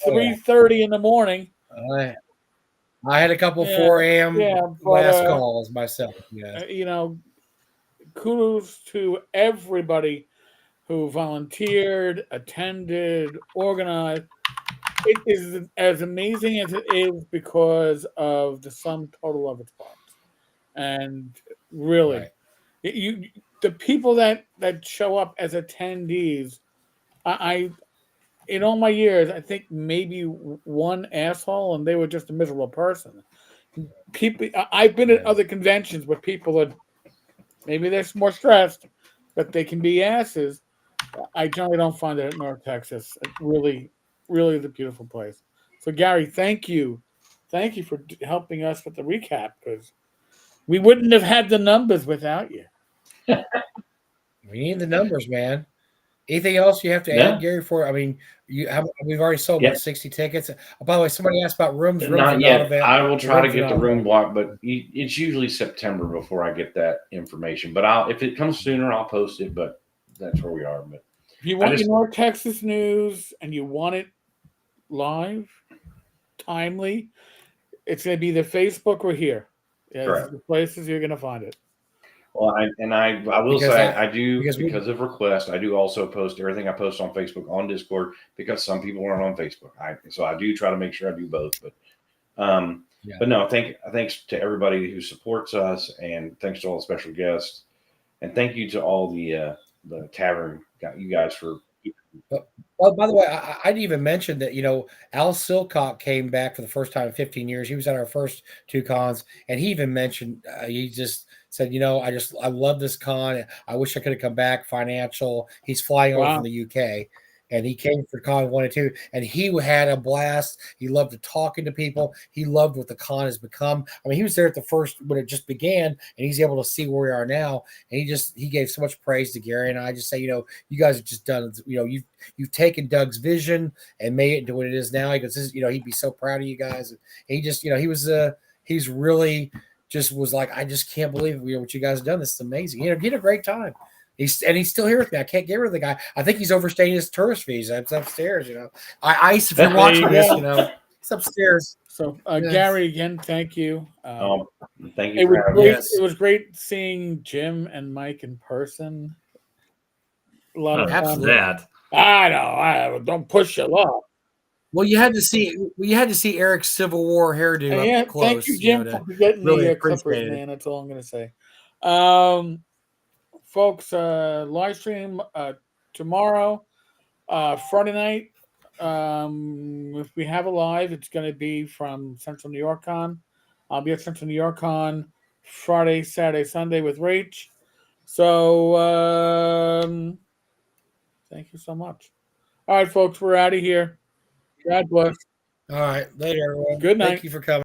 3:30 in the morning. I had a couple 4 a.m. last calls myself. Kudos to everybody who volunteered, attended, organized. It is as amazing as it is because of the sum total of its parts. And really, the people that show up as attendees, I in all my years, I think maybe one asshole, and they were just a miserable person. people. I've been at other conventions where people are maybe they're more stressed, but they can be asses. I generally don't find it at North Texas. It really, really is a beautiful place. So Gary, thank you for helping us with the recap because we wouldn't have had the numbers without you. We need the numbers, man. Anything else you have to add, Gary? For I mean, we've already sold what 60 tickets. By the way, somebody asked about rooms. Rooms not are yet. not available. I will try to get the room block, but it's usually September before I get that information. But if it comes sooner, I'll post it. But that's where we are. But if you want your North Texas news and you want it live, timely, it's going to be the Facebook or here. Yeah, the places you're going to find it. Well, I will say I do because of request. I do also post everything I post on Facebook on Discord because some people aren't on Facebook. So I do try to make sure I do both. But no, thanks to everybody who supports us, and thanks to all the special guests, and thank you to all the tavern you guys for. Well, by the way, I'd even mention that Al Silcock came back for the first time in 15 years. He was at our first two cons, and he even mentioned he just said, I love this con. I wish I could have come back. Financial. He's flying over from the UK, and he came for con 1 and 2, and he had a blast. He loved talking to people. He loved what the con has become. I mean, he was there at the first when it just began, and he's able to see where we are now. And he gave so much praise to Gary, and I just say, you guys have just done, you've taken Doug's vision and made it into what it is now. He goes, he'd be so proud of you guys. And he just, he's really just was like, I just can't believe what you guys have done. This is amazing. He had a great time. He's still here with me. I can't get rid of the guy. I think he's overstaying his tourist fees. It's upstairs, Ice, if you're watching this, it's upstairs. So Gary, again, thank you. Thank you. It was great seeing Jim and Mike in person. A lot of that. I know. Don't push your luck. Well, you had to see Eric's Civil War hairdo up close. Thank you, Jim, for getting the clippers, man. That's all I'm going to say. Folks, live stream tomorrow, Friday night. If we have a live, it's going to be from Central New York Con. I'll be at Central New York Con Friday, Saturday, Sunday with Rach. So thank you so much. All right, folks, we're out of here. God bless. All right, later, everyone. Good night. Thank you for coming.